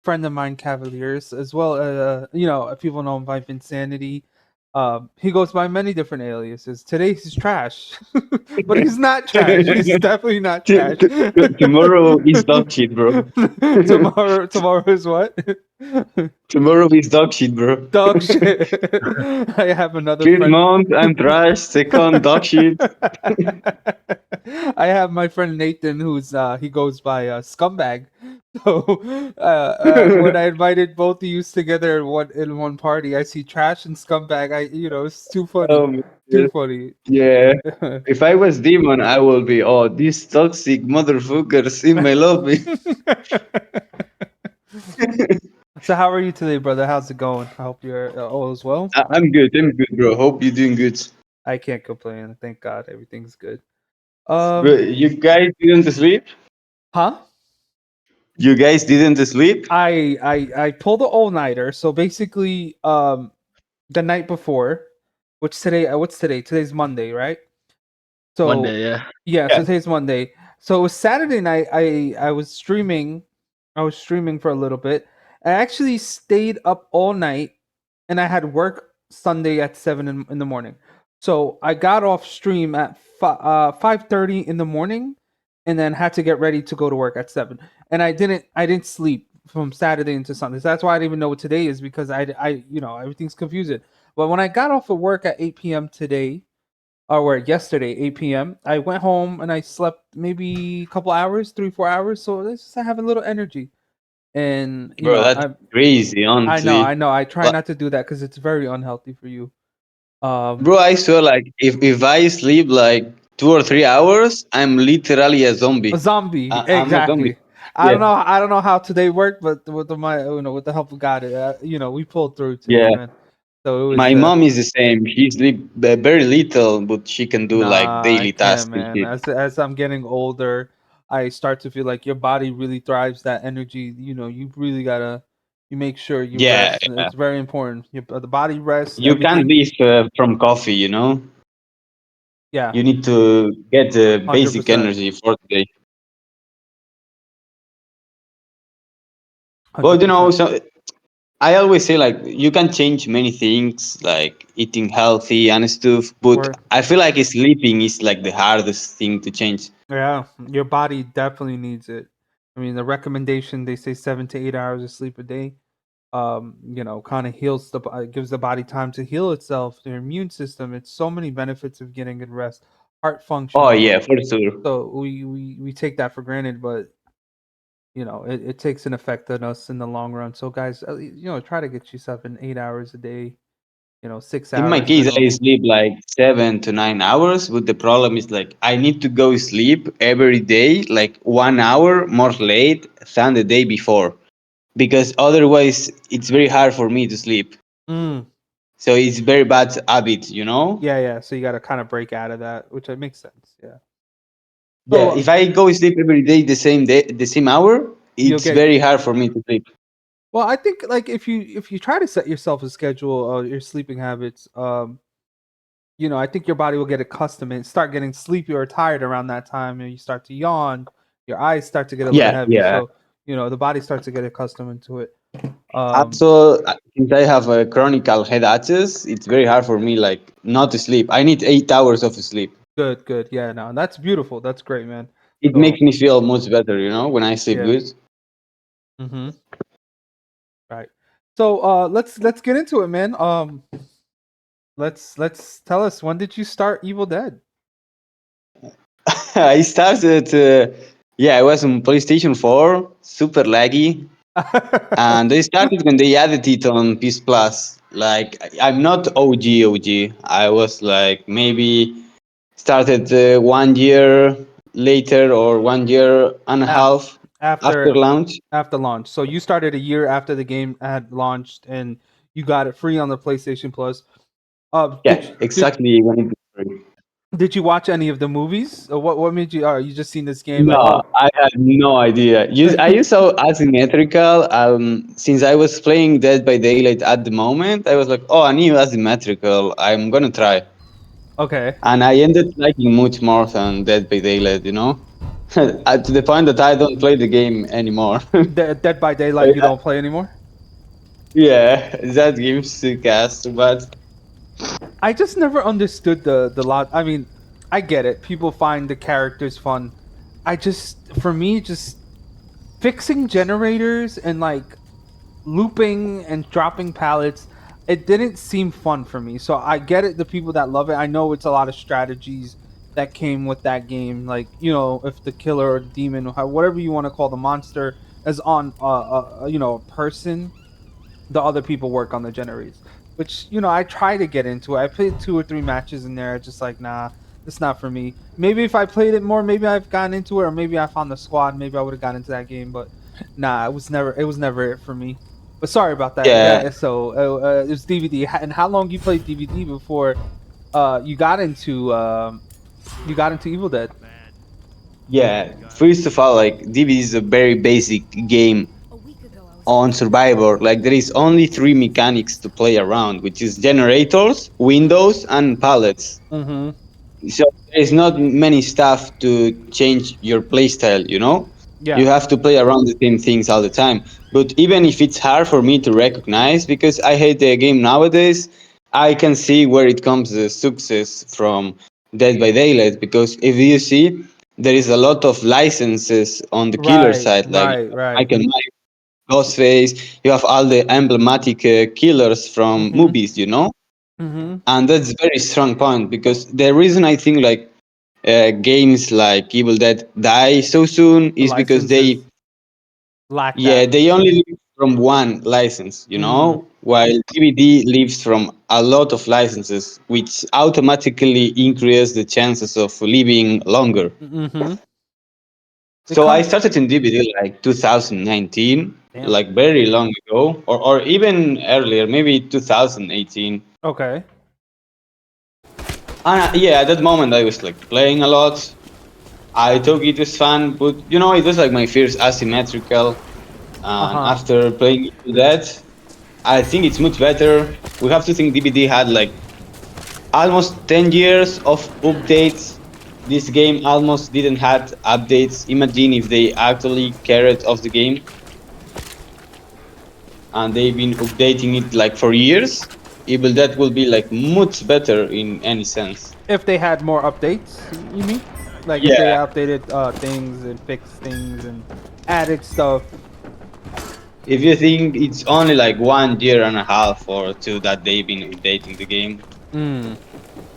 friend of mine, Cavalierous, as well. People know him by Vinsanity. He goes by many different aliases. Today he's trash, but he's not trash. He's definitely not trash. Tomorrow is dog shit, bro. Tomorrow is what? Tomorrow is dog shit, bro. Dog shit. I have another First friend. month, I'm trash. Second, dog shit. I have my friend Nathan, who's he goes by Scumbag. So when I invited both of you together in one party, I see Trash and Scumbag. It's too funny, Um, too funny. yeah. If I was demon, I will be, oh, these toxic motherfuckers in my lobby. So how are you today, brother? How's it going? I hope you're all is well. I'm good. I'm good, bro. Hope you're doing good. I can't complain. Thank God, everything's good. Bro, you guys didn't sleep? Huh? You guys didn't sleep? I pulled the all nighter. So basically, the night before, which today, what's today? Today's Monday, right? So Monday, yeah. yeah, Yeah. so today's Monday. So it was Saturday night. I was streaming. I was streaming for a little bit. I actually stayed up all night, and I had work Sunday at 7 in the morning. So I got off stream at 5:30 in the morning, and then had to get ready to go to work at 7. And I didn't sleep from Saturday into Sunday. So that's why I didn't even know what today is, because everything's confusing. But when I got off of work at 8 p.m. today, or yesterday 8 p.m., I went home and I slept maybe a couple hours, 3-4 hours. So let's just have a little energy. And Bro, that's crazy, honestly. I know. I try Like, not to do that because it's very unhealthy for you. bro, I swear, like, if I sleep like 2 or 3 hours, I'm literally a zombie. A zombie, I'm a zombie. exactly. I Yeah. don't know. I don't know how today worked, but with the help of God, we pulled through today, Yeah. man. So it was My mom is the same. She sleep very little, but she can do like nah, I daily tasks can't, and man. shit. As I'm getting older, I start to feel like your body really thrives that energy. You really gotta you make sure you Yeah, rest. yeah. It's very important. The body rests, You can't everything. live from coffee, you know? Yeah, You need to get the 100%. basic energy for the day. hundred But, percent. so I always say, like, you can change many things, like eating healthy and stuff, but Or I feel like sleeping is like the hardest thing to change. yeah, your body definitely needs it. I mean, the recommendation, they say 7 to 8 hours of sleep a day. Kind of gives the body time to heal itself, their immune system. It's so many benefits of getting good rest, heart Oh, functioning. yeah, for sure. So we take that for granted, but it takes an effect on us in the long run. So guys, try to get yourself in 8 hours a day. 6 In my hours case, I minimum. sleep like 7 to 9 hours, but the problem is like I need to go sleep every day, like 1 hour more late than the day before, because otherwise it's very hard for me to sleep. Mm, So it's very bad habit, you know? yeah. So you got to kind of break out of that, which makes sense. Yeah. Yeah, So if I go sleep every day, the same hour, you'll it's get very hard for me to sleep. well. I think like if you try to set yourself a schedule, your sleeping habits, I think your body will get accustomed and start getting sleepy or tired around that time, and you start to yawn, your eyes start to get a little Yeah, heavy. yeah. So the body starts to get accustomed to it. Um, Also, since I have a chronic headaches, it's very hard for me like not to sleep. I need 8 hours of sleep. good, yeah. No, that's beautiful. That's great, man. It So makes me feel much better, you know, when I sleep yeah. good. Mm-hmm. Right. So let's get into it, man. Let's tell us, when did you start Evil Dead? I started, I was on PlayStation 4, super laggy, and I started when they added it on PS Plus. Like, I'm not OG. I was like maybe started 1 year later or 1 year and a Ah, half after after launch. after launch. So you started a year after the game had launched, and you got it free on the PlayStation Plus. Uh, Yeah, did you, did exactly when it was free. did you watch any of the movies? Or what made you? You just seen this game like, No, oh, I had no idea. I use so asymmetrical. Since I was playing Dead by Daylight at the moment, I was like, oh, a new asymmetrical. I'm gonna try, okay. and I ended liking much more than Dead by Daylight. You know? To the point that I don't play the game anymore. Dead by Daylight, you don't play anymore. Yeah, that game's sick ass, but I just never understood the lot. I mean, I get it. People find the characters fun. I just, for me, just fixing generators and like looping and dropping pallets, it didn't seem fun for me. So I get it. The people that love it, I know it's a lot of strategies that came with that game. Like, if the killer or the demon, whatever you want to call the monster, is on a person, the other people work on the generators. Which I try to get into it. I played 2 or 3 matches in there. Just like, nah, it's not for me. Maybe if I played it more, maybe I've gotten into it, or maybe I found the squad. Maybe I would have gotten into that game. But nah, it was never it for me. But sorry about that. yeah, So it was DVD. And how long you played DVD before you got into Evil Dead? yeah. First of all, like DB is a very basic game on Survivor. Like there is only three mechanics to play around, which is generators, windows, and pallets. Mm-hmm. So there's not many stuff to change your playstyle, you know? You Yeah. have to play around the same things all the time. But even if it's hard for me to recognize, because I hate the game nowadays, I can see where it comes the success from Dead by Daylight. Because if you see, there is a lot of licenses on the killer Right. side, like Right. Right. Mike and Mike, Ghostface. You have all the emblematic killers from Mm-hmm. movies, you know? Mm-hmm. And that's very strong point because the reason I think like games like Evil Dead die so soon The is because they licenses lack yeah that. they only live from one license, you Mm. know, while DVD lives from a lot of licenses, which automatically increase the chances of living longer. Mm-hmm. It So I comes. started in DVD like 2019, Damn. like very long ago, or even earlier, maybe 2018. Okay. And yeah, at that moment I was like playing a lot. I thought it was fun, but you know, it was like my first asymmetrical. Uh And huh. after playing into that, I think it's much better. We have to think DVD had like almost 10 years of updates. This game almost didn't had updates. Imagine if they actually cared of the game and they've been updating it like for years. Even that will be like much better in any sense. If they had more updates, you mean? Like if they Yeah. updated things and fixed things and added stuff. If you think it's only like 1 year and a half or two that they've been updating the game, Mm.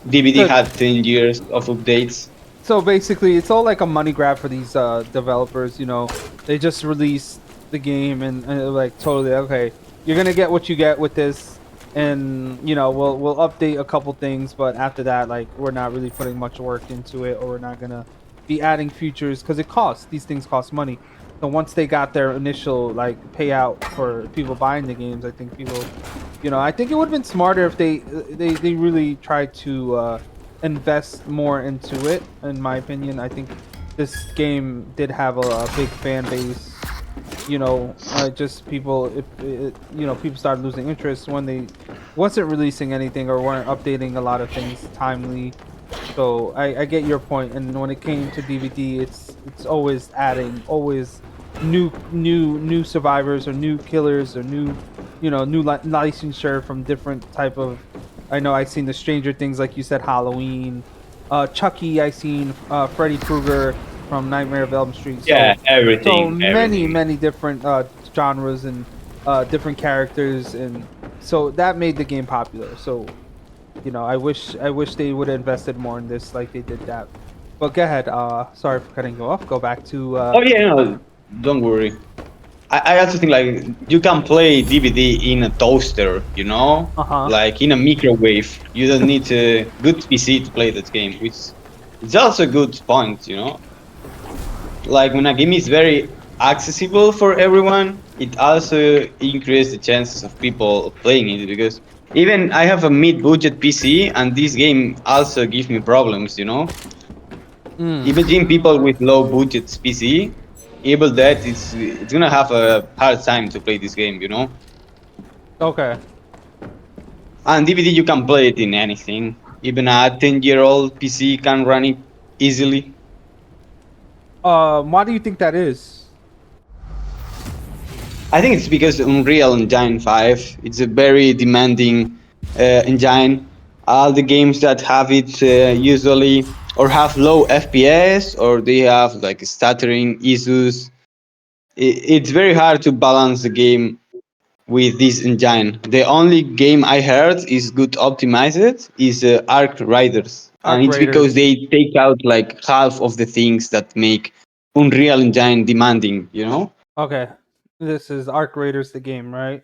DVD So, had 10 years of updates. so basically, it's all like a money grab for these developers. They just release the game and they're like totally okay. You're gonna get what you get with this, and we'll update a couple things, but after that, like we're not really putting much work into it, or we're not gonna be adding features because it costs. These things cost money. So once they got their initial like payout for people buying the games, I think I think it would have been smarter if they really tried to invest more into it. In my opinion, I think this game did have a big fan base. Just people, people started losing interest when they wasn't releasing anything or weren't updating a lot of things timely. So I get your point. And when it came to DVD, it's always adding, always new survivors or new killers or new licensure from different type of. I know I seen the Stranger Things, like you said, Halloween, Chucky. I seen Freddy Krueger from Nightmare of Elm Street. Yeah, So everything, many everything. many different genres and different characters, and so that made the game popular. So I wish they would have invested more in this like they did that. But go ahead. Sorry for cutting you off. Go back to. Oh yeah, no, don't worry. I also think like you can play DVD in a toaster, you know, Uh huh. like in a microwave. You don't need a good PC to play that game, which is also a good point, you know. Like when a game is very accessible for everyone, it also increases the chances of people playing it because even I have a mid-budget PC and this game also gives me problems, you know. Mm. Imagine people with low budget PC, able that it's gonna have a hard time to play this game, you know. Okay. And DVD you can play it in anything. Even a 10-year-old PC can run it easily. Why do you think that is? I think it's because Unreal Engine 5, it's a very demanding engine. All the games that have it usually or have low FPS or they have like stuttering issues. It's very hard to balance the game with this engine. The only game I heard is good optimized is Arc Riders, and Arc it's because Raiders. they take out like half of the things that make Unreal Engine demanding. You know? Okay, this is Arc Raiders, the game, right?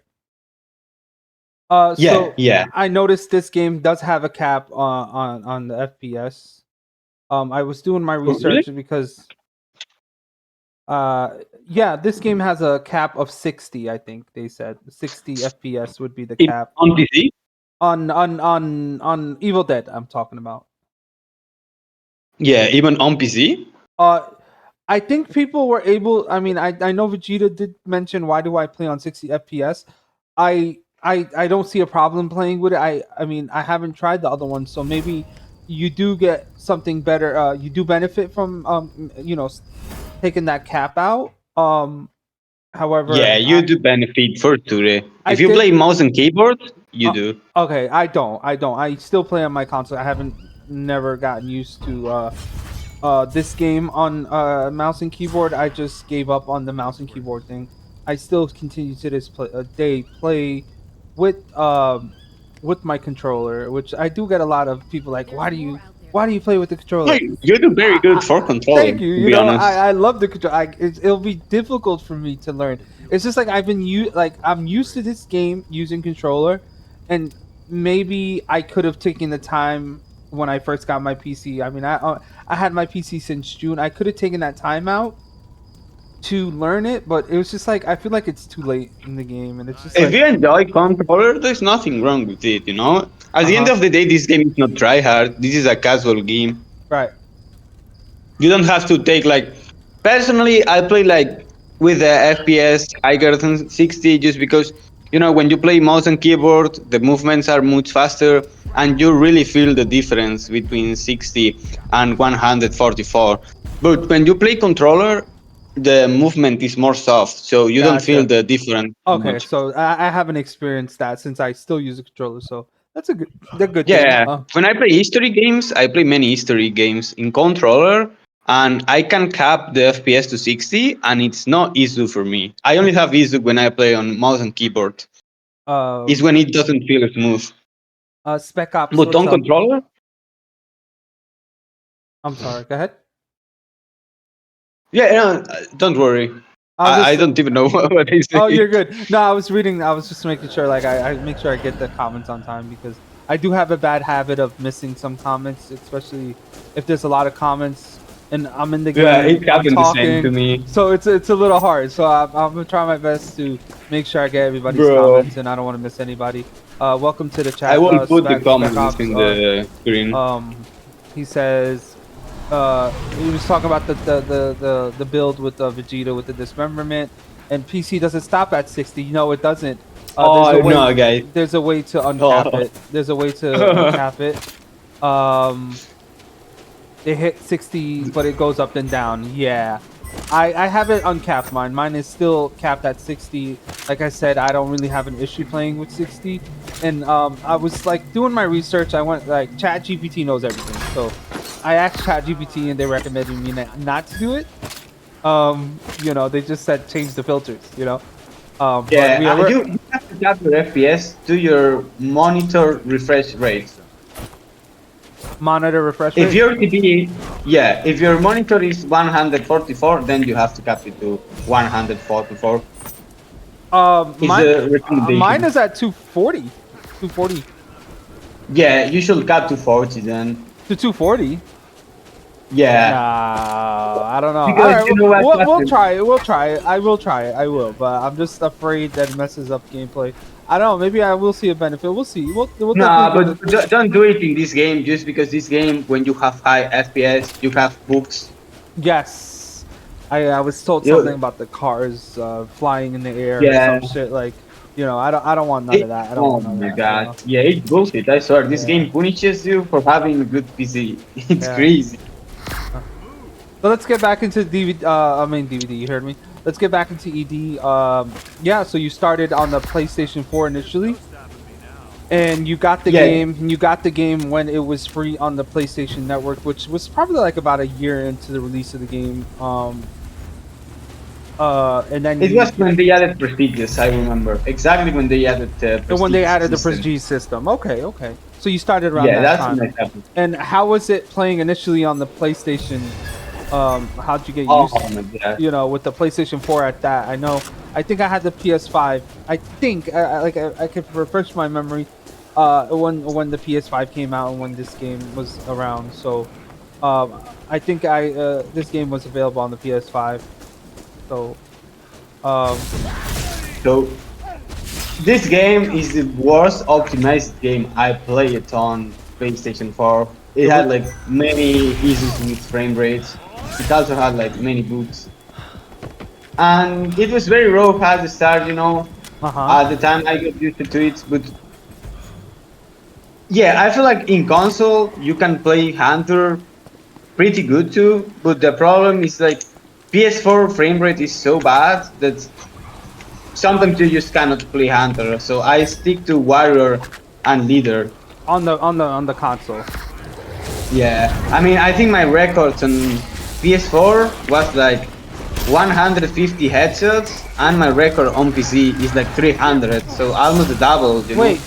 Yeah, So yeah. I noticed this game does have a cap on the FPS. I was doing my Oh, really? research because yeah, this game has a cap of 60. I think they said 60 FPS would be the It's cap on PC? on Evil Dead. I'm talking about. Yeah, even on PC. Uh, I think people were able. I mean, I know Vegeta did mention why do I play on 60 FPS. I don't see a problem playing with it. I mean, I haven't tried the other one, so maybe you do get something better. You do benefit from taking that cap out. Yeah, However, you do benefit for today. I If you did. play mouse and keyboard, you Uh, do. okay, I don't. I don't. I still play on my console. I haven't never gotten used to this game on mouse and keyboard. I just gave up on the mouse and keyboard thing. I still continue to this day play with with my controller, which I do get a lot of people like, why do you play with the controller? Hey, you do very good for controller, Thank you. to You be know, honest. I love the control. It'll be difficult for me to learn. It's just like I'm used to this game using controller, and maybe I could have taken the time when I first got my PC. I mean, I had my PC since June. I could have taken that time out to learn it, but it was just like I feel like it's too late in the game, and it's just If like, you enjoy controller, there's nothing wrong with it, you know? At uh the end huh, of the day, this game is not try hard. This is a casual game. right, You don't have to take like. Personally, I play like with the FPS higher than 60 just because, you know, when you play mouse and keyboard, the movements are much faster and you really feel the difference between 60 and 144. But when you play controller, the movement is more soft, so you don't feel gotcha. the difference Okay, much. so I haven't experienced that since I still use a controller, so that's a good thing. Yeah, when I play history games, I play many history games in controller, and I can cap the FPS to 60, and it's not issue for me. I only have issue when I play on mouse and keyboard. It's Um, when it doesn't feel smooth. Spec Ops, But what's on up? controller, I'm sorry. Go ahead. yeah, no, don't worry. I was I just. don't even know what they Oh, say. you're good. No, I was reading. I was just making sure, like, I make sure I get the comments on time because I do have a bad habit of missing some comments, especially if there's a lot of comments and I'm in the Yeah, game, it I'm happened the same to talking, me, so it's a little hard. So I'm gonna try my best to make sure I get everybody's bro. comments, and I don't want to miss anybody. Welcome to the I chat, will put the Spec comments Ops. in the screen. He says he was talking about the build with Vegeta with the dismemberment, and PC doesn't stop at 60. No, it doesn't. There's a Oh way. no, guys. There's a way to uncap Oh. it. There's a way to uncap it. Um, it hit 60, but it goes up and down. Yeah. I haven't uncapped mine. Mine is still capped at 60. Like I said, I don't really have an issue playing with 60. And I was like doing my research. I went like Chat GPT knows everything. So I asked Chat GPT and they recommended me not to do it. They just said change the filters, But Yeah, we are you have to cap your FPS to your monitor refresh rate. monitor refresh If rate. your TV, yeah, if your monitor is 144, then you have to cap it to 144. Is Mine the mine recommendation. is at 240. 240 Yeah, you should cap to 40 then. to 240. Yeah, Nah, I don't know. All because right, you know what we'll happens. try it. We'll try it. I will try it. I will, but I'm just afraid that it messes up gameplay. I don't know. Maybe I will see a benefit. We'll see. We'll definitely Nah, give it. but don't do it in this game just because this game, when you have high FPS, you have bugs. Yes, I was told something You, about the cars flying in the air or yeah. some shit. Like, I don't want none of that. I don't Oh want none of my that. god. Yeah, it's bullshit. I swear. This Yeah, game punishes you for having a good PC. It's yeah. crazy. So let's get back into DVD. I mean DVD. You heard me. Let's get back into ED. Yeah. So you started on the PlayStation 4 initially, and you got the Yeah, game. You got the game when it was free on the PlayStation Network, which was probably like about a year into the release of the game. And then it was when they added prestigious. I remember exactly when they added when they prestigious added the system. Prestige system. Okay, okay. So you started around Yeah, that that's time. when it happened. And how was it playing initially on the PlayStation? How'd you get Oh used, my god. with the PlayStation 4 at that? I think I had the PS5. I think I could refresh my memory. When the PS5 came out and when this game was around. So, I think this game was available on the PS5. So, um, So this game is the worst optimized game I played on PlayStation 4. it It was. had like many issues with frame rates. It also had like many bugs. And it was very rough at the start, you know. Uh huh. At the time I got used to it, but yeah, I feel like in console you can play Hunter pretty good too, but the problem is like PS4 frame rate is so bad that sometimes you just cannot play Hunter. So I stick to Warrior and Leader. On the console. Yeah, I mean, I think my records on PS4 was like 150 headshots, and my record on PC is like 300, so almost double, you know? Wait,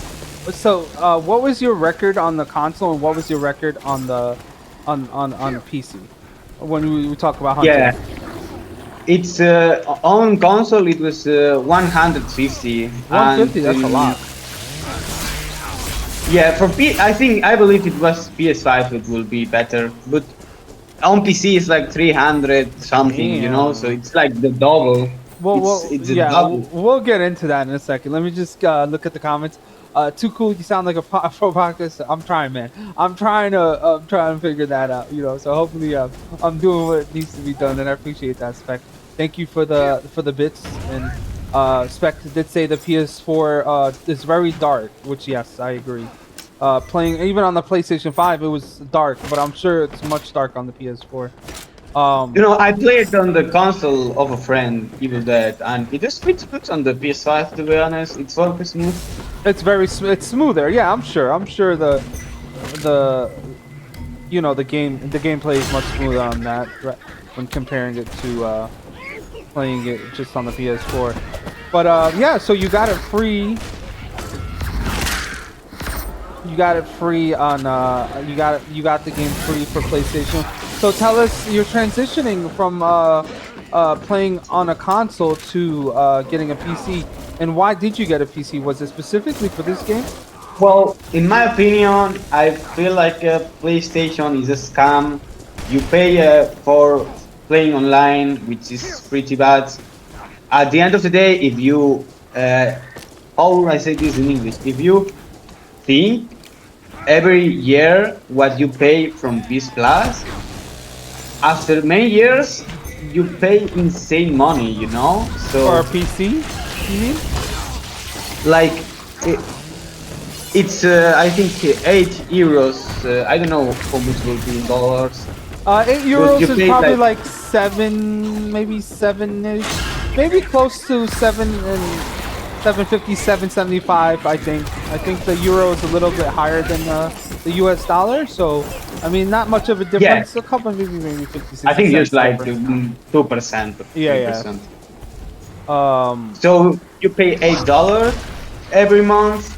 so what was your record on the console and what was your record on the on PC when we talk about hunting? Yeah, it's on console it was 150, 150, and that's a lot. yeah, I believe it was PS5 it will be better, but on PC it's like 300 something, you know, so Damn. it's like the double. It's a Yeah, double. we'll get into that in a second. Let me just look at the comments. Too cool. You sound like a pro podcast. I'm trying, man. I'm trying to figure that out. So hopefully, I'm doing what needs to be done, and I appreciate that, Spec. Thank you for the bits. And Spec did say the PS4 is very dark, which yes, I agree. Playing even on the PlayStation 5, it was dark, but I'm sure it's much dark on the PS4. You know, I played on the console of a friend, Evil Dead, and it is pretty good on the PS5. To be honest, it's very smooth. It's smoother. Yeah, I'm sure. I'm sure the the gameplay is much smoother on that when comparing it to playing it just on the PS4. But yeah, so you got it free. You got it free on you got the game free for PlayStation. So tell us, you're transitioning from playing on a console to getting a PC. And why did you get a PC? Was it specifically for this game? Well, in my opinion, I feel like PlayStation is a scam. You pay for playing online, which is pretty bad. At the end of the day, if you, how would I say this in English? If you think every year what you pay from PS Plus, after many years, you pay insane money, you know? For a So, PC, you mean? like, it, it's, I think, 8 euros. I don't know how much will be in dollars. 8 euros But you is pay probably like, like maybe 7-ish, maybe close to 750, 775. I think the euro is a little bit higher than the US dollar. So I mean, not much of a yeah, difference. A couple, maybe 50, I 60 think cents just like difference. 2%, Yeah, yeah. 3%. Um, So you pay $8 every month,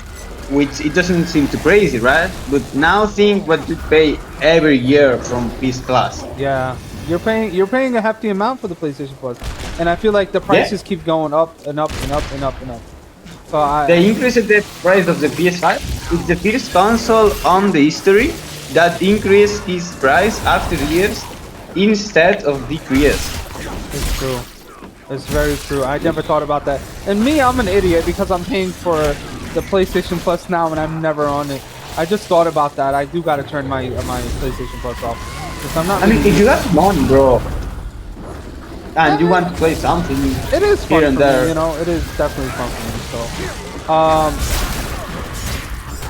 which it doesn't seem too crazy, right? But now think what you pay every year from PS Plus. yeah. You're paying a hefty amount for the PlayStation Plus, and I feel like the Yeah, prices keep going up and up and up and up and up. So they increased the price of the PS5. It's the first console on the history that increased its price after years instead of decrease. It's true. It's very true. I never thought about that. And me, I'm an idiot because I'm paying for the PlayStation Plus now and I'm never on it. I just thought about that. I do gotta turn my PlayStation Plus off because I'm not I mean, really if you using have money, bro, and you want to play something it. It is here fun and for me, there, It is definitely fun for me.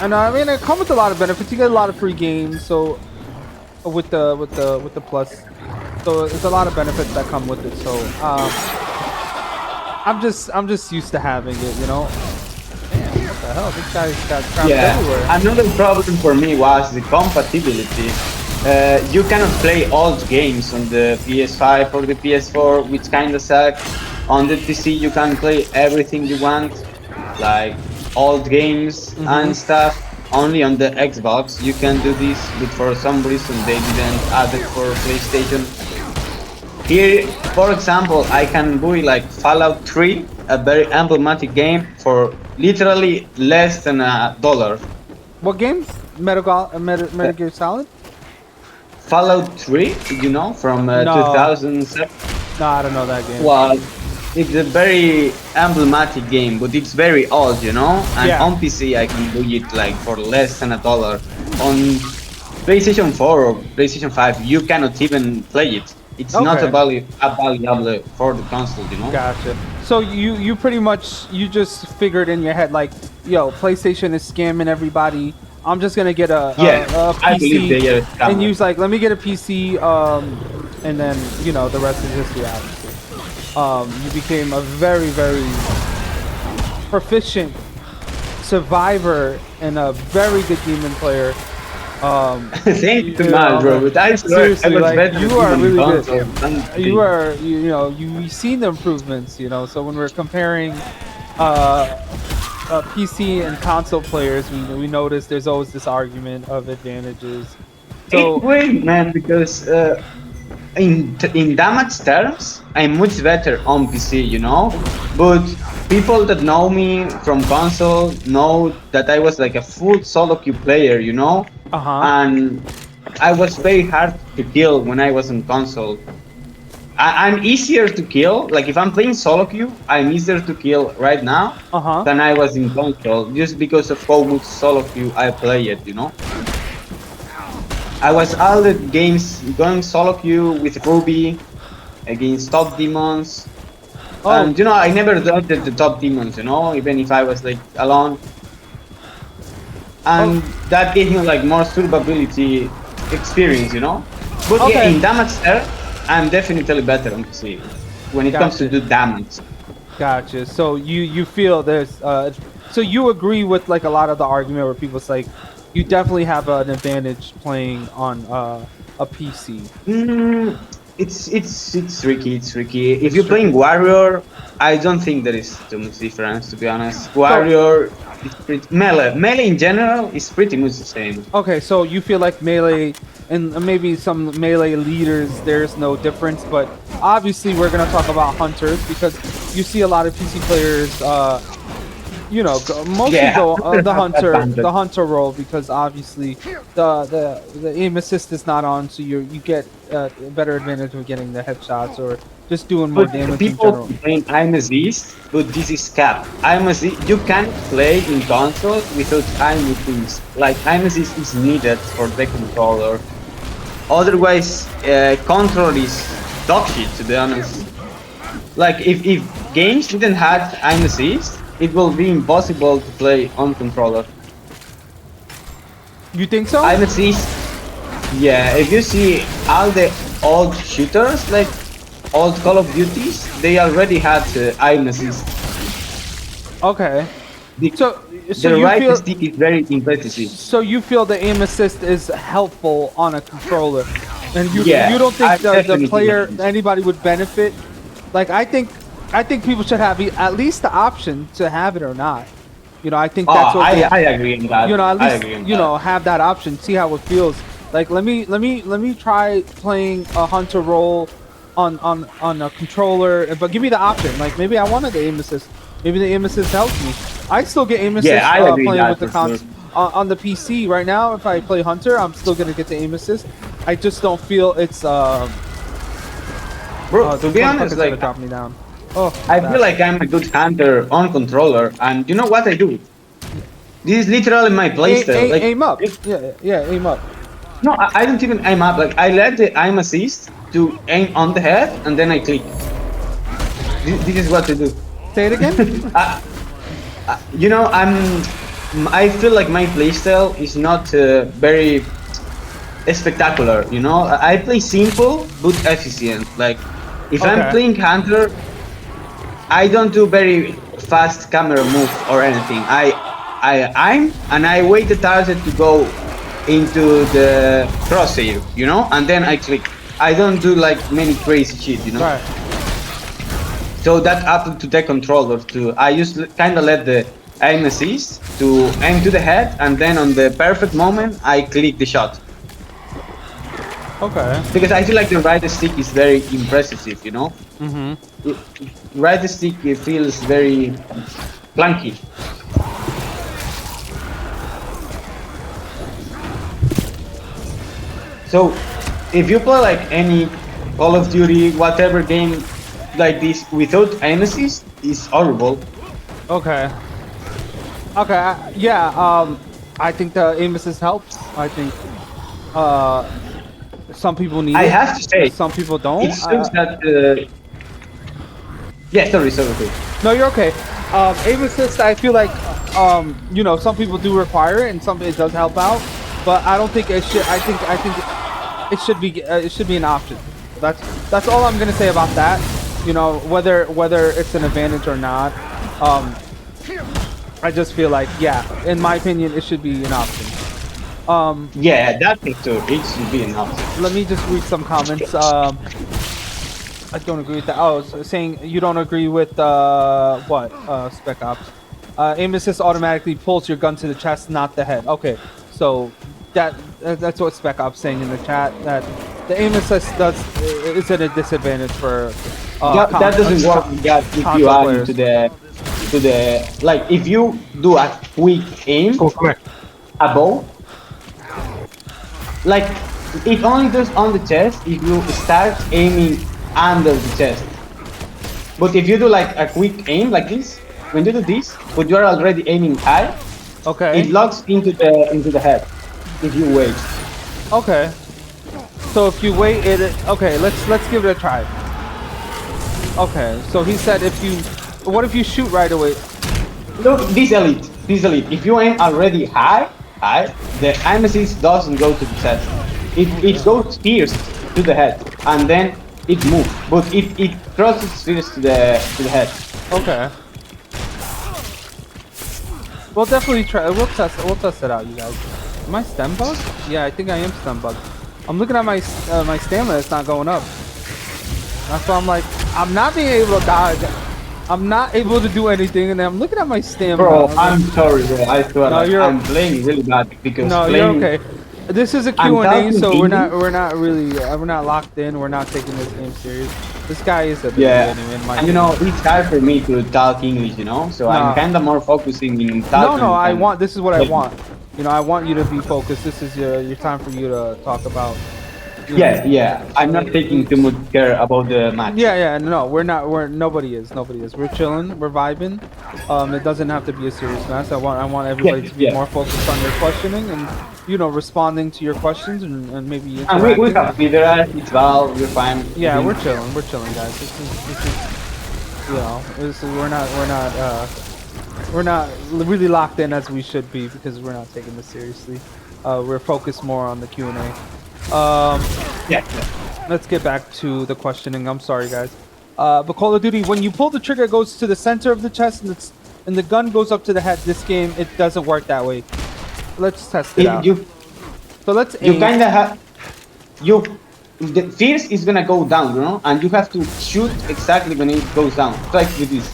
And I mean, it comes with a lot of benefits. You get a lot of free games. So with the plus. So there's a lot of benefits that come with it. So I'm just used to having it, you know. Damn, what the hell? This guy's got traps everywhere. Another problem for me was the compatibility. You cannot play old games on the PS5 or the PS4, which kind of suck. On the PC, you can play everything you want, like old games and stuff. Only on the Xbox you can do this, but for some reason they didn't add it for PlayStation. Here, for example, I can buy like Fallout 3, a very emblematic game, for literally less than $1. What game? Metal Gear Solid? Fallout 3, you know, from No. 2007. No, I don't know that game. Well, it's a very emblematic game, but it's very old, you know. And on PC, I can buy it like for less than $1. On PlayStation 4 or PlayStation 5, you cannot even play it. It's not a valuable for the console, you know. Gotcha. So you pretty much you just figured in your head like, yo, PlayStation is scamming everybody. I'm just gonna get a PC. I believe they are scammers. And you's like, let me get a PC, and then you know the rest is history. Obviously, you became a very proficient survivor and a very good demon player. Thank you so much, bro. But seriously, like, you are really good. You are, you know, you've seen the improvements, you know. So when we're comparing PC and console players, we notice there's always this argument of advantages. So wait, man, because in damage terms, I'm much better on PC, you know. But people that know me from console know that I was like a full solo queue player, you know. And I was very hard to kill when I was on console. I'm easier to kill. Like if I'm playing solo queue, I'm easier to kill right now than I was in console, just because of how much solo queue I play it, you know. I was all the games going solo queue with Ruby against top demons. And you know, I never dodged the top demons, you know, even if I was like alone. And that gave me like more survivability experience, you know. But yeah, in damage there, I'm definitely better on PC when it comes to do damage. Gotcha. So you feel there's so you agree with like a lot of the argument where people say you definitely have an advantage playing on a PC. It's tricky. It's tricky. If you're playing Warrior, I don't think there is too much difference, to be honest. Warrior is pretty melee in general is pretty much the same. Okay, so you feel like melee and maybe some melee leaders there's no difference, but obviously we're gonna talk about hunters because you see a lot of PC players you know, mostly go the hunter role because obviously the aim assist is not on, so you get a better advantage of getting the headshots or just doing more damage in general. People playing aim assist, but this is cap. Aim assist, you can't play in console without aim assist. Like aim assist is needed for the controller. Otherwise, control is dog shit, to be honest. Like if games didn't have aim assist, it will be impossible to play on controller. You think so? Aim assist. Yeah, if you see all the old shooters, like old Call of Duties, they already had aim assist. Okay. So the right stick is very impressive. So you feel the aim assist is helpful on a controller, and you don't think the player anybody would benefit? Like I think people should have at least the option to have it or not. You know, I think that's what I agree on that. You know, at least you know have that option, see how it feels. Like let me try playing a hunter role on a controller, but give me the option. Like maybe I wanted the aim assist. Maybe the aim assist helps me. I still get aim assist playing with the console. On the PC right now. If I play hunter, I'm still gonna get the aim assist. I just don't feel it's Bro, to be honest, like drop me down. I feel like I'm a good hunter on controller, and you know what I do? This is literally my playstyle. Like, aim up. Yeah, aim up. No, I don't even aim up. Like I let the aim assist to aim on the head, and then I click. This is what I do. Say it again. You know, I feel like my playstyle is not very spectacular. You know, I play simple but efficient. Like if I'm Okay. playing hunter, I don't do very fast camera moves or anything. I'm and I wait the target to go into the crosshair, you know, and then I click. I don't do like many crazy shit, you know. Right. So that up to the controller too. I used kind of let the aim assist to aim to the head, and then on the perfect moment I click the shot Okay. because I feel like the right stick is very impressive, you know. Mm-hmm. Right stick feels very clunky. So if you play like any Call of Duty, whatever game like this without aim assist, is horrible. Okay. Okay. Yeah. I think the aim assist helps. I think uh, some people need I it. have to say, Some people it don't. sucks that. Yeah, sorry. No, you're okay. Aim assist, I feel like, some people do require it, and some it does help out, but I don't think it should. I think it should be an option. That's all I'm gonna say about that. You know, whether it's an advantage or not. Um, I just feel like, yeah, in my opinion, it should be an option. Yeah, that thing too. It should be an option. Let me just read some comments. I don't agree with that. Oh, saying you don't agree with what? Spec Ops. Aim assist automatically pulls your gun to the chest, not the head. Okay, so that's what Spec Ops saying in the chat. That the aim assist is at a disadvantage for That doesn't work. Yeah, if you console add players. to the like if you do a quick aim above, like it only does on the chest if you start aiming under the chest. But if you do like a quick aim like this, when you do this, but you are already aiming high, Okay. it locks into the head if you wait. Okay. So if you wait, okay. Let's give it a try. Okay. So he said if you, what if you shoot right away? Look, this elite. If you aim already high, the aim assist doesn't go to the chest. It goes first to the head, and then it moves. But it crosses first to the head. Okay. We'll definitely try. We'll test it out, you guys. Am I stem bug? Yeah, I think I am stem bug. I'm looking at my stamina. It's not going up. That's why I'm like, I'm not being able to dodge. I'm not able to do anything, and I'm looking at my stamina. Bro, I'm sorry, bro. I swear, No, I'm playing really bad because No, playing. you're okay. This is a I'm Q&A, so talking we're not really we're not locked in. We're not taking this game serious. This guy is a baby Yeah, anyway, in my and you know it's hard for me to talk English, you know. So No. I'm kind of more focusing in talking. No, I than- want. This is what I want. You know, I want you to be focused. This is your time for you to talk about. you know. Yeah. I'm not taking too much care about the match. Yeah. No, we're not. Nobody is. We're chilling. We're vibing. It doesn't have to be a serious match. I want everybody to be Yeah. more focused on your questioning and responding to your questions and maybe And we interacting. have Vidra, it's Val, we're fine. Yeah, I we're think- chilling. We're chilling, guys. This is we're not really locked in as we should be because we're not taking this seriously. We're focused more on the Q&A. Yeah. Let's get back to the questioning. I'm sorry, guys. But Call of Duty, when you pull the trigger, it goes to the center of the chest, and the gun goes up to the head. This game, it doesn't work that way. Let's test it out. So let's aim. You kind of have the first is gonna go down, you know, and you have to shoot exactly when it goes down. Like with this.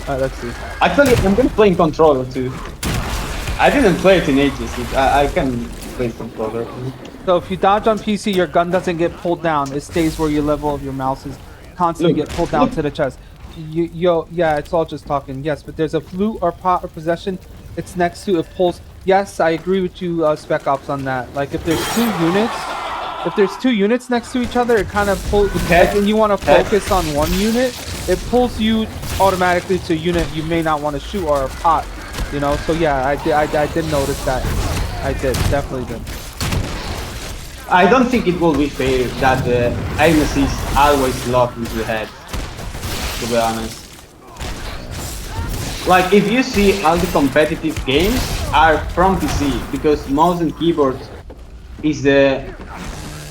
Let's see. Actually, I'm gonna play in controller too. I didn't play it in ages. I can play controller. So if you dodge on PC, your gun doesn't get pulled down. It stays where your level of your mouse is constantly get pulled down to the chest. Yeah, it's all just talking. Yes, but there's a flute or pot or possession. It's next to it pulls. Yes, I agree with you, Spec Ops, on that. Like if there's two units next to each other, it kind of pulls. Like when you want to focus on one unit, it pulls you automatically to a unit you may not want to shoot or a pot. You know, so yeah, I did notice that. I did, definitely did. I don't think it will be fair that the aim assist always locked into the head, to be honest. Like if you see all the competitive games are from PC because mouse and keyboard is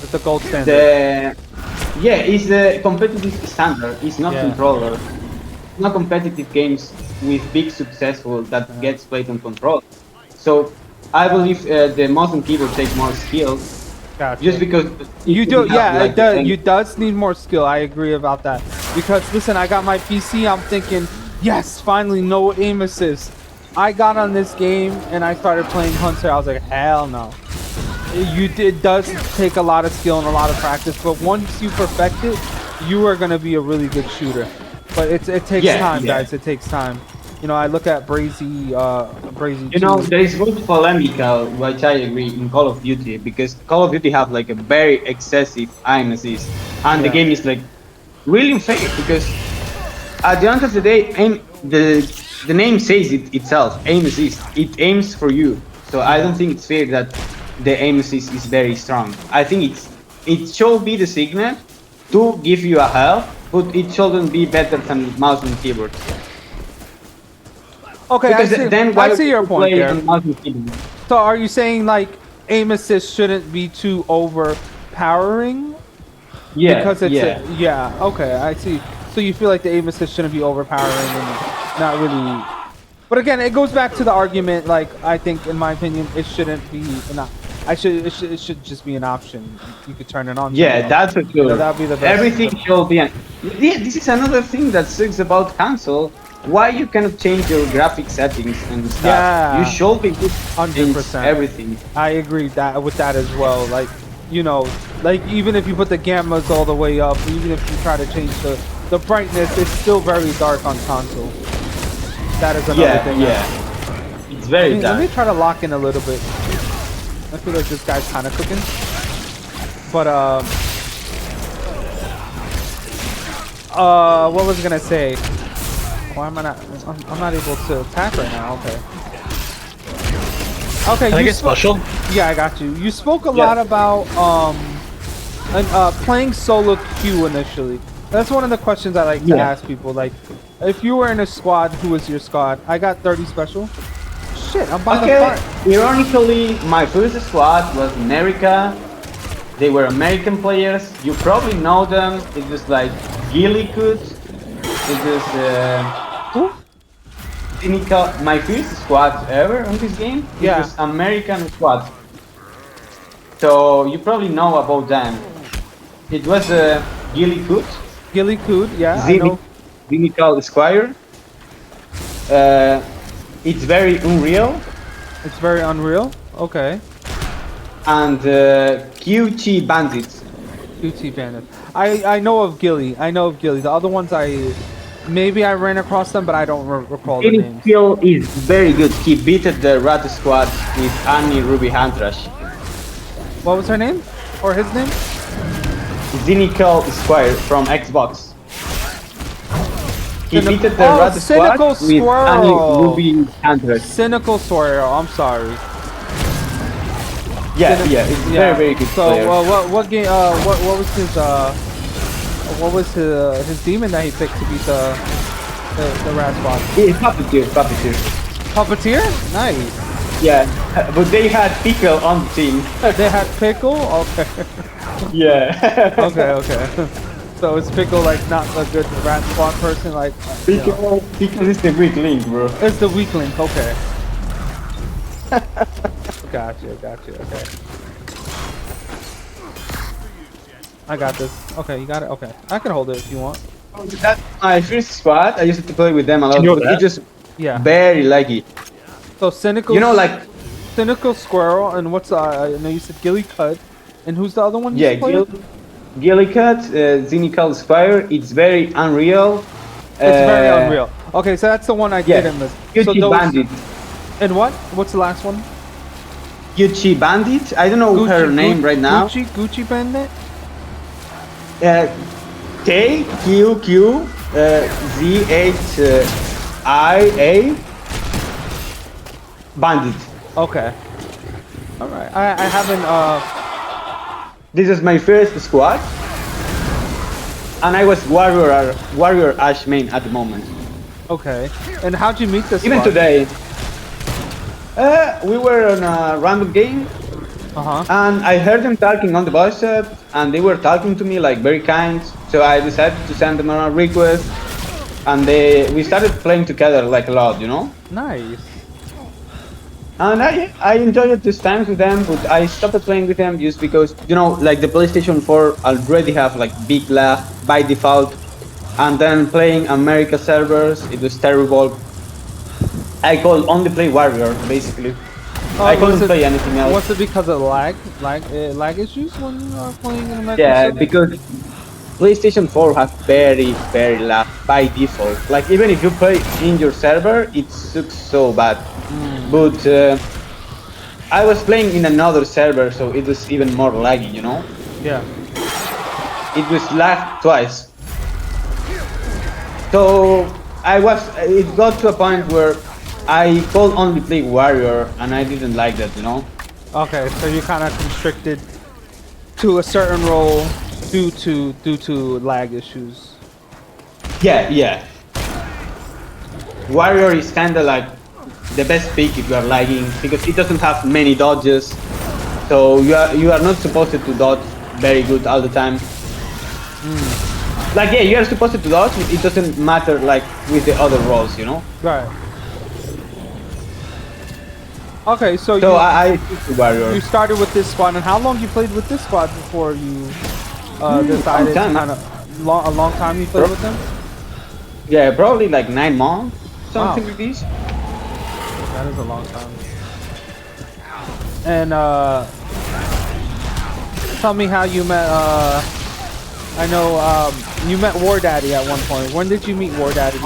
It's the gold standard. the yeah is the competitive standard. It's not Yeah. controller. Not competitive games with big successful that Yeah. gets played on controller. So I believe the mouse and keyboard take more skill just Gotcha. because You it do, doesn't have yeah. like It the does. aim. You does need more skill. I agree about that. Because listen, I got my PC. I'm thinking, yes, finally, no aim assist. I got on this game and I started playing Hunter. I was like, hell no. It does take a lot of skill and a lot of practice, but once you perfect it, you are gonna be a really good shooter. But it takes Yeah, time, yeah. guys. It takes time. You know, I look at Brazy You know, 2. there is much polemical, which I agree, in Call of Duty because Call of Duty have like a very excessive aim assist, and the Yeah. game is like really unfair because at the end of the day, aim the name says it itself, aim assist. It aims for you, so I don't Yeah. think it's fair that the aim assist is very strong. I think it should be the signal to give you a help, but it shouldn't be better than mouse and keyboard. Okay, Because then I why would see your you point play there. on mouse and keyboard? So are you saying like aim assist shouldn't be too overpowering Yeah, because it's a yeah. yeah, okay, I see. So you feel like the aim assist shouldn't be overpowering and not really. But again, it goes back to the argument. Like I think, in my opinion, it shouldn't be an. It should just be an option. You could turn it on, turn it Yeah, off. that's for You know, sure. that'd be the best. Everything should be. Yeah, this is another thing that sucks about console. Why you cannot change your graphic settings and stuff? You Yeah, should be able to hundred change percent. everything. I agree that with that as well. Like, you know, like even if you put the gammas all the way up, even if you try to change the brightness, it's still very dark on console. That is another Yeah, thing. yeah. It's Let very me let dark. me try to lock in a little bit. I feel like this guy's kind of cooking, but what was I gonna say? Why am I not? I'm not able to attack right now. Okay. Okay, Can I you get special? yeah, I got you. You spoke a Yeah. lot about playing solo queue initially. That's one of the questions I like to Yeah. ask people. Like, if you were in a squad, who was your squad? I got 30 special. Shit, I'm by the Okay. fire. Ironically, my first squad was America. They were American players. You probably know them. It was like Gillicoot. It was Who? cynical. My first squad ever on this game. It Yeah. was American squad. So you probably know about them. It was Gillicoot, Gilly Cood. Yeah, I Cynic, know. Cynical Squire. Uh, it's very unreal. It's very unreal. Okay. And QT Bandits. QT Bandit. I know of Gilly. I know of Gilly. The other ones maybe I ran across them, but I don't recall the Cynic names. Kill is very good. He beat the Rat Squad with Annie Ruby Hantrash. What was her name? Or his name? Cynical Squire from Xbox. He beat the Oh, Rat Squad Cynical with Annie Squirrel. Ruby Hantrash. Cynical Sawyer. I'm sorry. Yeah, yeah, it's very, very good So, player. what game? What was his demon that he picked to beat the rat squad? It's Puppeteer, Puppeteer. Puppeteer? Nice. Yeah, but they had Pickle on the team. They had Pickle. Okay. Yeah. Okay. So is Pickle like not a good rat squad person? Like, you know, Pickle is the weak link, bro. it's the weak link. Okay. Gotcha. Okay. I got this. Okay, you got it. Okay, I can hold it if you want. That's my first squad. I used to play with them a lot, Can you but hold it's just Yeah. very laggy. So cynical. You know, like Cynical Squirrel and what's I know you said Gilly Cud, and who's the other one? You yeah, played? Gillicat, Cynical Spire. It's very unreal. It's very unreal. Okay, so that's the one I Yeah, didn't miss. Gucci So those, Bandit. and what? What's the last one? Gucci Bandit. I don't know her name right now. Gucci Bandit. KQQ ZHIA Bandit. Okay. All right. I haven't. This is my first squad, and I was Warrior Ash main at the moment. Okay. And how'd you meet this Even squad? today, we were on a random game, Uh-huh. and I heard them talking on the voice chat, and they were talking to me like very kind. So I decided to send them a request, and we started playing together like a lot, you know. Nice. And I enjoyed it this times with them, but I stopped playing with them just because, you know, like the PlayStation 4 already have like big lag by default, and then playing America servers, it was terrible. I could only play Warrior basically. I couldn't play anything else. Was it because of lag issues when you are playing in American Yeah, server? because PlayStation 4 has very, very lag by default. Like even if you play in your server, it sucks so bad. But I was playing in another server, so it was even more laggy, you know? Yeah. It was lag twice. So it got to a point where I could only play Warrior, and I didn't like that, you know? Okay, so you're kind of constricted to a certain role due to lag issues. Yeah. Warrior is kinda like the best pick if you are lagging, because it doesn't have many dodges. So you are not supposed to dodge very good all the time. Like yeah, you are supposed to dodge, but it doesn't matter like with the other roles, you know? Right. Okay, so I picked the Warrior. you started with this squad, and how long you played with this squad before you decided to kind of a long time you played with them? Yeah, probably like 9 months, something like this. That is a long time. And tell me how you met. I know you met War Daddy at one point. When did you meet War Daddy?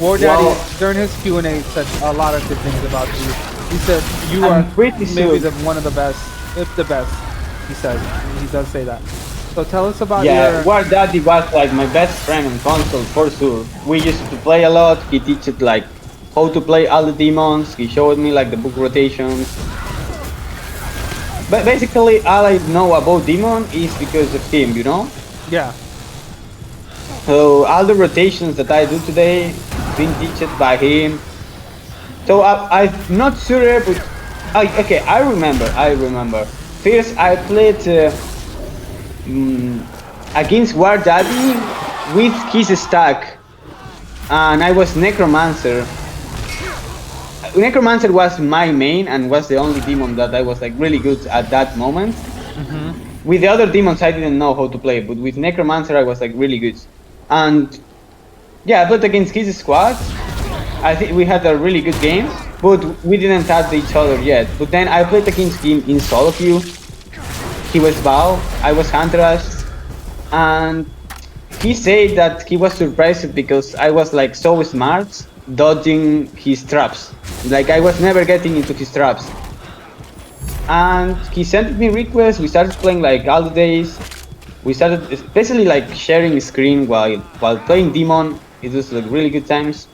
War Daddy during his Q&A said a lot of good things about you. He said you are maybe one of the best, if the best. He said he does say that. So tell us about your. War Daddy was like my best friend on console for sure. We used to play a lot. He teached like how to play all the demons. He showed me like the book rotations. But basically, all I know about demon is because of him, you know. Yeah. So all the rotations that I do today been taught by him. So I'm not sure, but okay, I remember. First, I played against War Daddy with his stack, and I was Necromancer. Necromancer was my main and was the only demon that I was like really good at that moment. With the other demons, I didn't know how to play, but with Necromancer, I was like really good. And yeah, I played against his squad. I think we had a really good game, but we didn't touch each other yet. But then I played against him in solo queue. He was Bao, I was Huntress, and he said that he was surprised because I was like so smart dodging his traps. Like I was never getting into his traps. And he sent me requests. We started playing like all the days. We started basically like sharing screen while playing Demon. It was like really good times.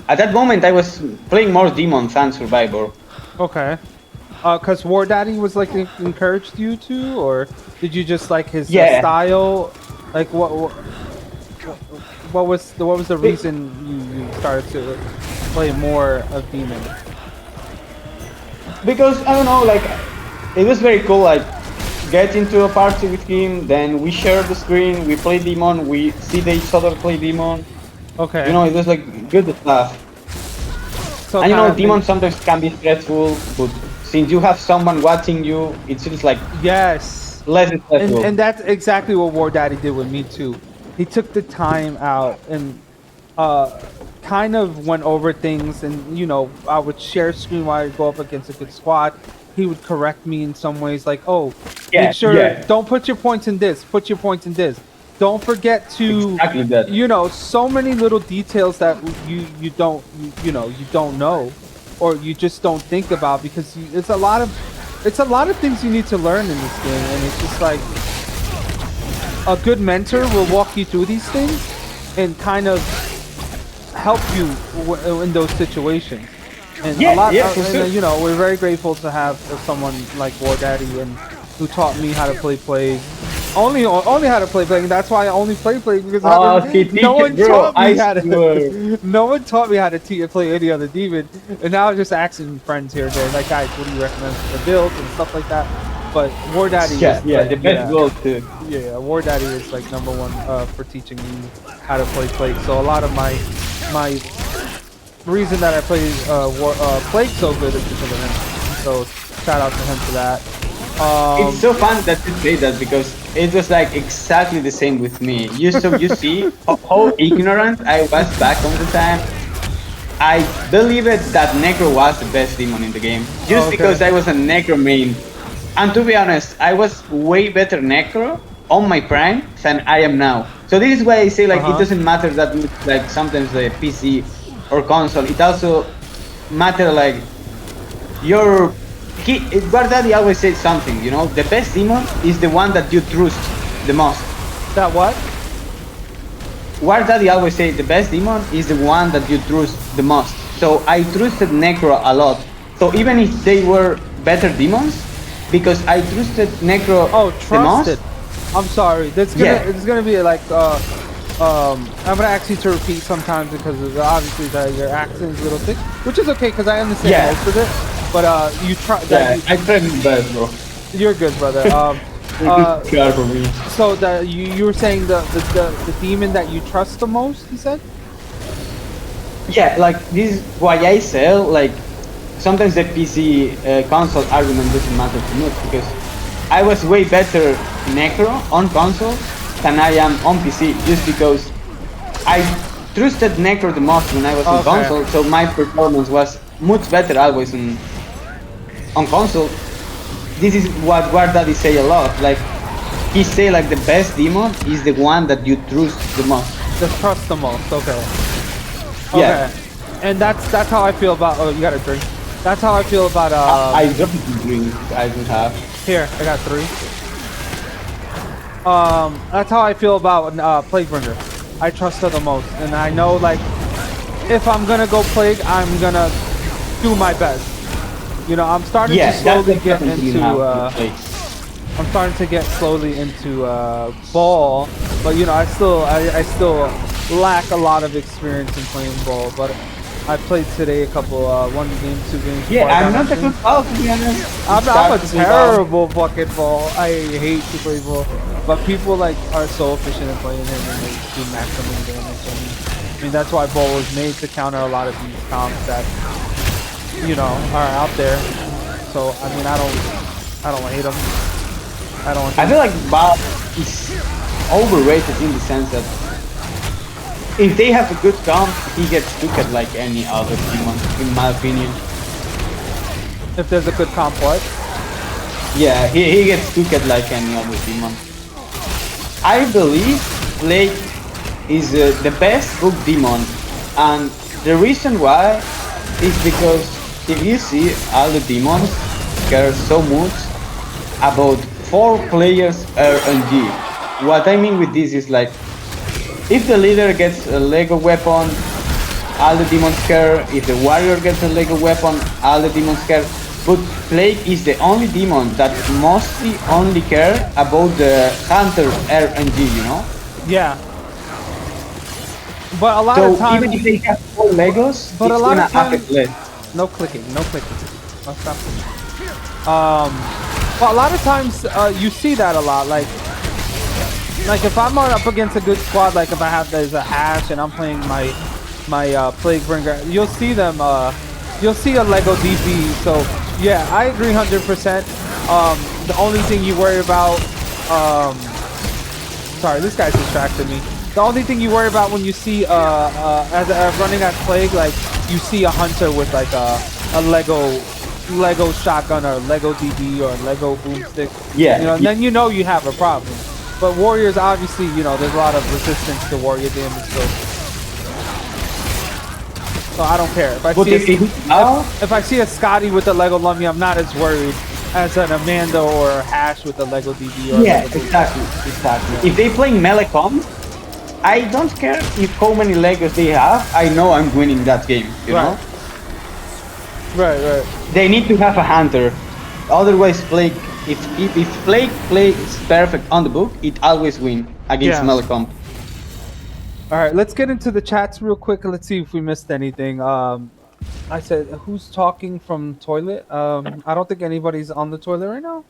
At that moment, I was playing more Demon than Survivor. Okay. Cause War Daddy was like encouraged you to, or did you just like his style? Like what was the reason you started to play more of Demon? Because I don't know, like it was very cool. Like get into a party with him, then we share the screen, we play Demon, we see each other play Demon. Okay. You know, it was like good stuff. So and you know, Demon sometimes can be stressful, but since you have someone watching you, it's just like less stressful. And that's exactly what War Daddy did with me too. He took the time out and kind of went over things, and you know, I would share screen while I go up against a good squad. He would correct me in some ways, like, "Oh, make sure don't put your points in this. Put your points in this. Don't forget to, you know, so many little details that you don't know, or you just don't think about because it's a lot of things you need to learn in this game, and it's just like a good mentor will walk you through these things and kind of help you in those situations. And you know, we're very grateful to have someone like War Daddy and who taught me how to play plays. Only how to play Plague. That's why I only play Plague because He no teaches, one bro. taught I me how swear. to. No one taught me how to play any other demon, and now I'm just asking friends here and there, like, guys, what do you recommend for the builds and stuff like that. But War Daddy Yeah, is yeah, like, the best goal too. yeah, War Daddy is like number one for teaching me how to play Plague. So a lot of my reason that I play Plague so good is because of him. So shout out to him for that. It's so fun that you say that because it was like exactly the same with me. You see how ignorant I was back on the time. I believed that Necro was the best demon in the game just Okay. because I was a Necro main. And to be honest, I was way better Necro on my prime than I am now. So this is why I say like it doesn't matter that much, like sometimes the PC or console. It also matter like your Guardadi always says something, you know, the best demon is the one that you trust the most. That what? Guardadi always say the best demon is the one that you trust the most. So I trusted Necro a lot. So even if they were better demons, because I trusted Necro the most. I'm sorry. It's gonna be like I'm gonna ask you to repeat sometimes because obviously your accent is a little thick, which is okay because I understand most of it. But you try. I tried my best, bro. You're good, brother. Care for me. So you were saying the demon that you trust the most? You said. Yeah, like this is why I say like sometimes the PC console argument doesn't matter too much because I was way better Necro on console than I am on PC just because I trusted Necro the most when I was on console, so my performance was much better always on console. This is what Guardadi say a lot. Like he say like the best demon is the one that you trust the most. Just trust the most. Okay. Yeah. And that's how I feel about. Oh, you got a drink. That's how I feel about. I dropped the drink. I don't have. Here, I got 3. That's how I feel about Plaguebringer. I trust her the most, and I know like if I'm gonna go Plague, I'm gonna do my best. You know, I'm starting to slowly get into. I'm starting to get slowly into ball, but you know, I still lack a lot a experience in playing ball. But I played today a couple, 1 game, 2 games. Yeah, I'm not a good ball to be honest. I'm a terrible fucking ball. I hate to play ball, but people like are so efficient in playing him and they do maximum damage. I mean that's why ball was made to counter a lot of these comps that you know are out there. So I mean I don't hate them. I feel like ball is overrated in the sense that if they have a good comp, he gets took like any other demon, in my opinion. If there's a good comp, what? Yeah, he gets took like any other demon. I believe Blake is the best book demon, and the reason why is because if you see all the demons care so much about 4 players RNG. What I mean with this is like if the leader gets a Lego weapon, all the demons care. If the warrior gets a Lego weapon, all the demons care. But Plague is the only demon that mostly only care about the hunter RNG, you know? Yeah. But a lot so of times, even if they have 4 Legos, but it's a lot gonna of times, affect less. No clicking. I'll stop. But a lot of times you see that a lot, like if I'm up against a good squad, like if I have there's a hash and I'm playing my Plaguebringer, you'll see them. You'll see a Lego DP. So yeah, I agree 100%. The only thing you worry about, sorry, this guy's distracted me. The only thing you worry about when you see as running at Plague, like you see a hunter with like a Lego shotgun or Lego DB or Lego boomstick. Yeah. You know, and then you know you have a problem. But warriors, obviously, you know, there's a lot of resistance to warrior damage, so I don't care. If I see a Scotty with a Lego Lummy, I'm not as worried as an Amanda or a Hash with a Lego DB. Or yeah, Lego exactly. If they play melee comp, I don't care if how many Legos they have. I know I'm winning that game. You know. Right. They need to have a hunter, otherwise Plague If Flake plays perfect on the book, it always win against Yeah. melee comp. All right, let's get into the chats real quick. Let's see if we missed anything. I said, who's talking from toilet? I don't think anybody's on the toilet right now.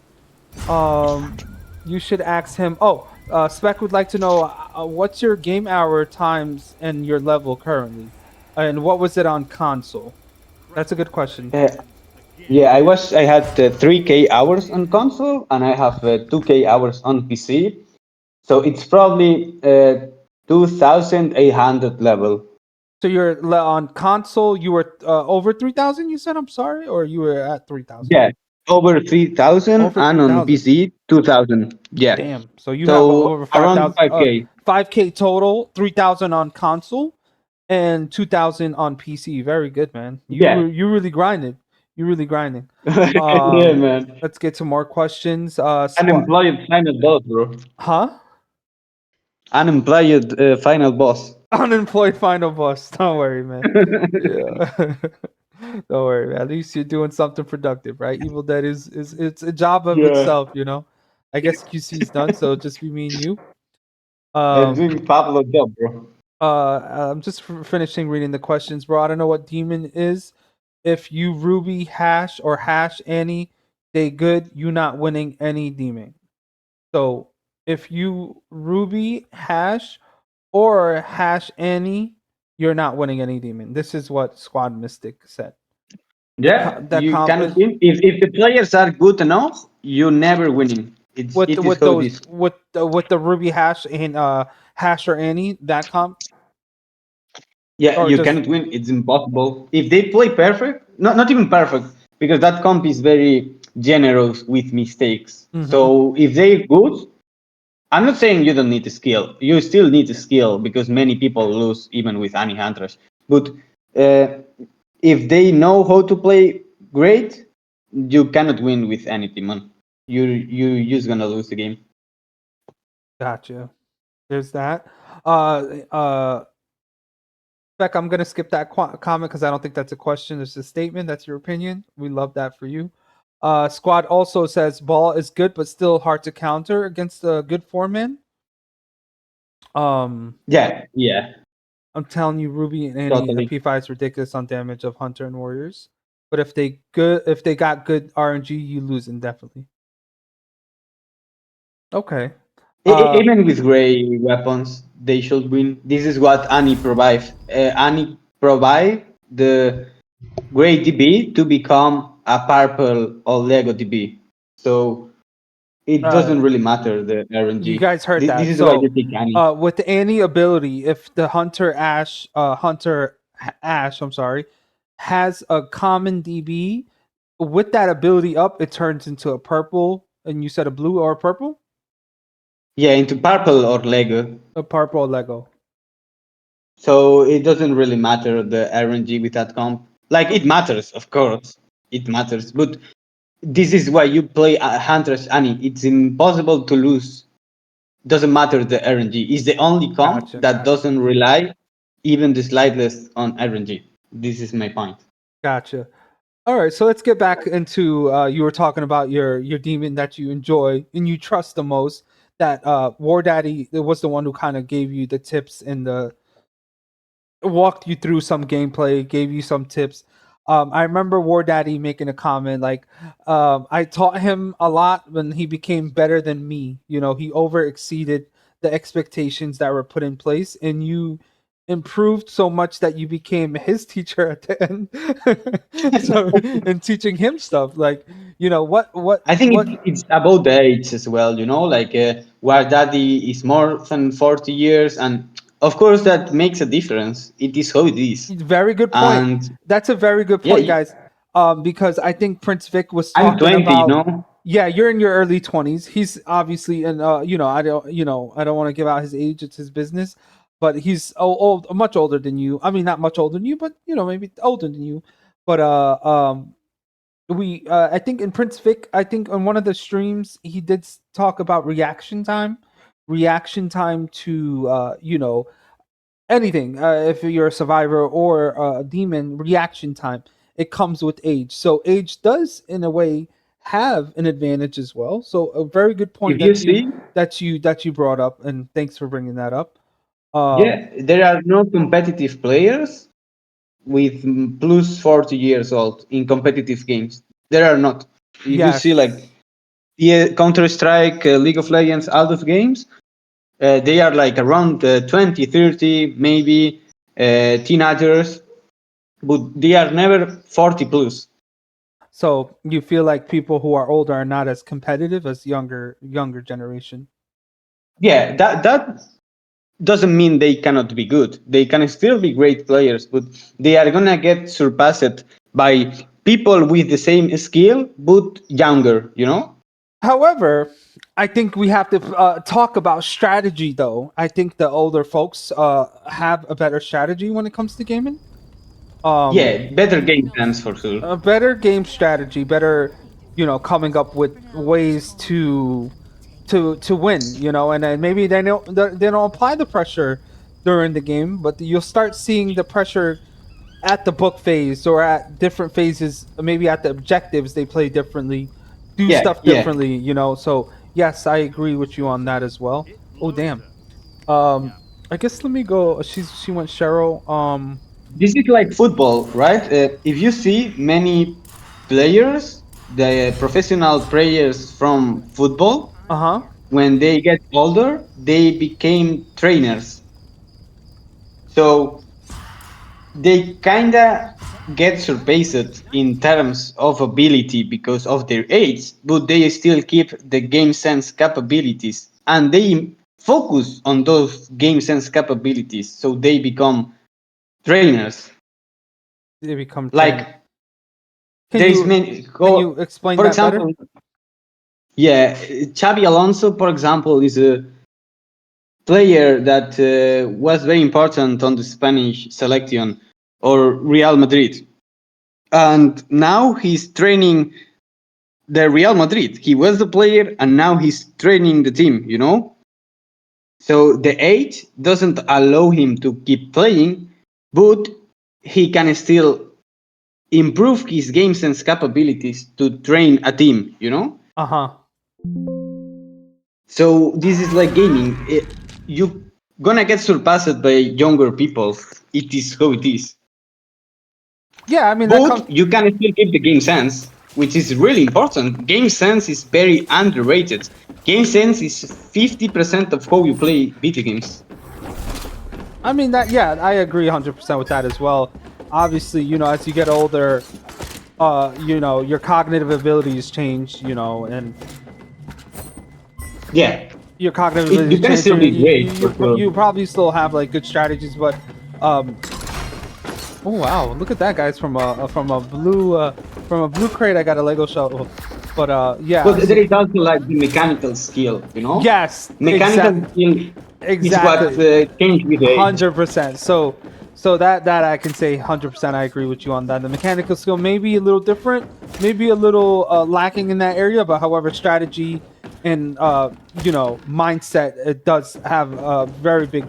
You should ask him. Oh, Spec would like to know what's your game hour times and your level currently, and what was it on console? That's a good question. Uh, yeah, I had 3K hours on console and I have 2K hours on PC. So it's probably 2,800 level. So you're on console. You were over 3,000. You said, I'm sorry, or you were at 3,000? Yeah, over 3,000 Over and on 3,000. PC 2,000. Yeah, Damn. So you have so over around 5,000. 5K. 5K total. 3,000 on console and 2,000 on PC. Very good, man. Yeah, You really grinded. You really grinding. yeah, man. Let's get to more questions. Squad. Unemployed final boss, bro. Huh? Unemployed final boss. Unemployed final boss. Don't worry, man. Yeah. Don't worry, man. At least you're doing something productive, right? Evil Dead is it's a job of Yeah, itself, you know. I guess QC's done, so just be me and you. Um, doing Pablo job, bro. I'm just finishing reading the questions, bro. I don't know what demon is. If you Ruby hash or hash any, they good. You not winning any demon. So if you Ruby hash or hash any, you're not winning any demon. This is what Squad Mystic said. Yeah, That you comp cannot is win if the players are good enough. You never winning. It is with how it those is. with the Ruby hash and hash or any that comp Yeah, or you just cannot win. It's impossible. If they play perfect, not even perfect, because that comp is very generous with mistakes. mm-hmm. So if they're good, I'm not saying you don't need a skill. You still need a skill because many people lose even with any hunters. But uh, if they know how to play great, you cannot win with any demon. You just gonna lose the game. Gotcha. There's that. Uh, uh, Beck, I'm gonna skip that comment because I don't think that's a question. It's a statement. That's your opinion. We love that for you. Squad also says ball is good, but still hard to counter against a good foreman. Um, Yeah, yeah, I'm telling you, Ruby and Annie totally. P5 is ridiculous on damage of Hunter and Warriors. But if they got good RNG, you lose indefinitely. Okay. Even with gray weapons, they should win. This is what Annie provides. Annie provide the gray DB to become a purple or Lego DB. So it doesn't uh, really matter the you RNG. guys heard This that. is why you So, pick Annie. with any ability, if the Ash, I'm sorry, has a common DB, with that ability up, it turns into a purple. And you said a blue or a purple? Yeah, into purple or Lego. A purple Lego. So it doesn't really matter the RNG with that comp. Like it matters, of course, it matters. But this is why you play Hunter's Annie. It's impossible to lose. Doesn't matter the RNG. It's the only comp Gotcha, that gotcha, doesn't rely even the slightest on RNG. This is my point. gotcha. All right, so let's get back into you were talking about your demon that you enjoy and you trust the most. That War Daddy was the one who kind of gave you the tips and the walked you through some gameplay, gave you some tips. I remember War Daddy making a comment like, I taught him a lot when he became better than me. You know, he over exceeded the expectations that were put in place, and you improved so much that you became his teacher at the end. So, and teaching him stuff like, you know, I think what it's about the age as well, like where daddy is more than 40 years. And of course, that makes a difference. It is how it is. very good point. And That's a very good yeah, point, guys. Because I think Prince Vic was I'm talking 20, about. Yeah, you're in your early 20s. He's obviously, and I don't want to give out his age. It's his business, but he's old, much older than you. I mean, not much older than you, but maybe older than you. But I think in Prince Vic, I think on one of the streams he did talk about reaction time to anything. If you're a survivor or a demon, reaction time, it comes with age. So age does in a way have an advantage as well. So a very good point If you see, that you brought up, and thanks for bringing that up. yeah, there are no competitive players with plus 40 years old in competitive games. There are not. If you see like Yes. Counter Strike, League of Legends, out of games, they are like around 20, 30, maybe teenagers, but they are never 40 plus. So you feel like people who are older are not as competitive as younger generation. Yeah, that doesn't mean they cannot be good. They can still be great players, but they are gonna get surpassed by people with the same skill but younger. You know? However, I think we have to talk about strategy, though. I think the older folks have a better strategy when it comes to gaming. Um, Yeah, better game sense for sure. a better game strategy, better, coming up with ways to win. And then maybe they don't apply the pressure during the game, but you'll start seeing the pressure at the book phase or at different phases, maybe at the objectives they play differently, do Yeah, stuff yeah. differently. So yes, I agree with you on that as well. Oh damn. I guess let me go. She went Cheryl. This is like football, right? If you see many players, the professional players from football, Uh-huh. when they get older, they became trainers. So they kinda get surpassed in terms of ability because of their age, but they still keep the game sense capabilities and they focus on those game sense capabilities, so they become trainers. They become Like trainers. Can there is you many. can you explain For that better? example, yeah, Xabi Alonso, for example, is a player that was very important on the Spanish selection or Real Madrid. And now he's training the Real Madrid. He was the player and now he's training the team, you know? So the age doesn't allow him to keep playing, but he can still improve his game sense capabilities to train a team, you know? Uh-huh. So this is like gaming. You gonna get surpassed by younger people. It is how it is. Yeah, I mean that comes. But you can still keep the game sense, which is really important. Game sense is very underrated. Game sense is 50% of how you play video games. I mean that. Yeah, I agree 100% with that as well. Obviously, as you get older, your cognitive abilities change. And Yeah, your cognitive you abilities can change. So still be great. you probably still have like good strategies, but um, oh wow, look at that, guys! From a blue crate, I got a Lego shell. But yeah. But there is also like the mechanical skill, you know? Yes, Mechanical skill is what exactly, changed with age. 100%. So that I can say 100%. I agree with you on that. The mechanical skill may be a little different, maybe a little lacking in that area, but however, strategy and mindset, it does have a very big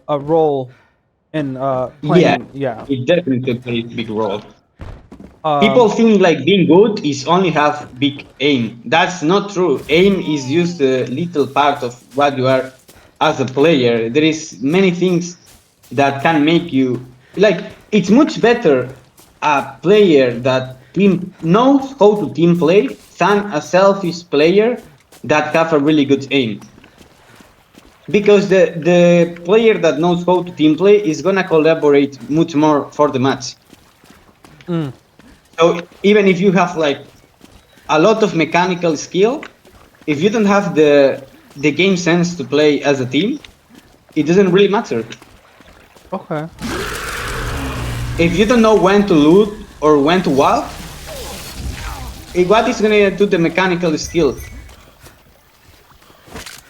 role in Yeah, playing. Yeah. it definitely plays a big role. People Um. think like being good is only have big aim. That's not true. Aim is just a little part of what you are as a player. There is many things that can make you like. It's much better a player that team knows how to team play than a selfish player that have a really good aim. Because the player that knows how to team play is gonna collaborate much more for the match. mm, So even if you have like a lot of mechanical skill, if you don't have the game sense to play as a team, it doesn't really matter. okay. If you don't know when to loot or when to walk, what is gonna do the mechanical skill?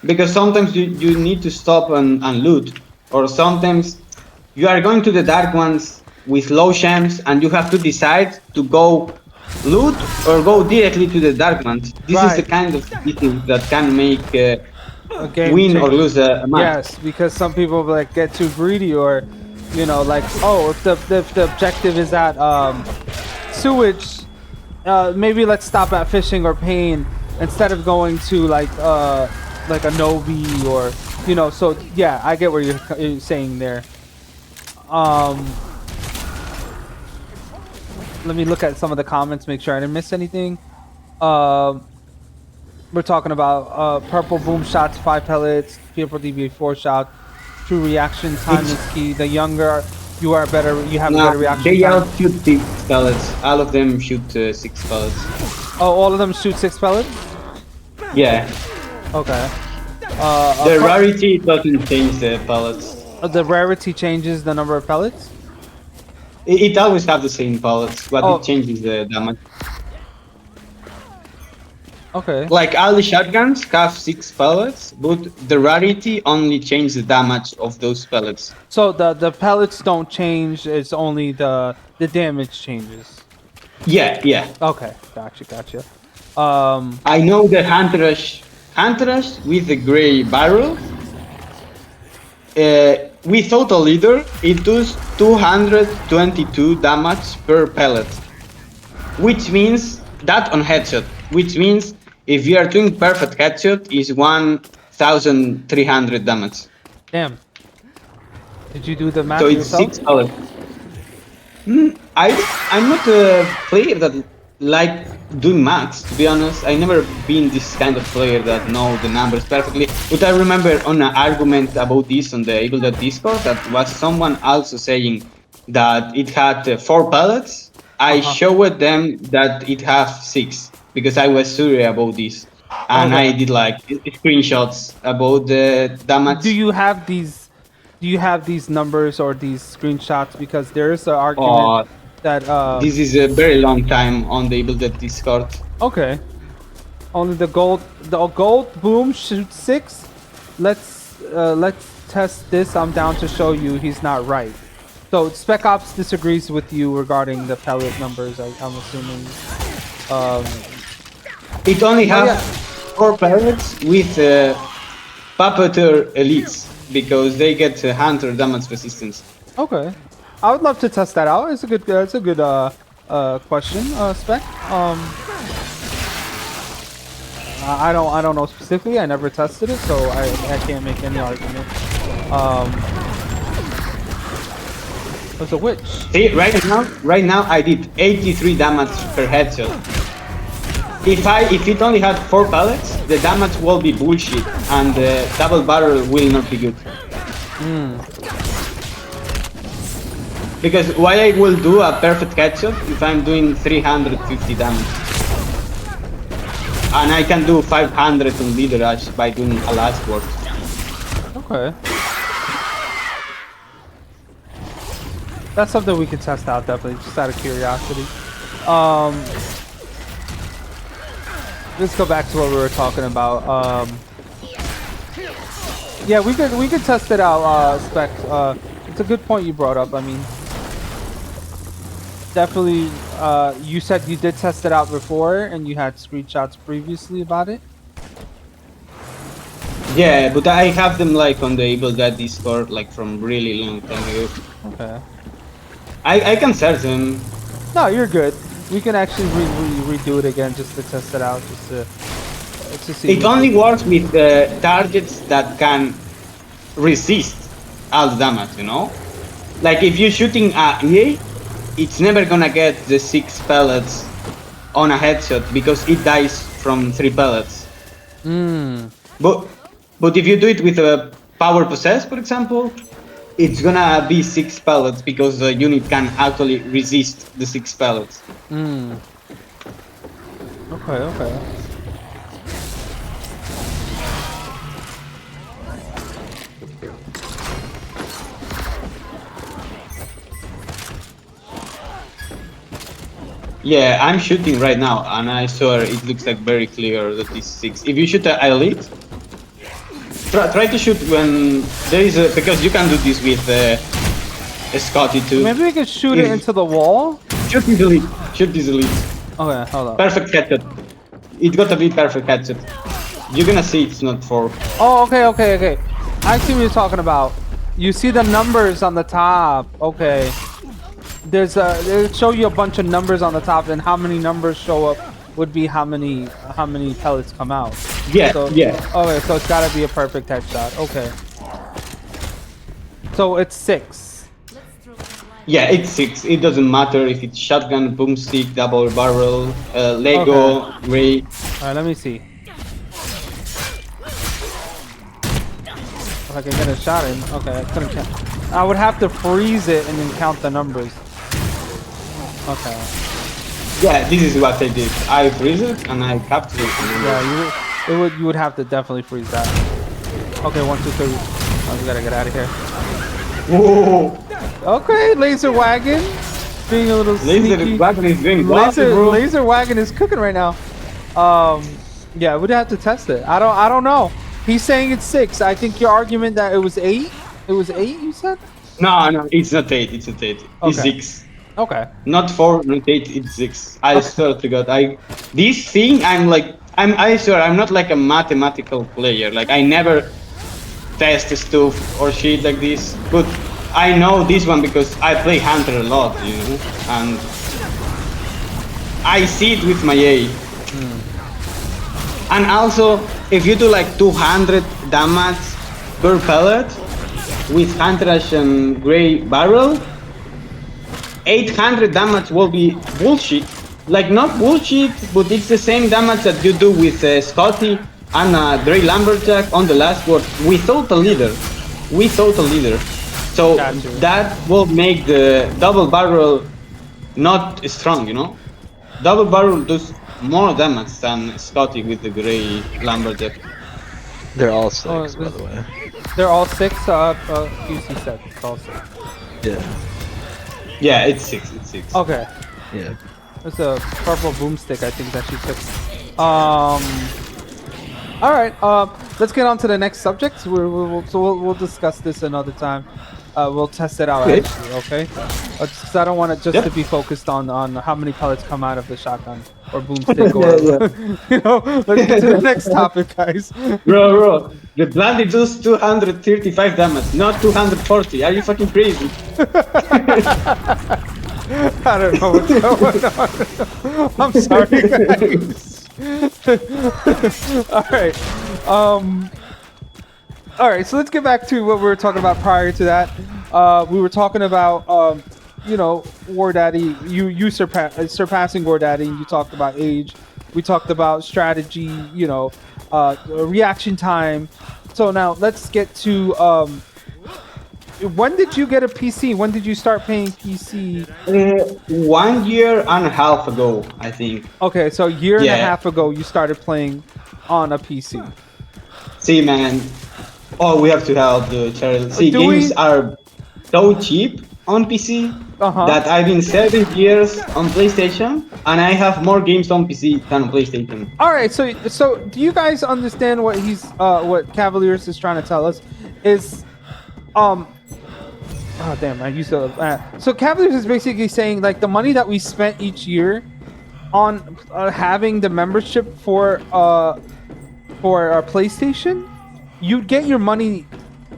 Because sometimes you need to stop and loot, or sometimes you are going to the dark ones with low champs and you have to decide to go loot or go directly to the dark ones. This is the Right. kind of decision that can make A game win or change. lose a match. Yes, because some people like get too greedy, or like, oh, if the objective is at sewage, maybe let's stop at fishing or pain instead of going to like a Novi or So yeah, I get what you're saying there. Let me look at some of the comments, make sure I didn't miss anything. We're talking about purple boom shots, 5 pellets, purple DBA 4 shot. True reaction time is key. The younger you are, you have a better reaction they time. all shoot 6 pellets. All of them shoot 6 pellets. Oh, all of them shoot 6 pellets? Yeah. Okay. The rarity doesn't change the pellets. The rarity changes the number of pellets? It always have the same pellets, but it changes the damage. Okay. Like all the shotguns have 6 pellets, but the rarity only changes the damage of those pellets. So the pellets don't change, it's only the damage changes. Yeah. Okay, gotcha. I know the Hunter-Rush with the gray barrel. With Auto Leader, it does 222 damage per pellet, which means that on headshot. Which means if you are doing perfect headshot, is 1,300 damage. Damn. Did you do the math So it's yourself? 6 pellets. I'm not a player that like doing maths, to be honest. I never been this kind of player that know the numbers perfectly. But I remember on an argument about this on the Evil Dead Discord that was someone also saying that it had 4 pellets. I showed them that it has 6 because I was sure about this, and I did like screenshots about the damage. Do you have these numbers or these screenshots? Because there is an argument that this is a very long time on the Evil Dead Discord. Okay. Only the gold boom shoots 6. Let's test this. I'm down to show you he's not right. So Spec Ops disagrees with you regarding the pellet numbers. I'm assuming. It only has 4 pellets with Puppeteer Elites because they get Hunter damage resistance. Okay, I would love to test that out. It's a good question, Spec. I don't know specifically. I never tested it, so I can't make any argument. What's a witch? See, right now I did 83 damage per headshot. If it only had 4 pellets, the damage will be bullshit, and the double barrel will not be good. Because why I will do a perfect headshot if I'm doing 350 damage? And I can do 500 on Leader Rush by doing a last word. Okay. That's something we can test out, definitely, just out of curiosity. Let's go back to what we were talking about. Yeah, we could test it out, Spec. It's a good point you brought up. I mean, definitely. You said you did test it out before, and you had screenshots previously about it. Yeah, but I have them like on the Evil Dead Discord, like from really long time ago. Okay. I can search them. No, you're good. We can actually redo it again just to test it out, just to see. It only works with targets that can resist all the damage, you know? Like if you're shooting a EA, it's never gonna get the 6 pellets on a headshot because it dies from 3 pellets. But if you do it with a power possess, for example, it's gonna be 6 pellets because the unit can actually resist the 6 pellets. Okay. Yeah, I'm shooting right now, and I swear it looks like very clear that it's 6. If you shoot an elite, try to shoot when there is a, because you can do this with Scotty too. Maybe we could shoot it into the wall. Shoot this elite. Shoot this elite. Okay, hold on. Perfect headshot. It got to be perfect headshot. You're gonna see it's not 4. Oh, okay. I see what you're talking about. You see the numbers on the top. Okay. it'll show you a bunch of numbers on the top, and how many numbers show up would be how many pellets come out. Yeah, So, yeah. Okay, so it's gotta be a perfect headshot. Okay. So it's 6. Yeah, it's 6. It doesn't matter if it's shotgun, boomstick, double barrel, Lego, Ray. All right, let me see. If I can get a shot in. Okay, I couldn't count. I would have to freeze it and then count the numbers. Okay. Yeah, this is what I did. I freeze it and I capture it. Yeah, you would have to definitely freeze that. Okay, 1, 2, 3. Oh, we gotta get out of here. Whoa! Okay, laser wagon. Being a little Laser sneaky. wagon is doing wonders, bro. Laser wagon is cooking right now. Yeah, we'd have to test it. I don't know. He's saying it's 6. I think your argument that it was 8. It was 8. You said? No, it's not 8. It's not 8. It's Okay. 6. Okay. Not 4, not 8. It's 6. I swear to God. This thing. I swear I'm not like a mathematical player. Like I never test stuff or shit like this. But I know this one because I play Hunter a lot, you know, and I see it with my A. And also, if you do like 200 damage per pellet with Huntrash and Grey Barrel, 800 damage will be bullshit. Like not bullshit, but it's the same damage that you do with Scotty and Grey Lumberjack on the last word without a leader. So Gotcha. that will make the double barrel not strong, you know? Double barrel does more damage than Scotty with the Grey Lumberjack. They're all 6, Oh, by the way. They're all 6. QC said it's all 6. Yeah. Yeah, it's 6. It's 6. Okay. Yeah. It's a purple boomstick, I think that she took. All right. Let's get on to the next subject. We'll discuss this another time. We'll test it out. Okay. Actually, okay? Because I don't want it just to be focused on how many pellets come out of the shotgun or boomstick or you know. Let's get to the next topic, guys. Bro, the blinded does 235 damage, not 240. Are you fucking crazy? I don't know what's going on. I'm sorry, guys. All right, so let's get back to what we were talking about prior to that. We were talking about, War Daddy, you surpassing War Daddy. You talked about age. We talked about strategy, reaction time. So now let's get to, when did you get a PC? When did you start playing PC? 1 year and a half ago, I think. Okay, so a year and a half ago, you started playing on a PC. See, man. Oh, we have to help the Cheryl. See, games are so cheap on PC that I've been 7 years on PlayStation, and I have more games on PC than on PlayStation. All right, so do you guys understand what what Cavalierous is trying to tell us? Is oh damn, I used to. So Cavalierous is basically saying like the money that we spent each year on having the membership for our PlayStation, you'd get your money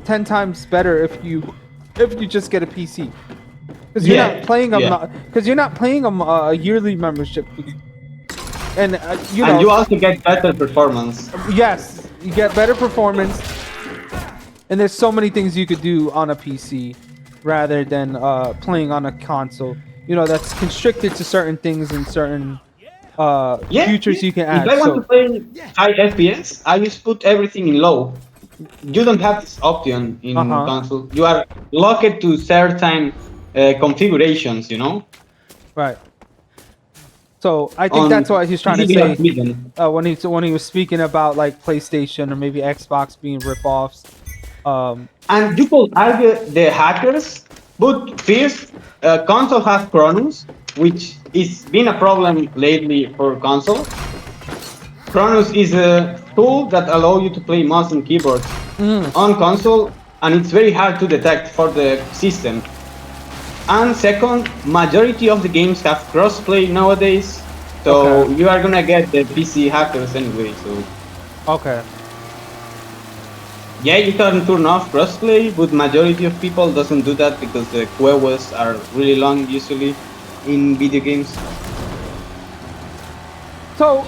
10 times better if you just get a PC. Because you're not playing them. Because you're not playing them a yearly membership. And and you also get better performance. Yes, you get better performance. And there's so many things you could do on a PC rather than playing on a console. That's constricted to certain things and certain features you can add. If I want to play high FPS, I just put everything in low. You don't have this option in console. You are locked to certain configurations, Right. So I think that's what he's trying to say when he was speaking about like PlayStation or maybe Xbox being rip-offs. And you could argue the hackers, but first, console have Chronos, which is been a problem lately for console. Chronos is a tool that allows you to play mouse and keyboard on console, and it's very hard to detect for the system. And second, majority of the games have crossplay nowadays, so you are gonna get the PC hackers anyway. So okay. Yeah, you can turn off crossplay, but majority of people doesn't do that because the queues are really long usually in video games. So,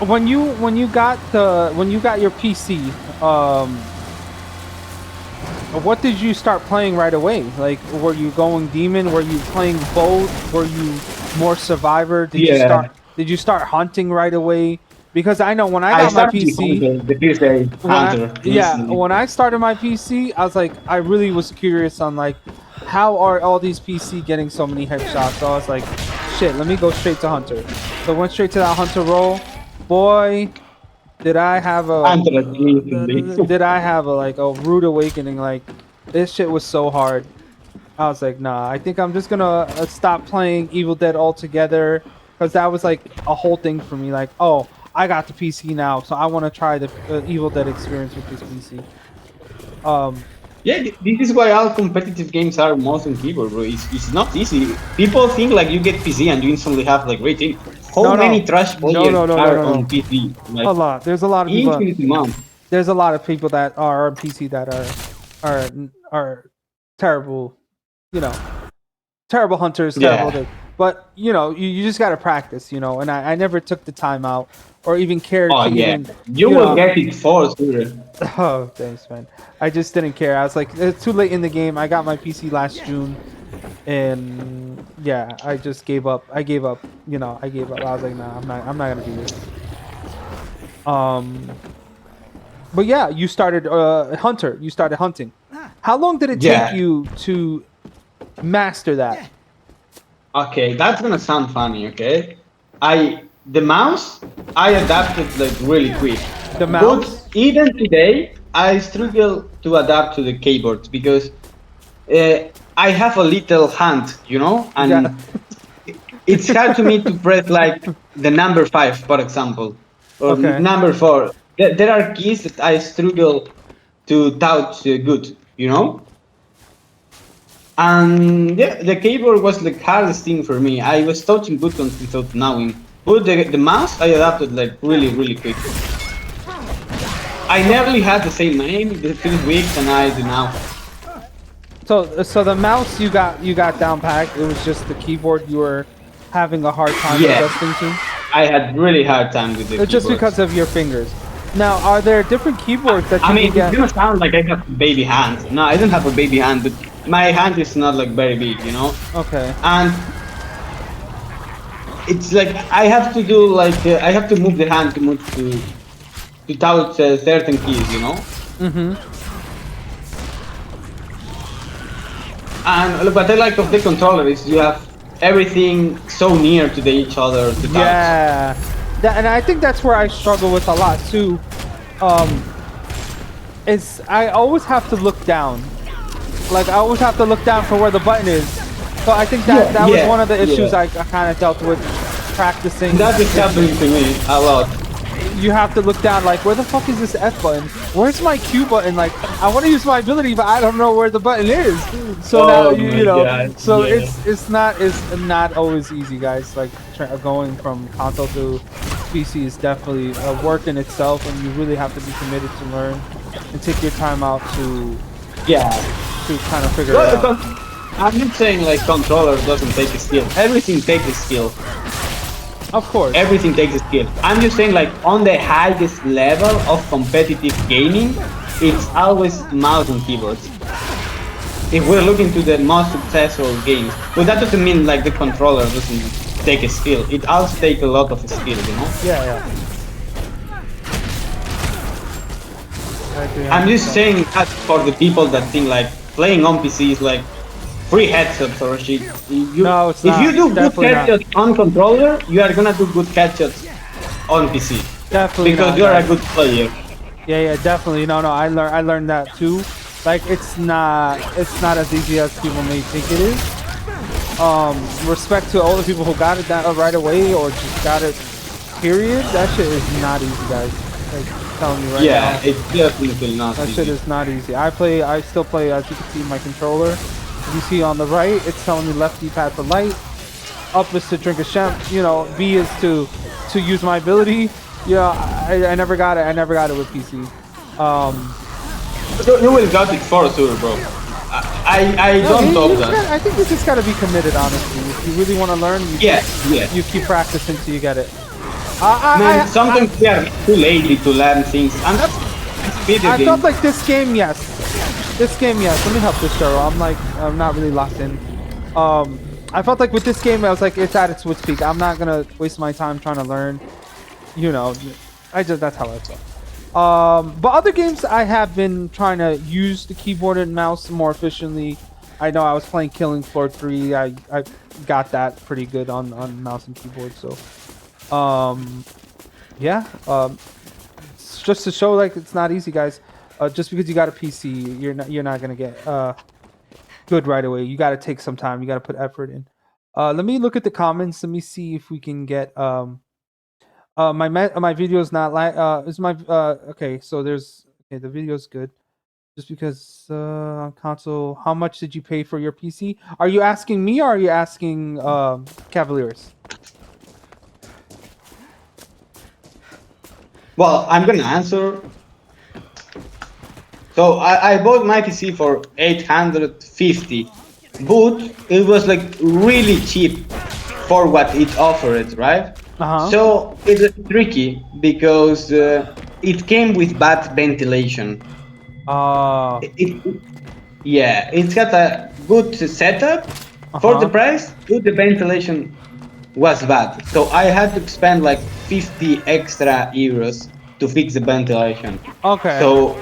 when you got your PC, what did you start playing right away? Like, were you going demon? Were you playing both? Were you more survivor? Yeah, Did you start hunting right away? Because I know when I I got my started with PC, Hunter, the first day, Hunter, instantly. when I started my PC, I was like, I really was curious on like, how are all these PC getting so many headshots? So I was like, shit, let me go straight to Hunter. So I went straight to that Hunter role. Boy, did I have Hunter instantly. a rude awakening. Like, this shit was so hard. I was like, nah, I think I'm just gonna stop playing Evil Dead altogether, because that was like a whole thing for me. Like, oh, I got the PC now, so I want to try the Evil Dead experience with this PC. Yeah, this is why all competitive games are mouse and keyboard, bro. It's not easy. People think like you get PC and you instantly have like great thing. How No, many no, trash no, players no, no, no, are no, on no. PC? Like A lot. There's a lot of people. infinite amount. There's a lot of people that are on PC that are terrible. You know, terrible hunters, terrible. Yeah. But you just gotta practice. And I never took the time out or even cared Oh to yeah. even. You will get it for sure. Oh, thanks, man. I just didn't care. I was like, it's too late in the game. I got my PC last June, and yeah, I just gave up. I gave up. I gave up. I was like, nah, I'm not gonna do this. But yeah, you started hunter. You started hunting. How long did it take Yeah. you to master that? Okay, that's gonna sound funny, okay? The mouse I adapted like really quick. The But mouse? even today I struggle to adapt to the keyboard because I have a little hand, Yeah. and it's hard to me to press like the number 5, for example, or Okay. number 4. There are keys that I struggle to touch good. And yeah, the keyboard was the hardest thing for me. I was touching buttons without knowing. But the mouse I adapted like really, really quick. I nearly had the same name the first week than I do now. So the mouse you got down packed. It was just the keyboard you were having a hard time Yeah. adjusting to. I had really hard time with the It's just keyboard. because of your fingers. Now, are there different keyboards that you I mean, can it's get? gonna sound like I have a baby hand. No, I don't have a baby hand, but my hand is not like very big. Okay. And it's like I have to do like I have to move the hand to move to touch certain keys. Mm-hmm. And what I like of the controller is you have everything so near to each other to touch. Yeah. And I think that's where I struggle with a lot too. Is I always have to look down. Like, I always have to look down for where the button is. So I think that was one of the issues I kind of dealt with practicing. That is happening to me a lot. You have to look down, like, where the fuck is this F button? Where's my Q button? Like, I want to use my ability, but I don't know where the button is. So now you know. God, So yeah. it's not always easy, guys. Like, going from console to PC is definitely a work in itself, and you really have to be committed to learn and take your time out to Yeah. kind of figure it out. I'm not saying like controller doesn't take a skill. Everything takes a skill. Of course. Everything takes a skill. I'm just saying like on the highest level of competitive gaming, it's always mouse and keyboards. If we're looking to the most successful games, but that doesn't mean like the controller doesn't take a skill. It also takes a lot of skill. Yeah. I agree I'm just 100%. saying that for the people that think like playing on PC is like free headshots or shit. No, it's if not. you do good Definitely not. headshots on controller, you are gonna do good headshots on PC Definitely because not, you are a guys. good player. Yeah, definitely. No, I learned that too. Like, it's not as easy as people may think it is. Respect to all the people who got it that right away or just got it. Period. That shit is not easy, guys. Like, I'm telling you right Yeah, now. it's definitely not That easy. shit is not easy. I still play, as you can see, my controller. You see on the right, it's telling me left D-pad for light. Up is to drink a champ. B is to use my ability. Yeah, I never got it. I never got it with PC. You will got it for sure, bro. I No, don't doubt that. I think you just gotta be committed, honestly. If you really want to learn, Yeah, yeah. you keep practicing till you get it. Man, sometimes we are too lazy to learn things, and that's video I game. felt like this game, yes. This game, yes. Let me help this girl. I'm not really locked in. I felt like with this game, I was like, it's at its wit's peak. I'm not gonna waste my time trying to learn. You know, that's how I felt. But other games, I have been trying to use the keyboard and mouse more efficiently. I know I was playing Killing Floor 3. I got that pretty good on mouse and keyboard. So, yeah. It's just to show like it's not easy, guys. Just because you got a PC, you're not gonna get good right away. You got to take some time. You got to put effort in. Let me look at the comments. Let me see if we can get my video is not like is my okay. So there's okay. The video's good. Just because on console, how much did you pay for your PC? Are you asking me or are you asking Cavalierous? Well, I'm gonna answer. So I bought my PC for 850, but it was like really cheap for what it offered, right? So it's tricky because it came with bad ventilation. Yeah, it's got a good setup for the price, but the ventilation was bad. So I had to spend like 50 extra euros to fix the ventilation. Okay. So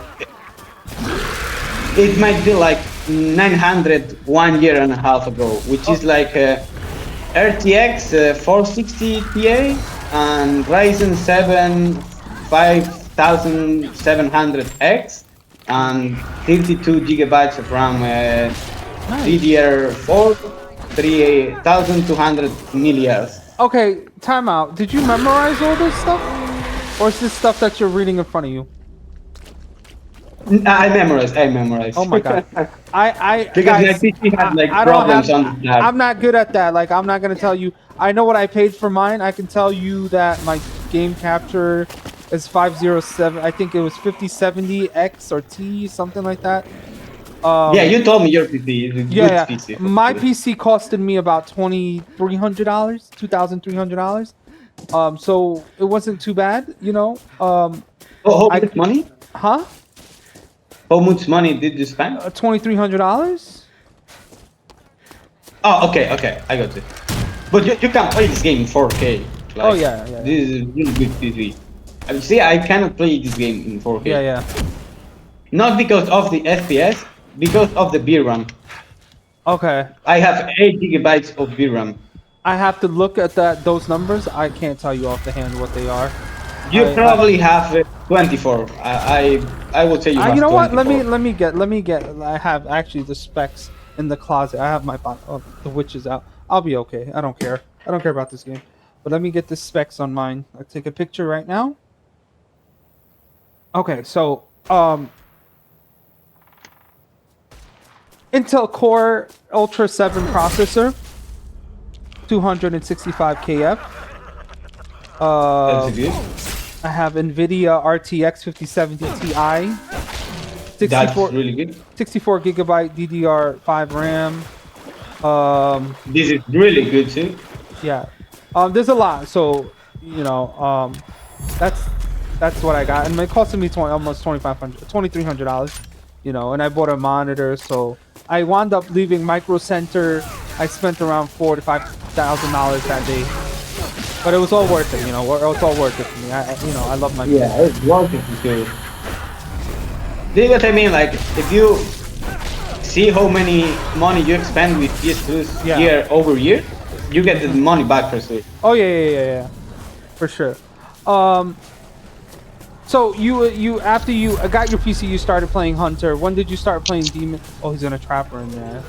it might be like 900 1 year and a half ago, which is like RTX 460 Ti and Ryzen 7 5700X and 32 gigabytes of RAM, DDR4 3200 milliamps. Okay, time out. Did you memorize all this stuff? Or is this stuff that you're reading in front of you? I memorized. Oh my god. I because guys, my PC had like I problems on the I'm not good at that. Like I'm not gonna tell you. I know what I paid for mine. I can tell you that my game capture is 507. I think it was 5070 X or T, something like that. Yeah, you told me your PC is a good PC. My PC costed me about $2,300, $2,300. So it wasn't too bad, you know. How much money? Huh? How much money did you spend? $2,300. Oh, okay, I got it. But you can play this game in 4K. Like, oh yeah. This is really good PC. See, I cannot play this game in 4K. Yeah. Not because of the FPS, because of the VRAM. Okay. I have 8 gigabytes of VRAM. I have to look at those numbers. I can't tell you off the hand what they are. You probably have 24. I would say you have. You know 24. what? Let me get. I have actually the specs in the closet. I have my the witches out. I'll be okay. I don't care. I don't care about this game. But let me get the specs on mine. I'll take a picture right now. Okay, so Intel Core Ultra 7 processor, 265 KF. That's good. I have NVIDIA RTX 5070 Ti. 64, That's really good. 64 gigabyte DDR5 RAM. This is really good too. Yeah. There's a lot, so you know, that's what I got, and it costed me almost $2,300. You know, and I bought a monitor, so I wound up leaving Micro Center. I spent around $4,000 to $5,000 that day, but it was all worth it. You know, it was all worth it for me. I love my. Yeah, it's worth it too. Do you know what I mean? Like, if you see how many money you spend with PS Plus year over year, you get the money back for sure. Oh yeah, for sure. So you after you got your PC, you started playing Hunter. When did you start playing Demon? Oh, he's in a trapper in there.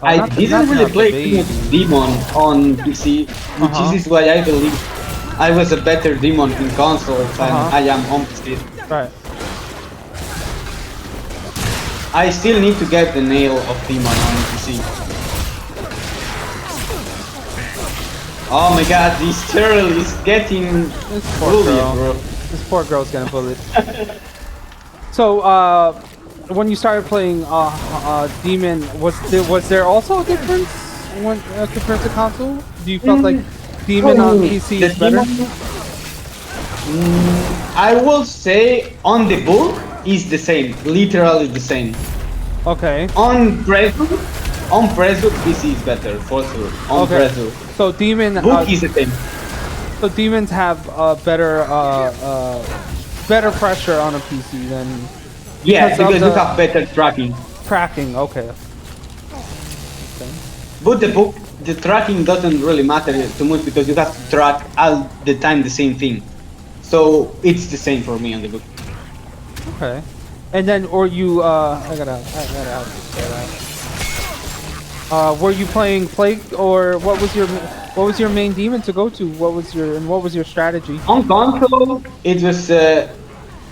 I didn't really play Demon on PC, which is why I believe I was a better Demon in console than I am on PC. Right. I still need to get the nail of Demon on PC. Oh my god, this turtle is getting bullied, bro. This poor girl's getting bullied. So, when you started playing Demon, was there also a difference when compared to console? Do you felt like Demon on PC The is better? Demon, I will say on the book is the same, literally the same. Okay. On Pressbook PC is better for sure. On Okay. Pressbook, So Demon book is the same. so demons have better pressure on a PC than Yeah, because of because you the- have better tracking. tracking. Okay. But the tracking doesn't really matter too much because you have to track all the time the same thing. So it's the same for me on the book. Okay. And then, or you, I gotta help you say that. Were you playing Plague, or what was your main demon to go to? What was your strategy? On console, it was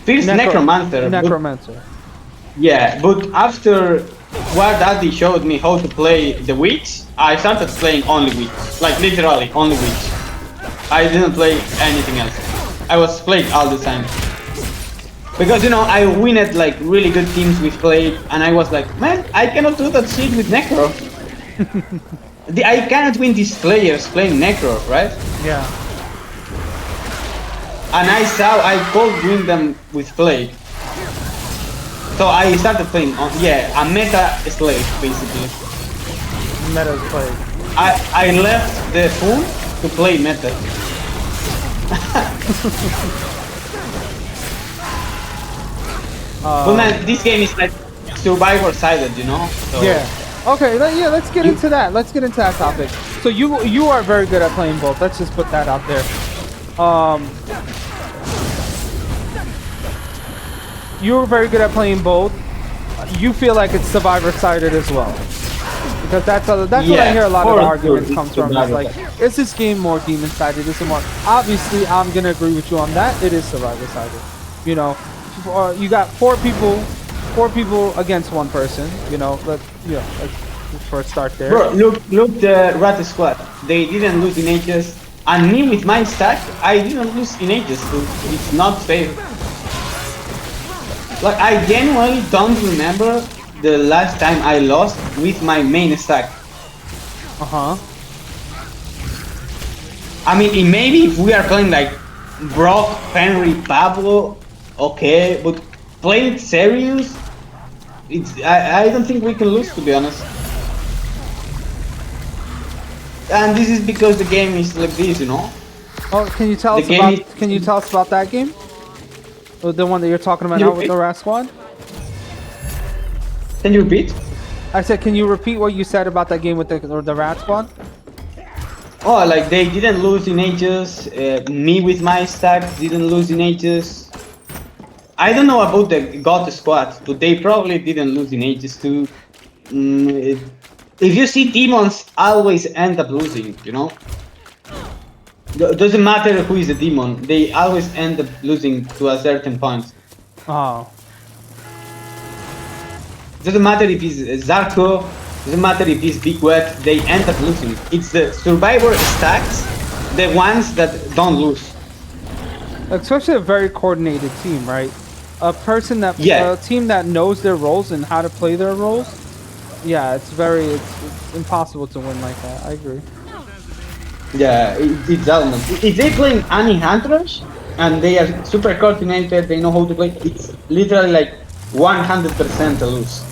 first Necromancer. but- Necromancer. Yeah, but after what Daddy showed me how to play the Witch, I started playing only Witch. Like literally only Witch. I didn't play anything else. I was playing all the time. Because I win at like really good teams with Plague, and I was like, man, I cannot do that shit with Necro. I cannot win these players playing Necro, right? Yeah. And I could win them with Plague. So I started playing on, a meta slave basically. Meta Plague. I left the pool to play meta. But man, this game is like survivor sided, So Yeah. Okay. Let's get into that. Let's get into that topic. So you are very good at playing both. Let's just put that out there. You're very good at playing both. You feel like it's survivor sided as well, because that's what I hear a lot of the arguments comes from. It's like, is this game more demon sided? Is it more? Obviously, I'm gonna agree with you on that. It is survivor sided. You got four people against one person. Let's first start there. Bro, look the Rat Squad. They didn't lose in ages. And me with my stack, I didn't lose in ages too. It's not fair. Like, I genuinely don't remember the last time I lost with my main stack. I mean, maybe if we are playing like Brock, Henry, Pablo, okay, but playing serious, I don't think we can lose, to be honest. And this is because the game is like this, Oh, can you tell us about that game? The one that you're talking about now with the Rat Squad? Can you repeat? I said, can you repeat what you said about that game with the Rat Squad? Oh, like they didn't lose in ages. Me with my stack didn't lose in ages. I don't know about the God Squad, but they probably didn't lose in ages too. If you see demons, always end up losing, Doesn't matter who is the demon, they always end up losing to a certain point. Oh. Doesn't matter if it's Zarko, doesn't matter if it's Big Wet, they end up losing. It's the survivor stacks, the ones that don't lose. Especially a very coordinated team, right? A team that knows their roles and how to play their roles. Yeah, it's impossible to win like that. I agree. Yeah, it's element. If they play Annie Hunters and they are super coordinated, they know how to play, it's literally like 100% a lose.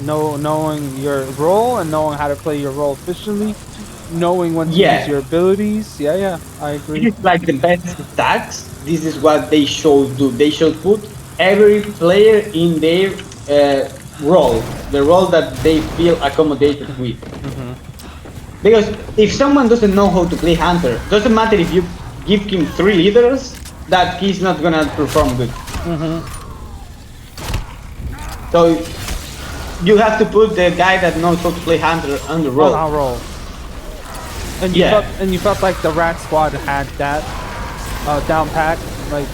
Knowing your role and knowing how to play your role efficiently, knowing when to use your abilities. Yeah, I agree. This is like the best stacks. This is what they should do. They should put every player in their role, the role that they feel accommodated with. Because if someone doesn't know how to play Hunter, doesn't matter if you give him 3 leaders, that he's not gonna perform good. So you have to put the guy that knows how to play Hunter on the role. On our role. And you felt like the Rat Squad had that down pat, like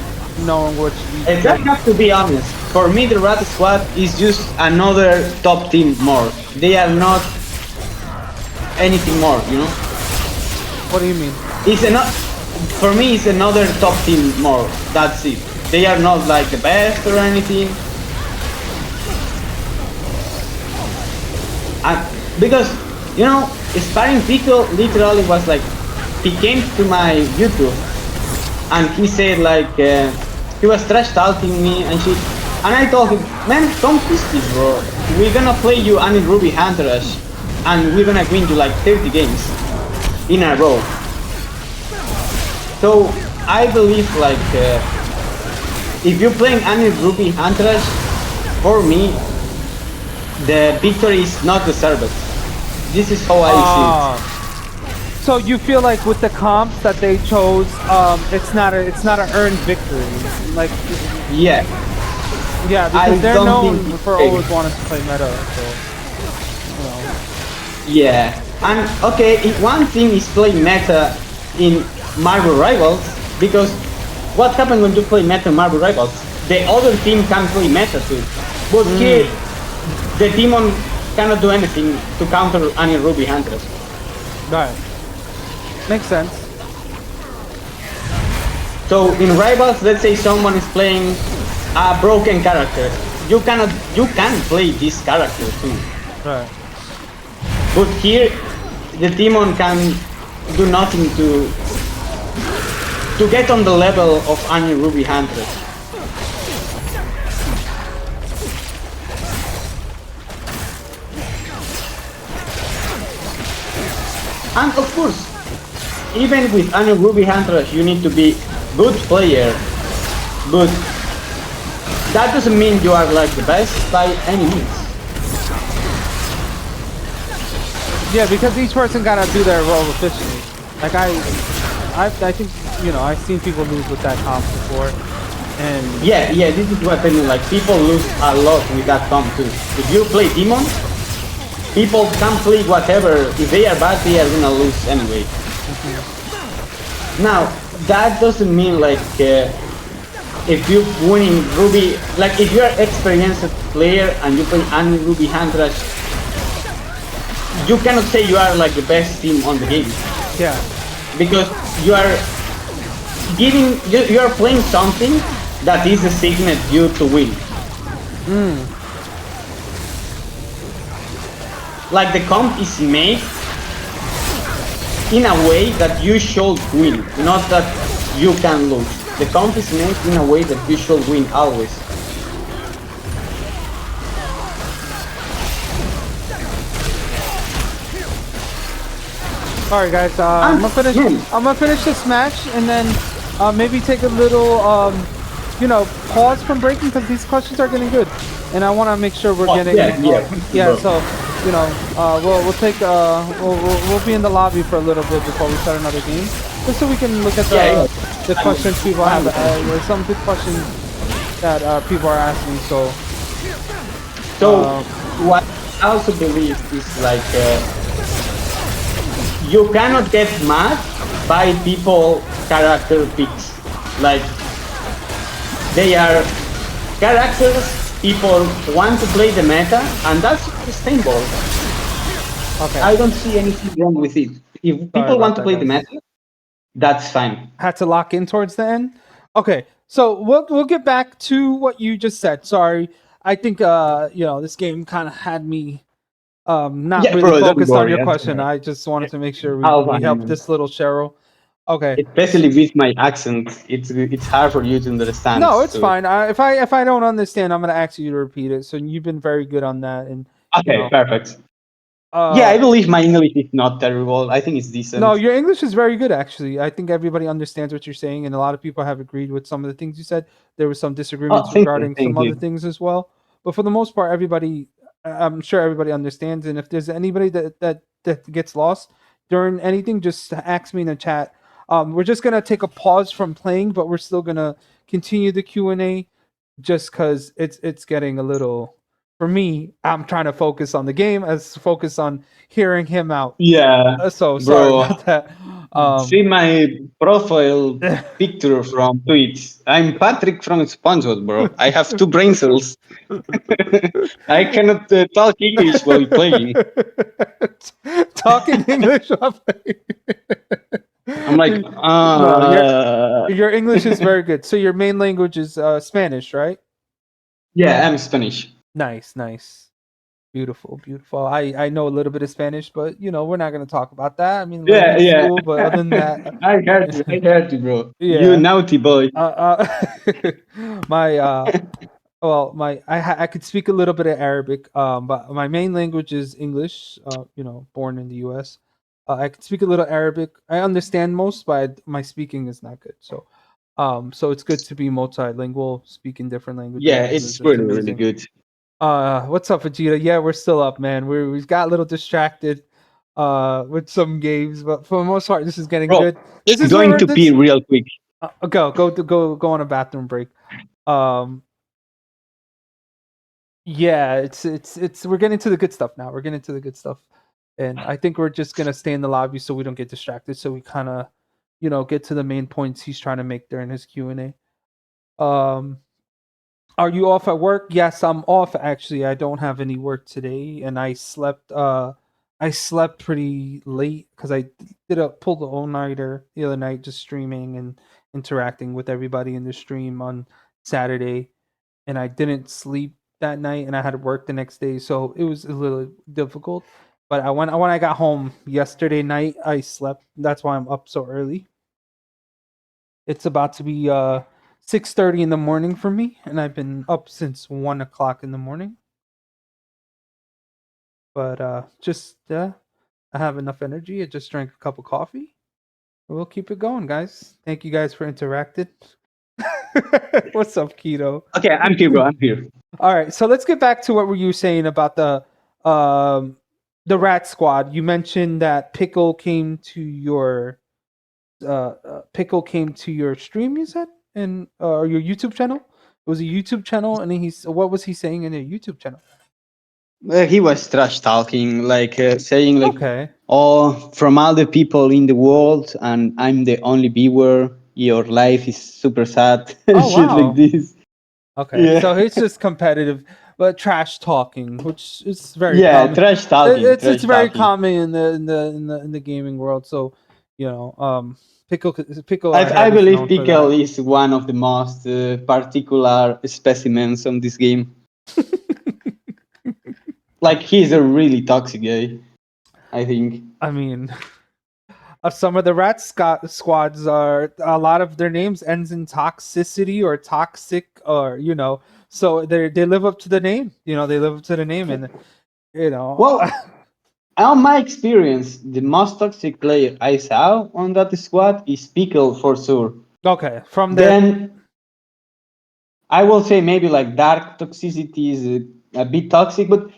knowing which. And I have to be honest. For me, the Rat Squad is just another top team more. They are not anything more, What do you mean? For me, it's another top team more. That's it. They are not like the best or anything. And because sparring Pico literally was like he came to my YouTube and he said like he was trash talking me and shit. And I told him, man, don't push this, bro. We're gonna play you Annie Ruby Hunter-Rush, and we're gonna win you like 30 games in a row. So I believe like if you're playing Annie Ruby Hunter-Rush, for me, the victory is not deserved. This is how I see it. So you feel like with the comps that they chose, it's not an earned victory. Like, Yeah. yeah, I because they're don't known think for it's always wanting to play meta. So, Yeah. And okay, one thing is play meta in Marvel Rivals, because what happens when you play meta in Marvel Rivals? The other team can play meta too. But here, the demon cannot do anything to counter any Ruby Huntress. right, makes sense. So in Rivals, let's say someone is playing a broken character. You can play this character too. Right. But here, the demon can do nothing to get on the level of any Ruby Huntress. And of course, even with any Ruby Huntress, you need to be good player. But that doesn't mean you are like the best by any means. Yeah, because each person gotta do their role efficiently. Like I think I've seen people lose with that comp before, and Yeah, this is what I mean. Like people lose a lot with that comp too. If you play demon, people can play whatever. If they are bad, they are gonna lose anyway. Now that doesn't mean like if you're winning Ruby, like if you're experienced player and you play any Ruby Huntress, you cannot say you are like the best team on the game. yeah, Because you are you are playing something that is designed you to win. Like the comp is made in a way that you should win, not that you can lose. The comp is made in a way that you should win always. all right, guys. I'm gonna finish this match and then maybe take a little pause from breaking because these questions are getting good, and I want to make sure we're getting yeah. So we'll take we'll be in the lobby for a little bit before we start another game, just so we can look at the questions people have. There's some good questions that people are asking. So what I also believe is like you cannot get mad by people character picks. Like they are characters people want to play the meta, and that's sustainable. Okay. I don't see anything wrong with it. If people want to play the meta, that's fine. Had to lock in towards the end. Okay, so we'll get back to what you just said. Sorry, I think this game kind of had me not really focused on your question. I just wanted to make sure we help this little Cheryl. Okay. Especially with my accent, it's hard for you to understand. No, it's fine. If I don't understand, I'm gonna ask you to repeat it. So you've been very good on that, and okay, perfect. Yeah, I believe my English is not terrible. I think it's decent. No, your English is very good, actually. I think everybody understands what you're saying, and a lot of people have agreed with some of the things you said. There was some disagreements regarding some other things as well, but for the most part, I'm sure everybody understands. And if there's anybody that gets lost during anything, just ask me in the chat. We're just gonna take a pause from playing, but we're still gonna continue the Q&A, just because it's getting a little. For me, I'm trying to focus on the game as focus on hearing him out. Yeah. So sorry about that. See my profile picture from Twitch. I'm Patrick from SpongeBob, bro. I have 2 brain cells. I cannot talk English while playing. Talking English while playing. I'm like, no, your English is very good. So your main language is Spanish, right? Yeah, I'm Spanish. Nice. Beautiful, beautiful. I know a little bit of Spanish, but we're not gonna talk about that. I mean, learning Yeah, in yeah. school, but other than that, I heard you, bro. You yeah. naughty boy. My well, I could speak a little bit of Arabic, but my main language is English. Born in the U.S. I could speak a little Arabic. I understand most, but my speaking is not good. So it's good to be multilingual, speaking different Yeah, languages. it's It's really, really amazing. good. What's up, Vegeta? Yeah, we're still up, man. We've got a little distracted with some games, but for the most part, this is getting Bro, good. This I'm is where going we're to pee this. real quick. Go on a bathroom break. Um, yeah, it's we're getting to the good stuff now. We're getting to the good stuff, and I think we're just gonna stay in the lobby so we don't get distracted. So we kind of, get to the main points he's trying to make during his Q&A. Are you off at work? Yes, I'm off actually. I don't have any work today, and I slept pretty late because I pulled the all-nighter the other night, just streaming and interacting with everybody in the stream on Saturday, and I didn't sleep that night, and I had to work the next day, so it was a little difficult. But when I got home yesterday night, I slept. That's why I'm up so early. It's about to be 6:30 in the morning for me, and I've been up since 1 o'clock in the morning. But just I have enough energy. I just drank a cup of coffee. We'll keep it going, guys. Thank you guys for interacting. What's up, Keto? Okay, I'm here, bro. I'm here. All right, so let's get back to what were you saying about the Rat Squad. You mentioned that Pickle came to your stream. You said and or your YouTube channel. It was a YouTube channel, and what was he saying in a YouTube channel? He was trash talking, like saying like, Okay. "Oh, from all the people in the world, and I'm the only viewer. Your life is super sad." Oh Shit like wow. this. Okay, so Yeah, it's just competitive, but trash talking, which is very yeah, common. trash talking, It's trash very talking. common in the gaming world. So pickle I I heard is believe known for Pickle that. is one of the most particular specimens on this game. Like he's a really toxic guy. I think. I mean, some of the squads are a lot of their names ends in toxicity or toxic or so they live up to the name. They live up to the name, and you know. Well, on my experience, the most toxic player I saw on that squad is Pickle for sure. Okay, from the Then I will say maybe like dark toxicity is a bit toxic, but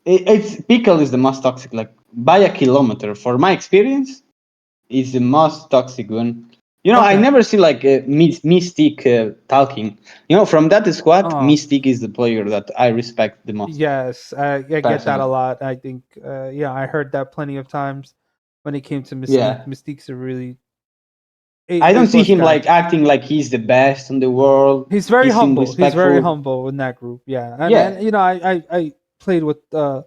it's Pickle is the most toxic, like by a kilometer. For my experience, is the most toxic one. I okay. never see like Mystic talking. From that squad, Oh, Mystic is the player that I respect the most yes, I get that a personally. lot. I think, yeah, I heard that plenty of times when it came to Mystique. Yeah, Mystique's a really I A don't see plus him guy. like acting like he's the best in the world. He's very He seems humble. He's very respectful. humble in that group. Yeah, and Yeah, I played with uh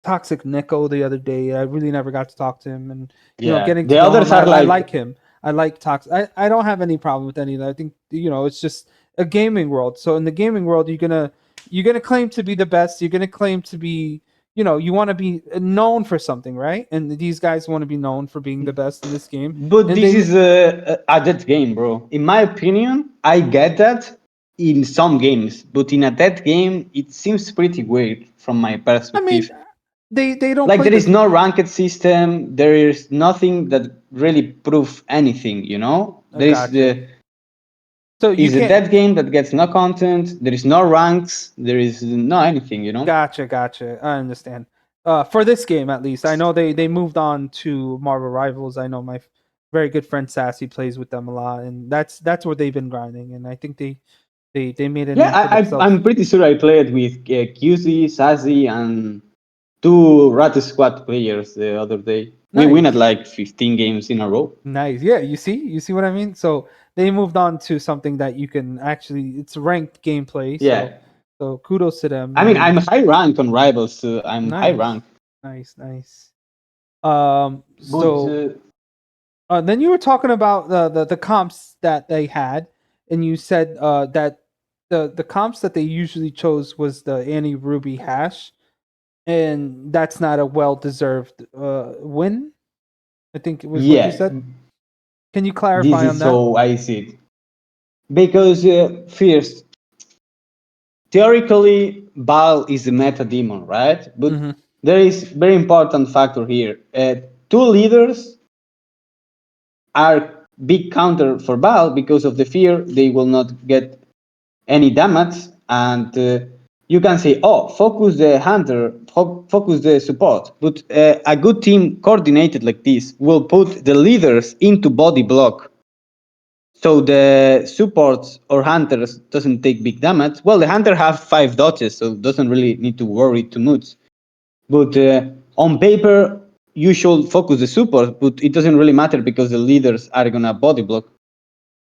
Toxic Neko the other day. I really never got to talk to him, and yeah. getting The to know others him, are I like like, him. I like Toxic. I don't have any problem with any of that. I think it's just a gaming world. So in the gaming world, you're gonna claim to be the best. You're gonna claim to be you want to be known for something, right? And these guys want to be known for being the best in this game, but and this is a dead game, bro. In my opinion, I get that in some games, but in a dead game, it seems pretty weird from my I mean, perspective. they don't Like play there is the. no ranked system. There is nothing that really prove anything. There is Gotcha. the So you is a can't. dead game that gets no content. There is no ranks. There is no anything. Gotcha. I understand. For this game, at least, I know they moved on to Marvel Rivals. I know my very good friend Sassy plays with them a lot, and that's where they've been grinding. And I think they made a Yeah, name for themselves. I'm pretty sure I played with QZ, Sassy, and two Rat Squad players the other day. We win at Nice, like 15 games in a row. nice. Yeah, you see what I mean. So they moved on to something that you can actually. It's ranked gameplay. So Yeah. so kudos to them. I I mean, mean, I'm high ranked on Rivals too. I'm high nice, ranked. nice. But So then you were talking about the comps that they had, and you said that the comps that they usually chose was the Annie Ruby hash. and that's not a well-deserved win. I think it was what you Yeah, said. Can you this clarify on is that? how I see it. Because first, theoretically, Baal is the meta demon, right? But Mm-hmm. there is very important factor here. Two leaders are big counter for Baal because of the fear they will not get any damage, and you can say, oh, focus the hunter, focus the support. But a good team coordinated like this will put the leaders into body block, so the supports or hunters doesn't take big damage. Well, the hunter have 5 dodges, so doesn't really need to worry too much. But on paper, you should focus the support, but it doesn't really matter because the leaders are gonna body block.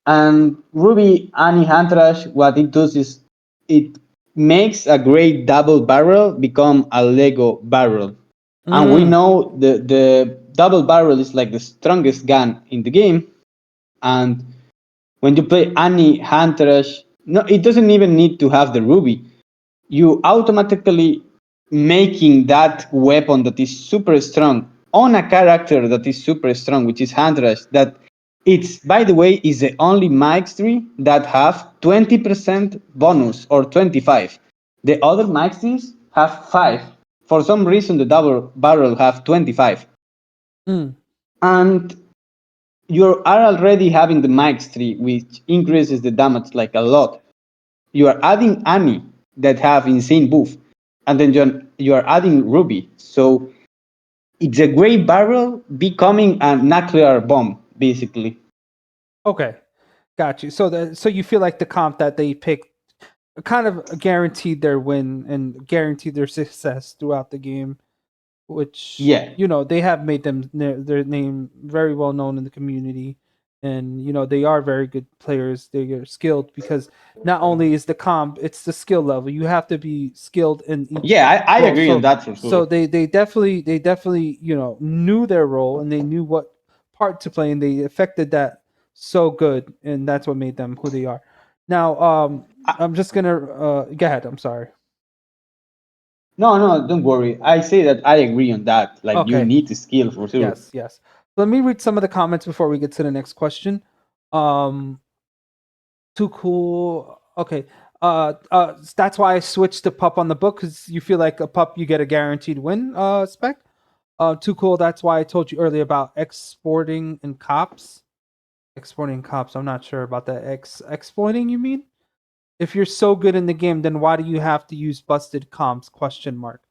And Ruby Annie Huntrash, what it does is it makes a great double barrel become a Lego barrel. And we Mm. know the double barrel is like the strongest gun in the game. And when you play Annie Huntrash, no, it doesn't even need to have the Ruby. You automatically making that weapon that is super strong on a character that is super strong, which is Huntrash, that it's, by the way, is the only mastery that have 20% bonus or 25. The other masteries have 5. For some reason, the double barrel have 25. Mm. And you are already having the mastery, which increases the damage like a lot. You are adding Annie that have insane buff, and then you are adding Ruby. So it's a great barrel becoming a nuclear bomb, basically. Okay, got you. So you feel like the comp that they picked kind of guaranteed their win and guaranteed their success throughout the game, which Yeah. they have made their name very well known in the community, and they are very good players. They are skilled because not only is the comp, it's the skill level. You have to be skilled in each Yeah, I role. agree on So that for so sure. they definitely knew their role and they knew what part to play and they affected that so good, and that's what made them who they are. Now, I'm just gonna go ahead. I'm sorry. No, no, don't worry. I say that I agree on that. Like, you Okay. need the skill for sure. Yes, yes. Let me read some of the comments before we get to the next question. Um, too cool. Okay. That's why I switched to pup on the book because you feel like a pup, you get a guaranteed win. Spec. Too cool. That's why I told you earlier about exporting and cops. Exporting cops. I'm not sure about that. Exploiting. You mean? If you're so good in the game, then why do you have to use busted comps? Question mark.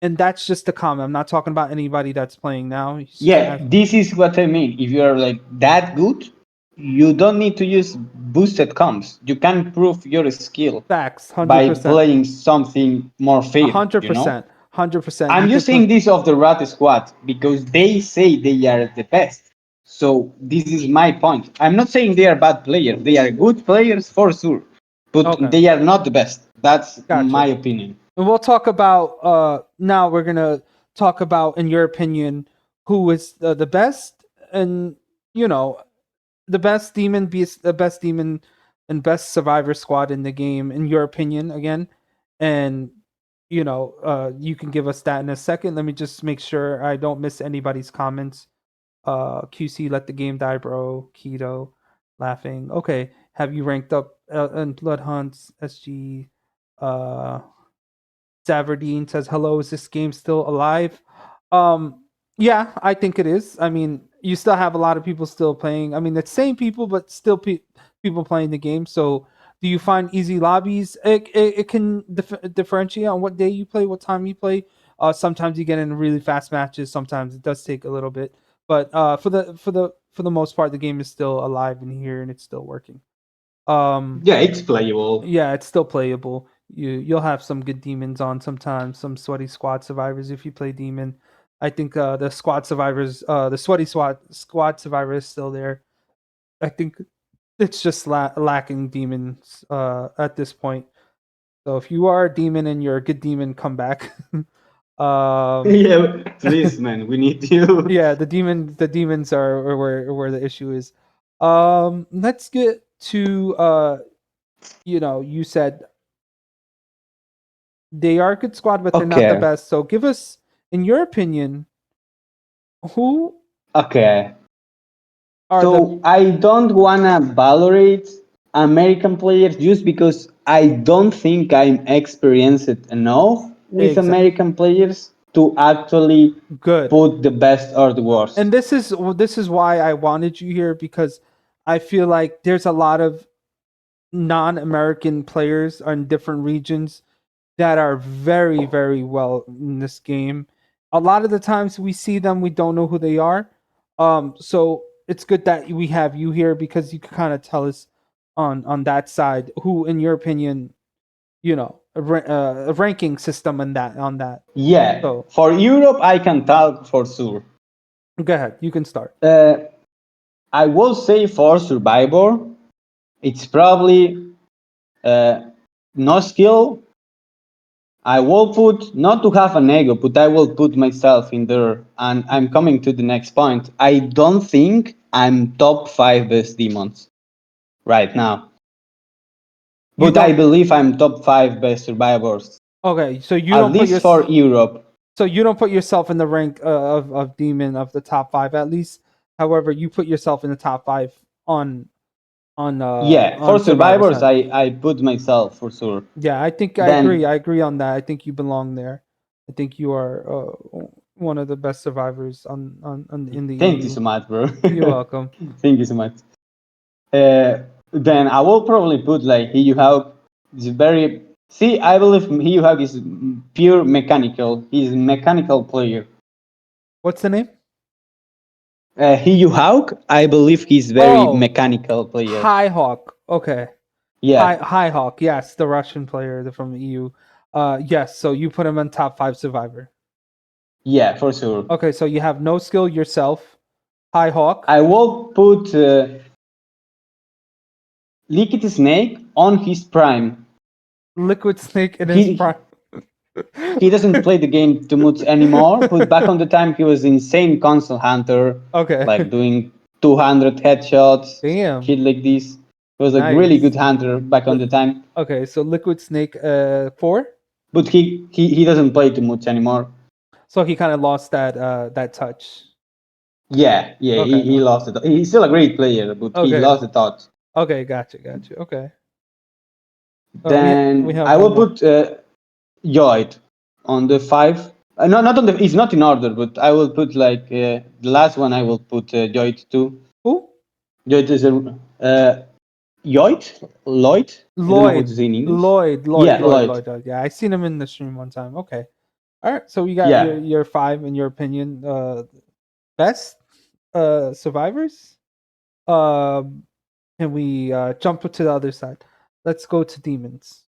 And that's just a comment. I'm not talking about anybody that's playing now. He's just Yeah, asking. this is what I mean. If you are like that good, you don't need to use boosted comps. You can prove your skill Facts, hundred by percent, playing something more fair, hundred you know? percent, 100%. You I'm can just play. saying this of the Rat Squad because they say they are the best. So this is my point. I'm not saying they are bad players. They are good players for sure, but Okay, they are not the best. That's my gotcha. opinion. And we'll talk about. Now we're gonna talk about, in your opinion, who is the best, and you know, the best demon, beast, the best demon, and best survivor squad in the game, in your opinion, again, and you can give us that in a second. Let me just make sure I don't miss anybody's comments. QC, let the game die, bro. Keto, laughing. Okay, have you ranked up in Blood Hunts? SG, uh, Zaverdine says, "Hello, is this game still alive?" Um, yeah, I think it is. I mean, you still have a lot of people still playing. I mean, the same people, but still people playing the game. So, do you find easy lobbies? It can differentiate on what day you play, what time you play. Sometimes you get in really fast matches. Sometimes it does take a little bit, but for the most part, the game is still alive in here and it's still working. Um, Yeah, it's playable. yeah, it's still playable. You'll have some good demons on sometimes, some sweaty squad survivors if you play demon. I think the squad survivors, the sweaty squad survivor is still there. I think it's just lacking demons at this point. So if you are a demon and you're a good demon, come back. um, Yeah, please, man, we need you. yeah, the demons are where the issue is. Let's get to you said They are a good squad, but they're not the Okay. best. So give us, in your opinion, who Okay. are So the I don't wanna valorate American players just because I don't think I'm experienced enough with exact American players to actually good? put the best or the worst. And this is why I wanted you here, because I feel like there's a lot of non-American players in different regions that are very, very well in this game. A lot of the times we see them, we don't know who they are. So it's good that we have you here, because you can kind of tell us on that side who, in your opinion, a ranking system in that on that. Yeah, So for Europe, I can talk for sure. go ahead, you can start. Uh, I will say for Survivor, it's probably no skill. I will put, not to have an ego, but I will put myself in there. And I'm coming to the next point. I don't think I'm top 5 best demons right now. You But I don't. believe I'm top 5 best survivors, Okay, so you at don't put least your for Europe. so you don't put yourself in the rank of demon of the top five at least. However, you put yourself in the top five Yeah, for on Survivor survivors, side. I put myself for sure. Yeah, I think I agree. Then, I agree on that. I think you belong there. I think you are one of the best survivors on in the thank you EU. so much, bro. You're welcome. Thank you so much. Then I will probably put like He Hawk is very. See, I believe He Hawk is pure mechanical. He's a mechanical player. What's the name? He Hawk, I believe he's very Oh, mechanical player. High Hawk. Okay. Yeah, High Hawk. Yes, the Russian player from the EU. Yes. So you put him in top five survivor. yeah, for sure. Okay, so you have no skill yourself. High Hawk. I will put Liquid Snake on his prime. Liquid Snake in his He prime. he doesn't play the game too much anymore, but back on the time he was insane console hunter, like Okay. doing 200 headshots, Damn. shit like this. He was like really good Nice. hunter back on Li- the time, Okay, so Liquid Snake 4. but he doesn't play too much anymore. So he kind of lost that touch. Yeah, yeah, Okay. he lost it. He's still a great player, but he Okay. lost the touch. Okay, gotcha. Okay. We Then have I one will more. put Yoid on the 5. No, not on the. It's not in order, but I will put like the last one. I will put Yoid 2. Who? Yoid is a Yoid? Lloyd? I don't know how to Lloyd. say in English. Lloyd. Lloyd. Yeah, Lloyd. Lloyd. Lloyd. Lloyd. Yeah, I seen him in the stream one time. Okay. All right. So we got your Yeah. your five in your opinion. Best survivors. Um, can we jump to the other side? Let's go to demons.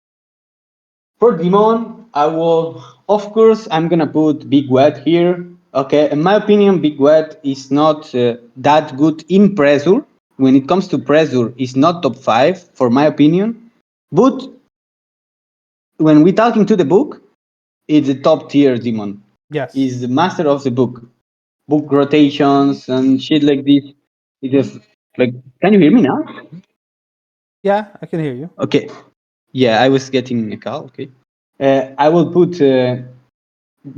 For Demon, I will, of course, I'm gonna put Big Wet here. Okay, in my opinion, Big Wet is not that good in pressure. When it comes to pressure, it's not top 5, for my opinion. But when we talking to the book, it's a top tier Demon. Yes. He's the master of the book rotations and shit like this. It just like, can you hear me now? Yeah, I can hear you. Okay. Yeah, I was getting a call. Okay. I will put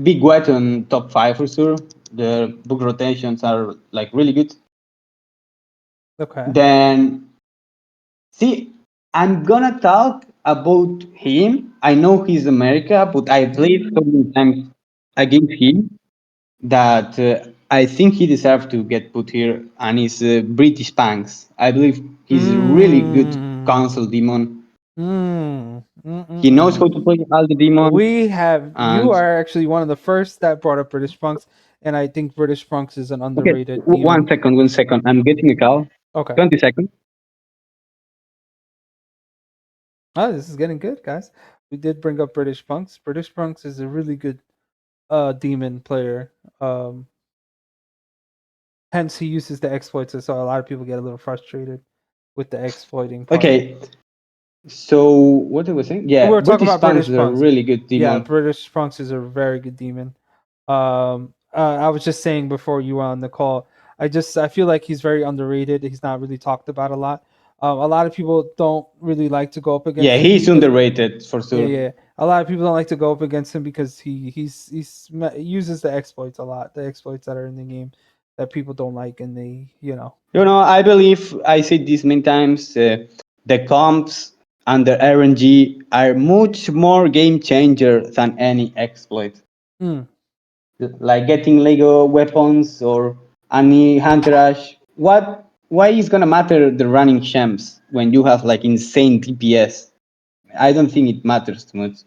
Big Wet on top 5 for sure. The book rotations are like really good. Okay. Then, see, I'm gonna talk about him. I know he's America, but I played so many times against him that I think he deserves to get put here. And he's British Panks. I believe he's a really good console Mm. demon. Mm. He knows how to Mm-mm-mm. play all the demons. We have you And are actually one of the first that brought up British punks, and I think British punks is an okay, underrated one demon. second, 1 second. I'm getting a call. Okay. 20 seconds. Oh, this is getting good, guys. We did bring up British punks. British punks is a really good demon player. Hence he uses the exploits, so a lot of people get a little frustrated with the exploiting part. Okay, so what I was saying? We Yeah, were talking British about Punks British is a punks. really good Yeah, demon. British punks is a very good demon. I was just saying before you were on the call, I feel like he's very underrated. He's not really talked about a lot. A lot of people don't really like to go up against Yeah, him he's because underrated for yeah, sure. yeah. A lot of people don't like to go up against him because uses the exploits a lot. The exploits that are in the game that people don't like, and they I believe I said this many times. The comps and the RNG are much more game changer than any exploit. Mm. Like getting Lego weapons or any hunter rush. Why is gonna matter the running champs when you have like insane DPS? I don't think it matters too much.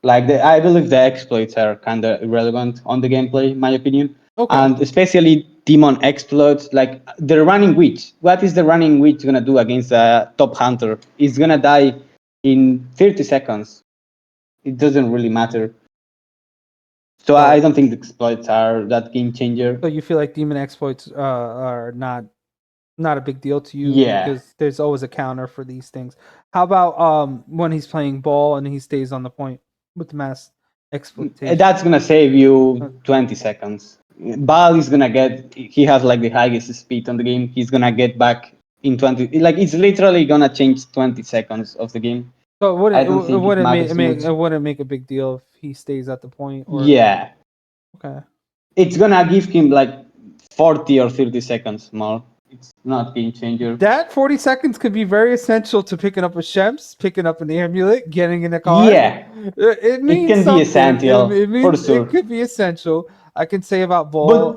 Like I believe the exploits are kind of irrelevant on the gameplay, in my opinion, Okay. and especially demon exploits. Like the running witch. What is the running witch gonna do against a top hunter? It's gonna die in 30 seconds. It doesn't really matter. So I So don't think the exploits are that game changer. so you feel like demon exploits are not a big deal to you Yeah, because there's always a counter for these things. How about when he's playing ball and he stays on the point with mass exploitation? that's gonna save you 20 seconds. Bal is gonna get. He has like the highest speed on the game. He's gonna get back in 20. Like it's literally gonna change 20 seconds of the game. So it wouldn't I don't think it matters too much. it wouldn't make a big deal if he stays at the point or Yeah, okay. it's gonna give him like 40 or 30 seconds more. It's not game changer. That 40 seconds could be very essential to picking up a Shems, picking up an amulet, getting in a car. Yeah, It it means can be something. essential It for means it sure, could be essential. I can say about but ball.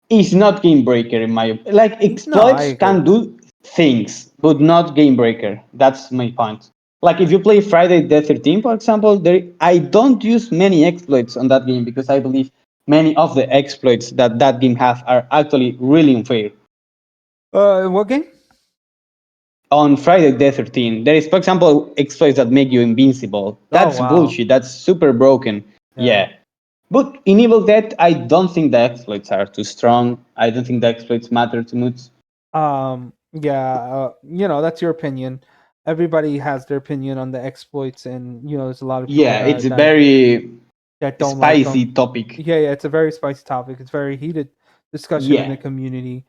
it's not game breaker in my like No, I exploits agree. can do things, but not game breaker. That's my point. Like if you play Friday the 13th, for example, there I don't use many exploits on that game because I believe many of the exploits that that game have are actually really unfair. What game? On Friday the 13th, there is, for example, exploits that make you invincible. Oh That's wow. bullshit. That's super broken. Yeah. Yeah. But in Evil Dead, I don't think the exploits are too strong. I don't think the exploits matter too much. Yeah, that's your opinion. Everybody has their opinion on the exploits, and there's a lot of people Yeah, it's that a very don't like spicy them. topic. Yeah, it's a very spicy topic. It's very heated discussion in Yeah. the community.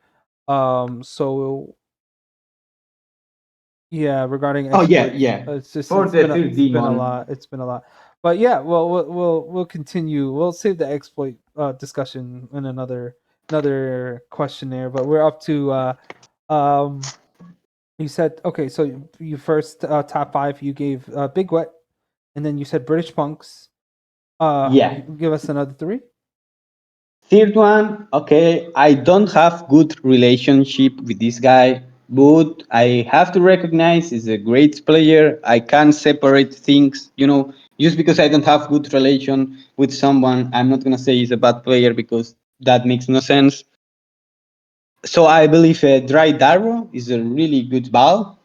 So yeah, regarding Oh yeah, exploits, yeah. For the third it's been a demon. lot. It's been a lot. But yeah, well, we'll continue. We'll save the exploit discussion in another questionnaire. But we're up to um. You said okay, so you first top five. You gave Big Wet, and then you said British Punks. Yeah. Give us another three. Third one, okay, I don't have good relationship with this guy, but I have to recognize he's a great player. I can't separate things, just because I don't have good relation with someone, I'm not gonna say he's a bad player because that makes no sense. So I believe Dry Darrow is a really good ball.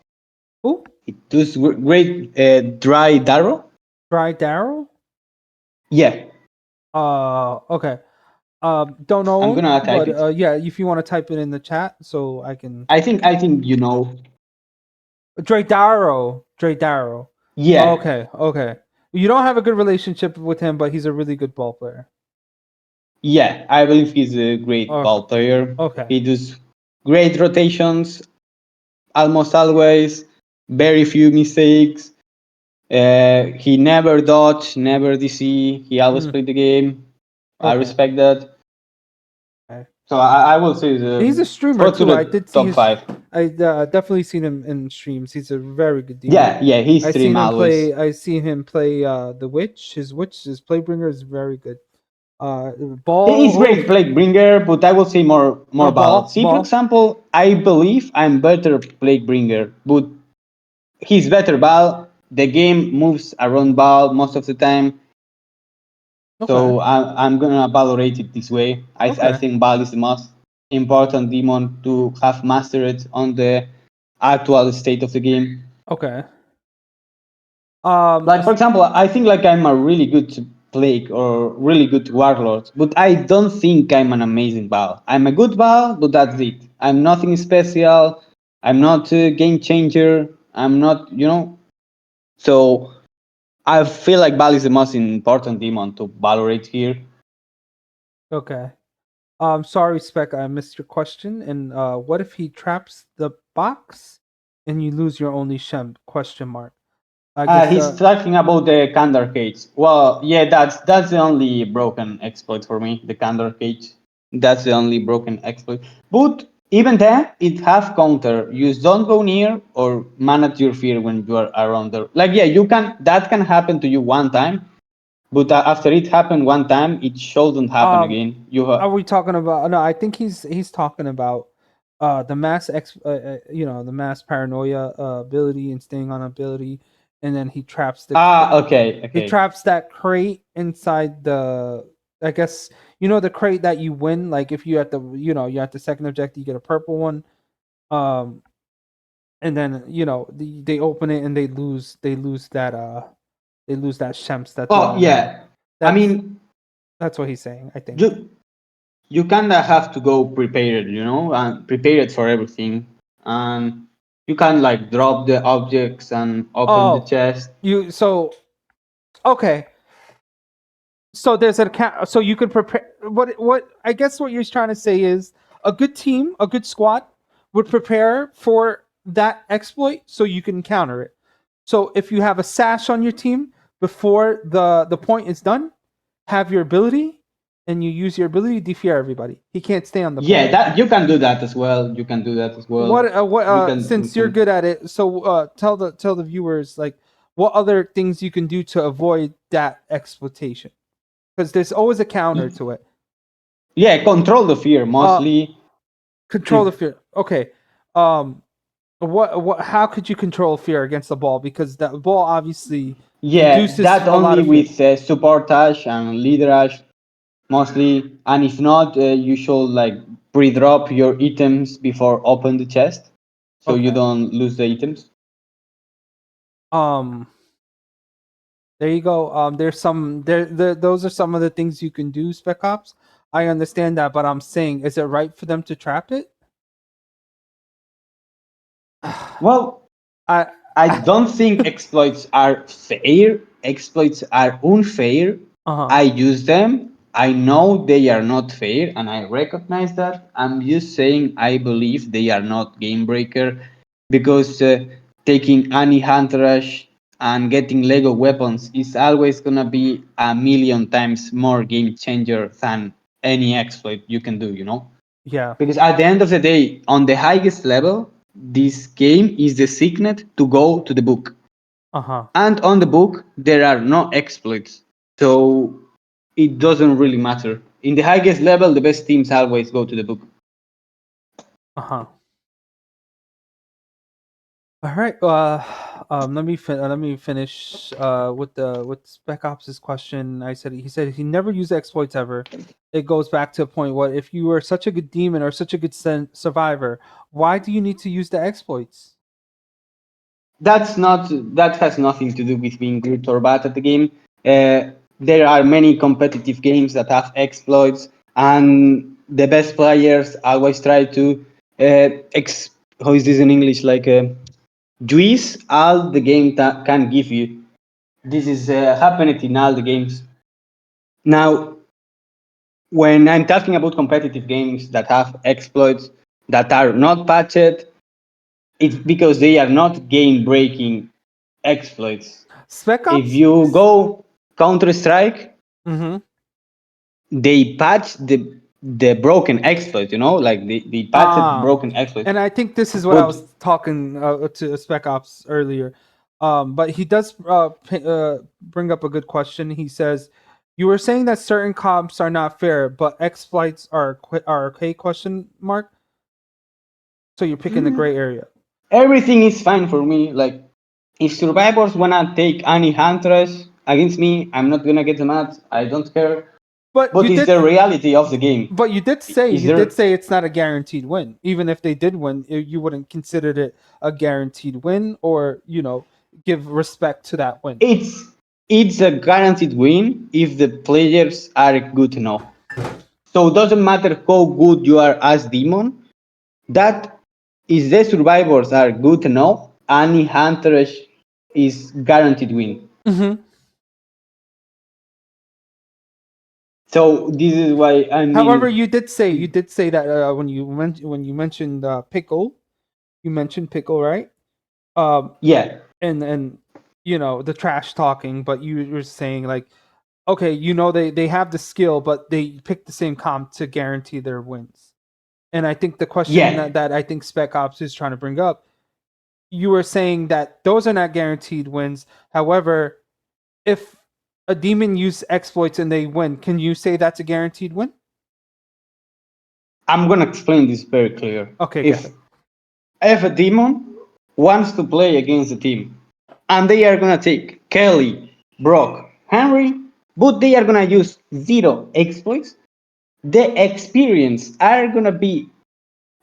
Who? It does great. Dry Darrow. Dry Daryl. Yeah, Okay. Don't I'm know him, gonna type but it. yeah, if you want to type it in the chat, so I can. I think you know. Dre Darrow. Dre Darrow. Yeah, Okay, okay. You don't have a good relationship with him, but he's a really good ball player. yeah, I believe he's a great Okay, ball player. okay, He does great rotations almost always. Very few mistakes. He never dodge, never DC. He always mm, played the game. I okay. respect that. Okay. So I will say He's a the streamer go to too. I the did see top his. five. I definitely seen him in streams. He's a very good demon. Yeah, yeah, he I stream seen him always. play. I seen him play the witch. His playbringer is very good. He is Ball. great plague bringer, but I will say more ball. See, for Ball. example, I believe I'm better plague bringer, but he's better ball. The game moves around ball most of the time, Okay. so I'm gonna valorate it this way. I Okay. think ball is the most important demon to have mastered on the actual state of the game. Okay. Like for example, I think like I'm a really good plague or really good warlord, but I don't think I'm an amazing Val. I'm a good Val, but that's it. I'm nothing special. I'm not a game changer. I'm not, So I feel like Val is the most important demon to valorate here. Okay. Sorry, Spec, I missed your question. And what if he traps the box and you lose your only Shem? Question mark. I guess. He's talking about the Kandar cage. Well, yeah, that's the only broken exploit for me. The Kandar cage. That's the only broken exploit. But even then, it have counter. You don't go near or manage your fear when you are around there. Like yeah, you can. That can happen to you one time, but after it happened one time, it shouldn't happen um, again. You are we talking about? No, I think he's talking about the the mass paranoia ability and staying on ability, and then he traps okay, he okay. traps that crate inside the. I guess the crate that you win. Like if you at the you at the second objective, you get a purple one. Um, and then they open it and they lose that Shems. Oh yeah. I That's mean, that's what he's saying. I think. you kind of have to go prepared, and prepared for everything. And you can like drop the objects and open the Oh, chest. okay. So there's an account. So you could prepare. What I guess what you're trying to say is a good team, a good squad would prepare for that exploit so you can counter it. So if you have a sash on your team before the point is done, have your ability, and you use your ability to defeat everybody. He can't stay on the point. Yeah, that you can do that as well. You can do that as well. What You can. You since you're can. good at it, so tell the viewers like what other things you can do to avoid that exploitation, because there's always a counter to it. Yeah, control the fear Uh, mostly. control the If fear. Okay. Um, what? How could you control fear against the ball? Because that ball obviously yeah, induces that a lot only of fear. with support ash and leader ash mostly. And if not, you should like pre-drop your items before open the chest, so you Okay. don't lose the items. Um. There you go. There's some there. Those are some of the things you can do, Spec Ops. I understand that, but I'm saying, is it right for them to trap it? Well, I, I don't think exploits are fair. Exploits are unfair. uh huh. I use them. I know they are not fair, and I recognize that. I'm just saying I believe they are not game breaker because taking any hand rush and getting Lego weapons is always gonna be a million times more game changer than any exploit you can do. Yeah. Because at the end of the day, on the highest level, this game is the signet to go to the book. Uh huh. And on the book, there are no exploits. So it doesn't really matter. In the highest level, the best teams always go to the book. Uh huh. All right. Let me finish with Spec Ops' question. He said he never used exploits ever. It goes back to a point. What if you were such a good demon or such a good survivor? Why do you need to use the exploits? That has nothing to do with being good or bad at the game. There are many competitive games that have exploits, and the best players always try to how is this in English? Like juice all the game can give you. This is happening in all the games. Now, when I'm talking about competitive games that have exploits that are not patched, it's because they are not game breaking exploits. Spec If Ops. you go Counter Strike, Mm-hmm. they patch the broken exploits, like they patched Ah, broken exploits. and I think this is what I But was talking to Spec Ops earlier. But he does bring up a good question. He says, "You were saying that certain comps are not fair, but exploits are okay?" Question mark. So you're picking the gray area. everything is fine for me. Like, if survivors wanna take any hunters against me, I'm not gonna get mad. I don't care. But But it's the reality of the game. Is you did there? say it's not a guaranteed win. Even if they did win, you wouldn't consider it a guaranteed win, or give respect to that win. It's a guaranteed win if the players are good enough. So it doesn't matter how good you are as demon. That if the survivors are good enough, any hunter is guaranteed win. Mm-hmm. So this is why I However, mean, you did say that when you mentioned pickle, you mentioned pickle, right? Yeah, And the trash talking, but you were saying like, okay, they have the skill, but they pick the same comp to guarantee their wins. And I think the question yeah. that I think Spec Ops is trying to bring up, you were saying that those are not guaranteed wins. However, if a demon uses exploits and they win, can you say that's a guaranteed win? I'm gonna explain this very clear. Okay, go If ahead. if a demon wants to play against the team, and they are gonna take Kelly, Brock, Henry, but they are gonna use zero exploits, the experience are gonna be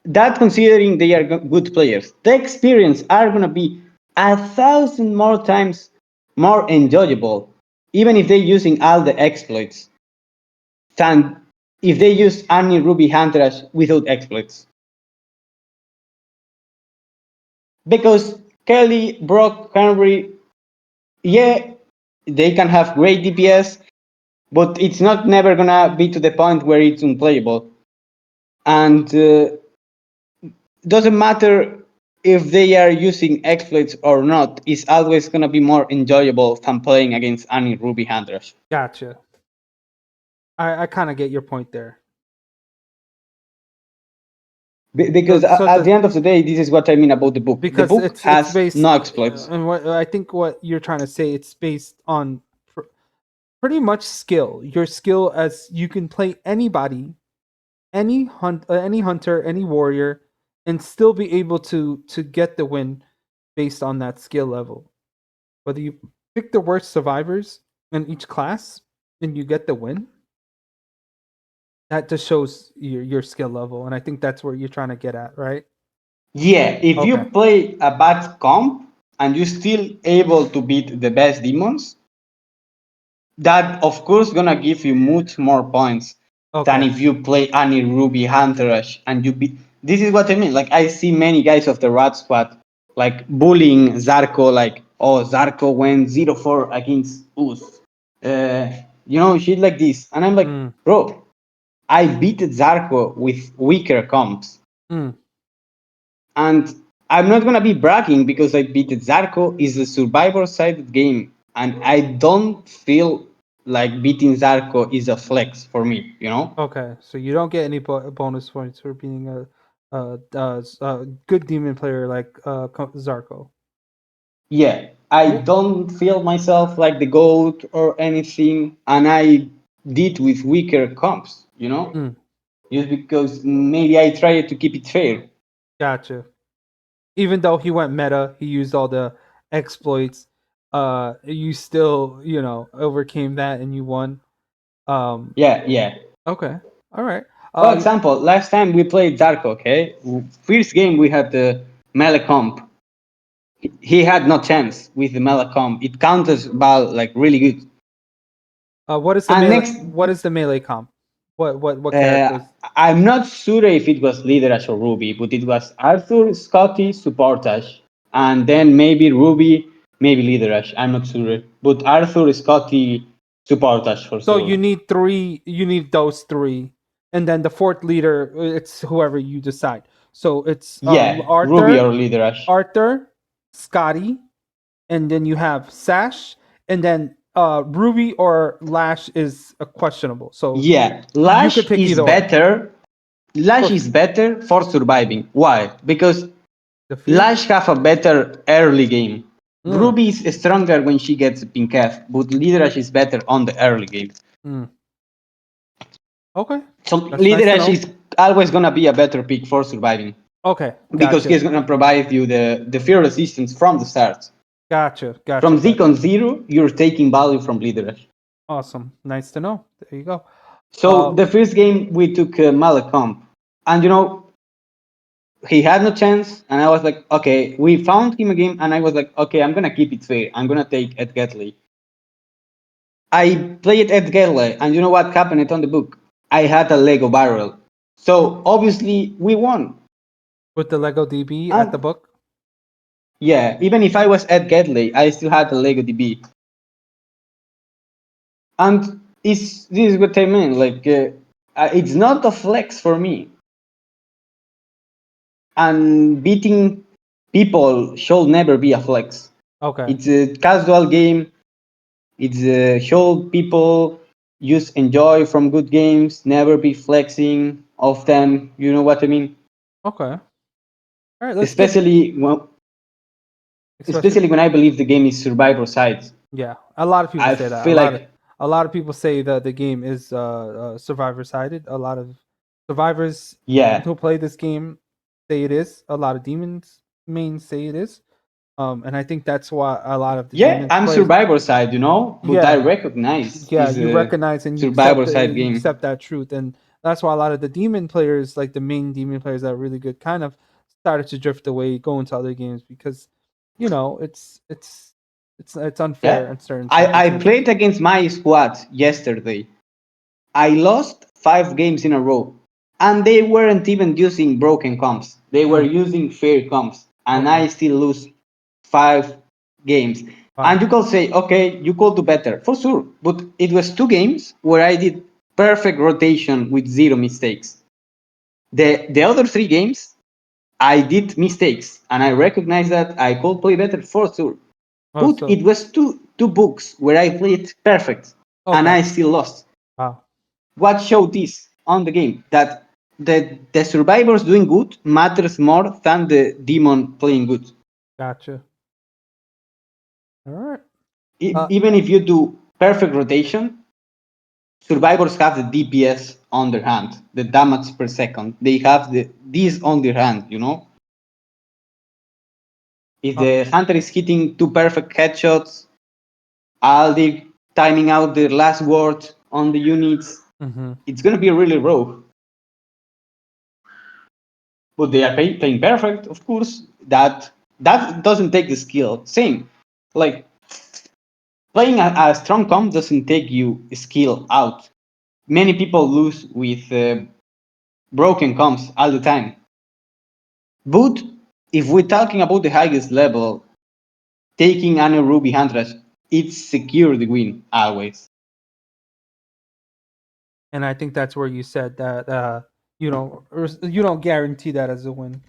that considering they are good players, the experience are gonna be 1,000 more times more enjoyable, even if they're using all the exploits, than if they use Annie, Ruby, Huntress without exploits. Because Kelly, Brock, Henry, yeah, they can have great DPS, but it's not never gonna be to the point where it's unplayable. And doesn't matter if they are using exploits or not, it's always gonna be more enjoyable than playing against any Ruby Huntress. Gotcha. I kind of get your point there. Because So at the end of the day, this is what I mean about the book. The because book it's has based, no exploits. and what I think what you're trying to say, it's based on pretty much skill. Your skill, as you can play anybody, any hunter, any warrior, and still be able to get the win based on that skill level. Whether you pick the worst survivors in each class and you get the win, that just shows your skill level, and I think that's where you're trying to get at, right? Yeah, if you Okay. play a bad comp and you're still able to beat the best demons, that of course gonna give you much more points than Okay. if you play any Ruby Hunter-ish and you beat. This is what I mean. Like I see many guys of the Rat Squad like bullying Zarko, like oh Zarko went 0-4 against us, shit like this, and I'm like, Mm, bro, I beat Zarko with weaker comps, mm. and I'm not gonna be bragging because I beat Zarko. Is a survivor sided game, and I don't feel like beating Zarko is a flex for me. Okay. So you don't get any bonus points for being a good demon player like Zarko. Yeah, I Yeah. don't feel myself like the goat or anything, and I did with weaker comps. Mm, Just because maybe I tried to keep it fair. gotcha. Even though he went meta, he used all the exploits. You still, overcame that and you won. Um, Yeah, yeah. okay, all right. For example, last time we played Zarko, okay? First game we had the melee comp. He had no chance with the melee comp. It counters Bal like really good. What is the And melee? next, What is the melee comp? What uh, characters? I'm not sure if it was Liderash or Ruby, but it was Arthur, Scotty, Supportash, and then maybe Ruby, maybe Liderash. I'm not sure, but Arthur, Scotty, Supportash for So you sure. need three. You need those three, and then the fourth leader. It's whoever you decide. So it's Yeah, Ruby or Arthur, Liderash. Scotty, and then you have Sash, and then Ruby or Lash is questionable. So Yeah, you could Lash pick is either or. better. Lash For is better for surviving. Why? Because the fear. Lash have a better early game. Mm, Ruby is stronger when she gets pink F, but Liderash is better on the early game. mm. Okay, So that's nice to Liderash know. is always gonna be a better pick for surviving Okay, because gotcha, he's gonna provide you the fear resistance from the start. gotcha, gotcha, From gotcha. Zeke 0, you're taking value from Liderash. Awesome, nice to know. There you go. So the first game we took Malacomp, and he had no chance, and I was like, okay, we found him again, and I was like, okay, I'm gonna keep it fair. I'm gonna take Ed Getley. I played Ed Getley, and you know what happened on the book? I had a Lego barrel, so obviously we won. with the Lego DB at the And book. yeah, even if I was Ed Getley, I still had a Lego DB. And this is what I mean. Like, it's not a flex for me. And beating people should never be a flex. Okay. It's a casual game. It's should people just enjoy from good games, never be flexing of them. You know what I mean? Okay. All right. Let's get Especially when, especially. especially when I believe the game is survivor side. Yeah, a lot of people I say that. feel like A lot of people say that the game is survivor sided. A lot of survivors yeah, who play this game say it is. A lot of demons mains say it is. And I think that's why a lot of the yeah, demons I'm players. survivor side, but I Yeah, recognize yeah, is you a recognize and survivor side you game. accept that truth, and that's why a lot of the demon players, like the main demon players that are really good, kind of started to drift away, go into other games because, it's unfair Yeah, in certain I circumstances. played against my squad yesterday. I lost 5 games in a row, and they weren't even using broken comps. They were Mm, using fair comps, and okay. I still lose 5 games. And Wow. you could say, okay, you could do better for sure, but it was 2 games where I did perfect rotation with 0 mistakes. The other 3 games, I did mistakes, and I recognize that I could play better for sure. Oh, But so it was two books where I played perfect, and okay. I still lost. Wow. What showed this on the game? That the survivors doing good matters more than the demon playing good. Gotcha. All right. Even if you do perfect rotation, survivors have the DPS on their hand, the damage per second. They have this on their hand, If uh, the hunter is hitting 2 perfect headshots, all the timing out the last word on the units, mm-hmm. it's gonna be really raw. But they are playing perfect, of course. That doesn't take the skill. Same, like playing a strong comp doesn't take you skill out. Many people lose with broken comps all the time. But if we're talking about the highest level, taking an Ruby Huntress, it's secure the win always. And I think that's where you said that you don't guarantee that as a win.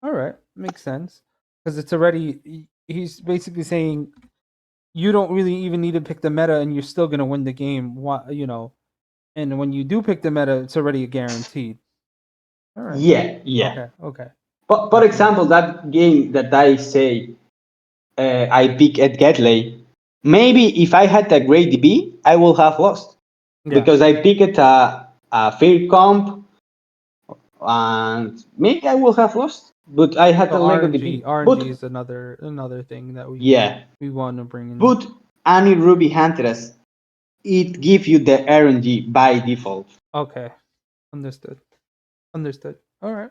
All right, makes sense because it's already he's basically saying you don't really even need to pick the meta and you're still gonna win the game. And when you do pick the meta, it's already guaranteed. All right. Yeah, yeah. Okay. Okay. But for Definitely. example, that game that I say I pick at Gatley, maybe if I had a great DB, I would have lost Yeah. because I picked a fair comp and maybe I would have lost, but I had So a Lego RNG DB. RNG But is another thing that yeah, we want to bring in. but any Ruby Huntress, it gives you the RNG by default. Okay. Understood. Understood. All right.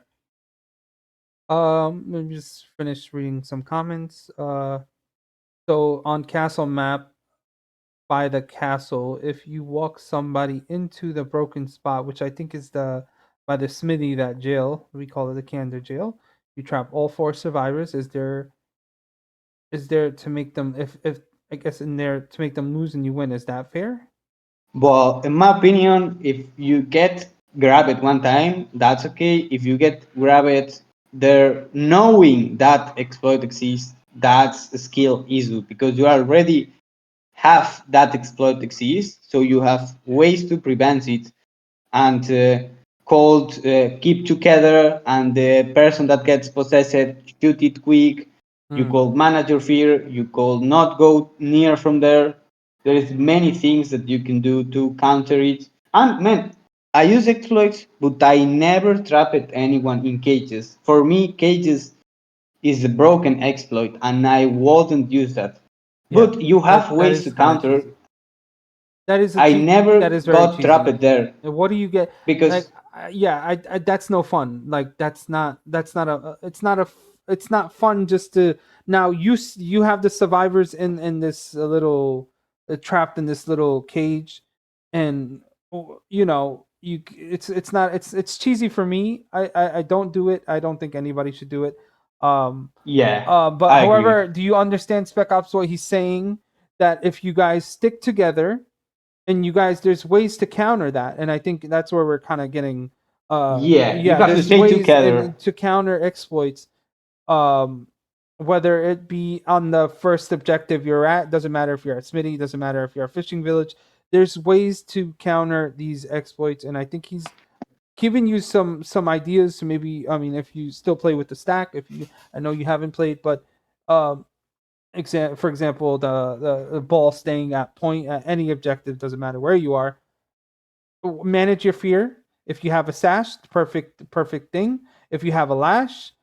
Let me just finish reading some comments. So on castle map, by the castle, if you walk somebody into the broken spot, which I think is the by the smithy, that jail, we call it the Candor jail, you trap all 4 survivors. Is there to make them, if I guess in there to make them lose and you win, is that fair? Well, in my opinion, if you get grabbed one time, that's okay. If you get grabbed there knowing that exploit exists, that's a skill issue because you already have that exploit exists, so you have ways to prevent it and called keep together and the person that gets possessed shoot it quick. You Hmm. call manage your fear, you call not go near from there. There is many things that you can do to counter it. And man, I use exploits, but I never trapped anyone in cages. For me, cages is a broken exploit and I wouldn't use that. Yeah. But you have That ways to is kind of counter. cheesy. That is a I cheat. never That is very got cheesy. trapped there And what do you get? Like, because yeah, that's no fun. Like, that's not it's not fun just to now you have the survivors in this little trapped in this little cage, and it's not it's cheesy for me. I don't do it. I don't think anybody should do it. Um, yeah, but I agree. however, do you understand Spec Ops what he's saying? That if you guys stick together and you guys there's ways to counter that, and I think that's where we're kind of getting Yeah, you yeah, have to there's stay ways together. to counter exploits. whether it be on the first objective you're at, doesn't matter if you're at Smitty, doesn't matter if you're at Fishing Village. There's ways to counter these exploits, and I think he's giving you some ideas to maybe. I mean, if you still play with the stack, if you, I know you haven't played, but um, for example, the ball staying at point at any objective, doesn't matter where you are. Manage your fear. If you have a sash, perfect thing. If you have a lash,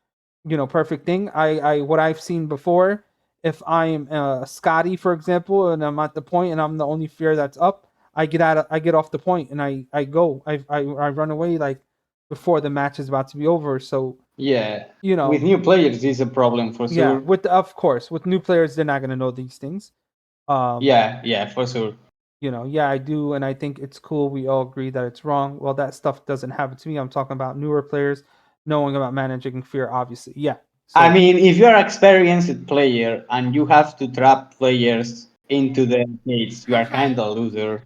perfect thing. I what I've seen before, if I'm Scotty, for example, and I'm at the point and I'm the only fear that's up, I get off the point and I go. I run away like before the match is about to be over. So Yeah. you know, With new players, this is a problem for yeah, sure. of course, with new players, they're not gonna know these things. Yeah, for sure. Yeah, I do, and I think it's cool. We all agree that it's wrong. Well, that stuff doesn't happen to me. I'm talking about newer players knowing about managing fear, obviously. Yeah. So I mean, if you're an experienced player and you have to trap players into the gates, you are kind of a loser.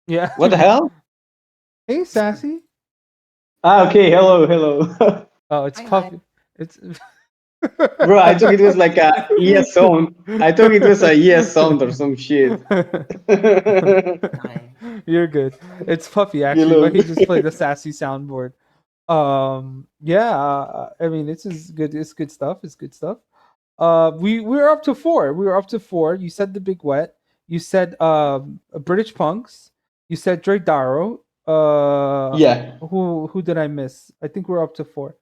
yeah. What the hell? Hey, Sassy. Okay, hello. Oh, it's puppy. It's Bro, I thought it was like a ES sound. I thought it was a ES sound or some shit. You're good. It's Puffy actually, but Hello. he just played the sassy soundboard. Yeah. I mean, this is good. It's good stuff. It's good stuff. We were up to four. We were up to four. You said the Big Wet. You said British Punks. You said Dre Darrow. Yeah. Who did I miss? I think we're up to four.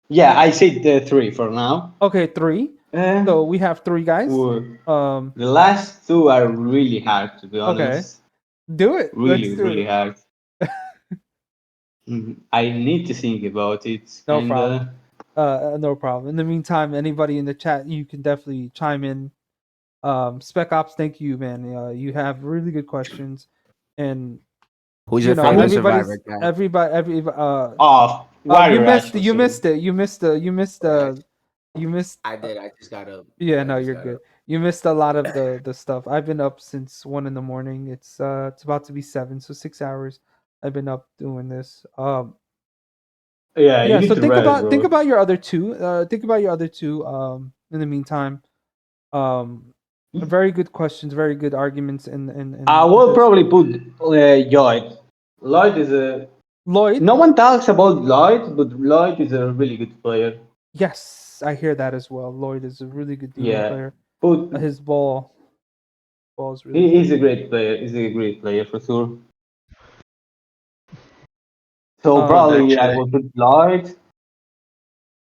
Yeah, I said the three for now. Okay, three. So we have three guys. The last two are really hard, to be Okay. honest. Do it. Really, Let's do really it. hard. I need to think about it. No Kinda. problem. No problem. In the meantime, anybody in the chat, you can definitely chime in. Spec Ops, thank you, man. You have really good questions, and Who's your favorite everybody's Survivor guy? everybody. Oh, You Warrior missed. Ash for You sure. missed it. You missed the. You missed the. You missed. I did. I just got up. Yeah, I no, just you're got good. up. You missed a lot of the stuff. I've been up since 1 a.m. It's about to be 7, so 6 hours. I've been up doing this. Yeah, you Yeah. need So to rest, bro. think about your other two. Think about your other two. In the meantime, very good questions, very good arguments, and I will probably put Lloyd. Lloyd is a. Lloyd. No one talks about Lloyd, but Lloyd is a really good player. Yes, I hear that as well. Lloyd is a really good demon Yeah, player. but His ball is really he's a great player. He's a great player for sure. So probably I actually. will put Lloyd,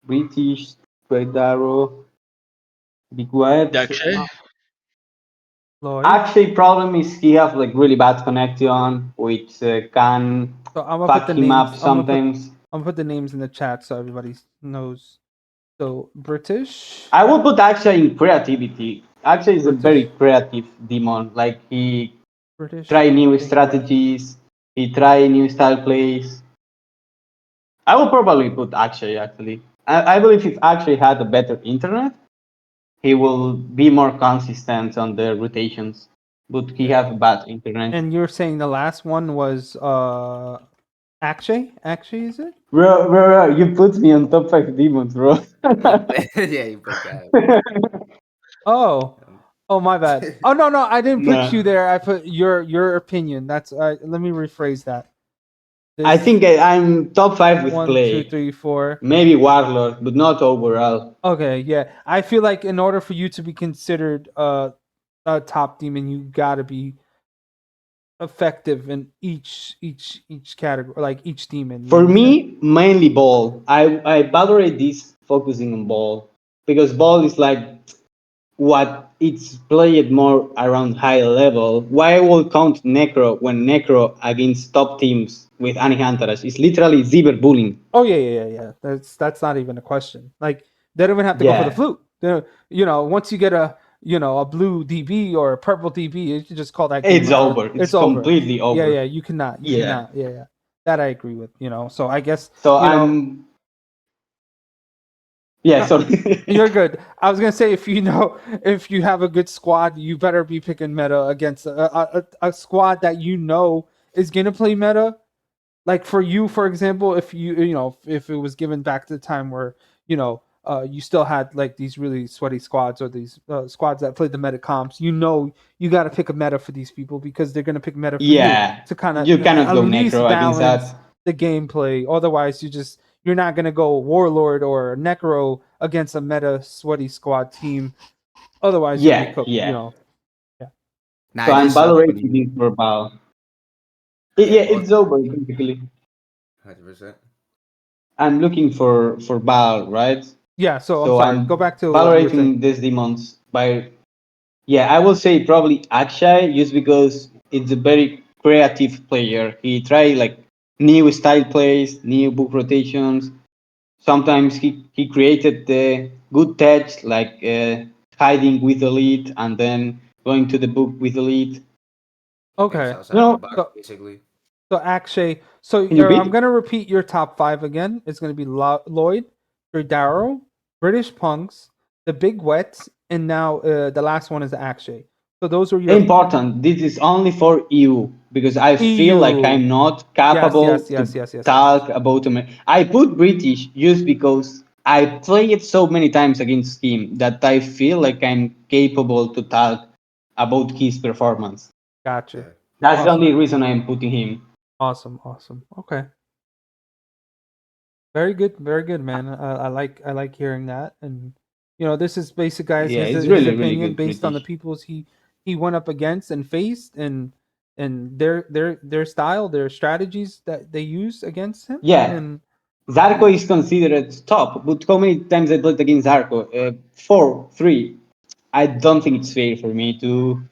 British, Great Darrow, Big Wet. Actually, Lloyd. Actually, problem is he have like really bad connection, which can So I'm gonna put fuck the him up names. sometimes. I'm gonna put the names in the chat so everybody knows. So British. I would put actually in creativity. Actually, he's a very British. creative demon. Like he British. try new Big Wet. strategies. He try new style plays. I will probably put actually. I believe if actually had a better internet, he will be more consistent on the rotations. But he have bad internet. And you're saying the last one was Akshay? Akshay, is it? Bro, you put me on top 5 demons, bro. Yeah, you put that. Oh. Oh, my bad. Oh no, I didn't put Nah. you there. I put your opinion. That's let me rephrase that. I think I'm top 5 with 1, play. 2, 3, 4. Maybe Warlord, but not overall. Okay, yeah. I feel like in order for you to be considered a top demon, you gotta be effective in each category, like each demon. For me, mainly ball. I valorate this focusing on ball because ball is like what it's played more around high level. Why I will count Necro when Necro against top teams with Anihantaras is literally cyberbullying. Oh yeah. That's not even a question. Like they don't even have to go for the Yeah. flute. Once you get a a blue DB or a purple DB, you can just call that game. It's over. It's over. completely over. Yeah. You cannot. You cannot. Yeah. That I agree with. So I guess. So I'm. Yeah, sorry. You're good. I was gonna say if you have a good squad, you better be picking meta against a squad that is gonna play meta. Like for you, for example, if if it was given back to the time where you still had like these really sweaty squads or these squads that played the meta comps. You know, you got to pick a meta for these people because they're gonna pick meta for you Yeah, to kind of you cannot at go least necro against balance that. the gameplay. Otherwise, you're not gonna go warlord or necro against a meta sweaty squad team. Otherwise, you'll be Yeah, cooked. You yeah. know. Yeah. Nah, So it I'm just sucks when valorating you. this for Val. Yeah, Yeah, go it's over basically. 100%. I'm looking for Val, right? Yeah. So I'm So sorry. Go I'm back to what you were saying. valorating these demons by, yeah, I will say probably Akshay, just because it's a very creative player. He tried like new style plays, new book rotations. Sometimes he created the good touch, like hiding with the lead and then going to the book with the lead. Thinks Okay. You outside the know, box, So basically. So Akshay, so can you I'm repeat? gonna repeat your top five again. It's gonna be Lloyd, Darrow, British Punks, the Big Wets, and now the last one is Akshay. So those are your Important. This is only for you because I feel like EU. I'm not Yes, capable yes, to yes, yes, yes, yes, yes. talk about him. I put British just because I play it so many times against him that I feel like I'm capable to talk about his performance. Gotcha. Okay. That's the Awesome, only reason I'm putting him. awesome, awesome. Okay, very good, man. I like hearing that, and this is basic, guys. Yeah, it's His really, really opinion good based on the British. people's he went up against and faced, and their style, their strategies that they use against him, Yeah, and Zarko yeah, is considered top, but how many times I played against Zarko? 4, 3. I don't think it's fair for me to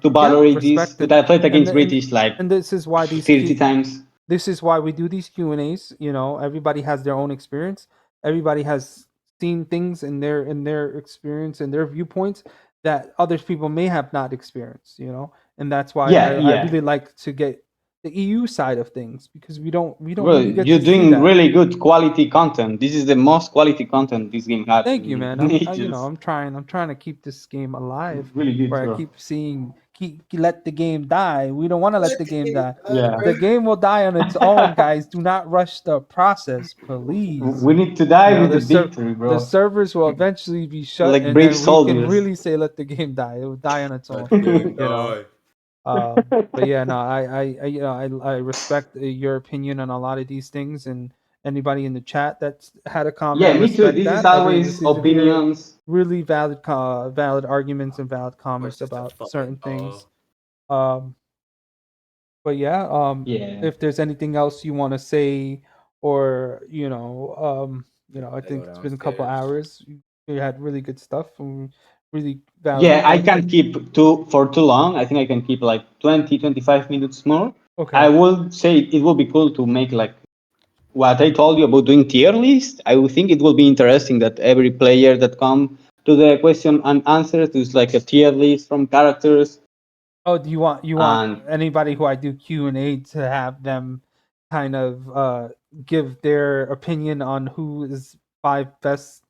yeah, valorate this, but respected, I played and against and British like and this is why 30 times. this is why we do these Q&As. Everybody has their own experience. Everybody has seen things in their experience and their viewpoints that other people may have not experienced. And that's why Yeah, I yeah. really like to get the EU side of things because we don't Well, really get you're to see doing that. really good quality content. This is the most quality content this game had Thank you, in man. ages. I'm trying to keep this game alive. Really good, Where I bro. keep seeing, let the game die. We don't want to let Let the the game game die. die, Yeah. The bro. game will die on its own, guys. Do not rush the process, please. We need to die with the The victory, the bro. servers will eventually be shut, Like and brave then we can soldiers. really say, let the game die. It will die on its Let own. the game You know. die. But yeah, no, I respect your opinion on a lot of these things, and anybody in the chat that's had a comment, Yeah, I me too. respect This is that. always These are your opinions. really valid arguments and valid Of course, comments it's the about fucking certain things. Um, but yeah, Yeah. if there's anything else you want to say, or I They go think it's been a couple downstairs. hours. You had really good stuff and really valid Yeah, I points. can't keep for too long. I think I can keep like 20, 25 minutes more. I Okay. will say it will be cool to make like what I told you about doing tier list. I would think it will be interesting that every player that come to the question and answers is like a tier list from characters. Oh, do you want And anybody who I do Q&A to have them kind of give their opinion on who is five best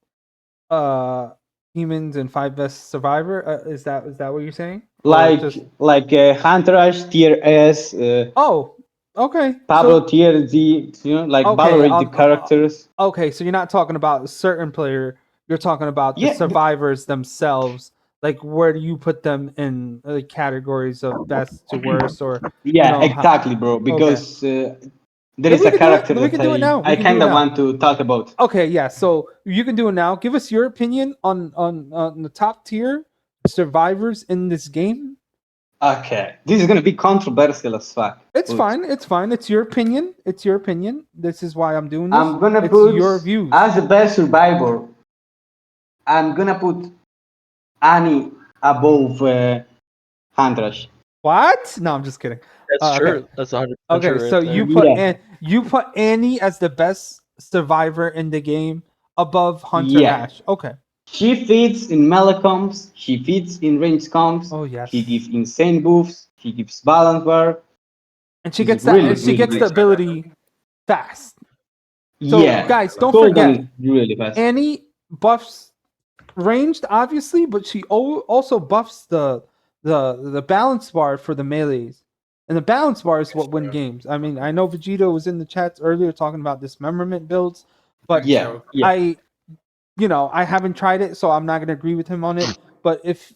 uh demons and five best survivor? Is that what you're saying? Or like just Hunterage tier S, Oh, okay. Pablo tier Z, like Okay, valorate the characters. okay, so you're not talking about a certain player, you're talking about the Yeah, survivors themselves. Like where do you put them in the categories of best to worst, or yeah, how exactly, bro. okay. Because there Then is we a can do it. character We that can do it now. We I can do it kind of now. want to talk about. Okay, yeah. So you can do it now. Give us your opinion on the top tier survivors in this game. Okay, this is gonna be controversial as fuck. It's But fine. It's fine. It's your opinion. It's your opinion. This is why I'm doing this. I'm gonna It's put your views. as the best survivor. I'm gonna put Annie above Handrash. What? No, I'm just kidding. That's Okay. true. That's 100% Okay. true So right there. Yeah, You put Annie as the best survivor in the game above Hunter yeah. Ash. Okay. She fits in melee comps. She fits in range comps. Oh She yes. gives insane buffs. She gives balance bar. And she She's gets that. really, And she really gets good. the ability fast. So Yeah, guys, don't Sultan is forget really fast. Annie buffs ranged obviously, but she also buffs the balance bar for the melees. And the balance bar is what win games. I mean, I know Vegeta was in the chats earlier talking about dismemberment builds, but Yeah, yeah. I I haven't tried it, so I'm not gonna agree with him on it. But if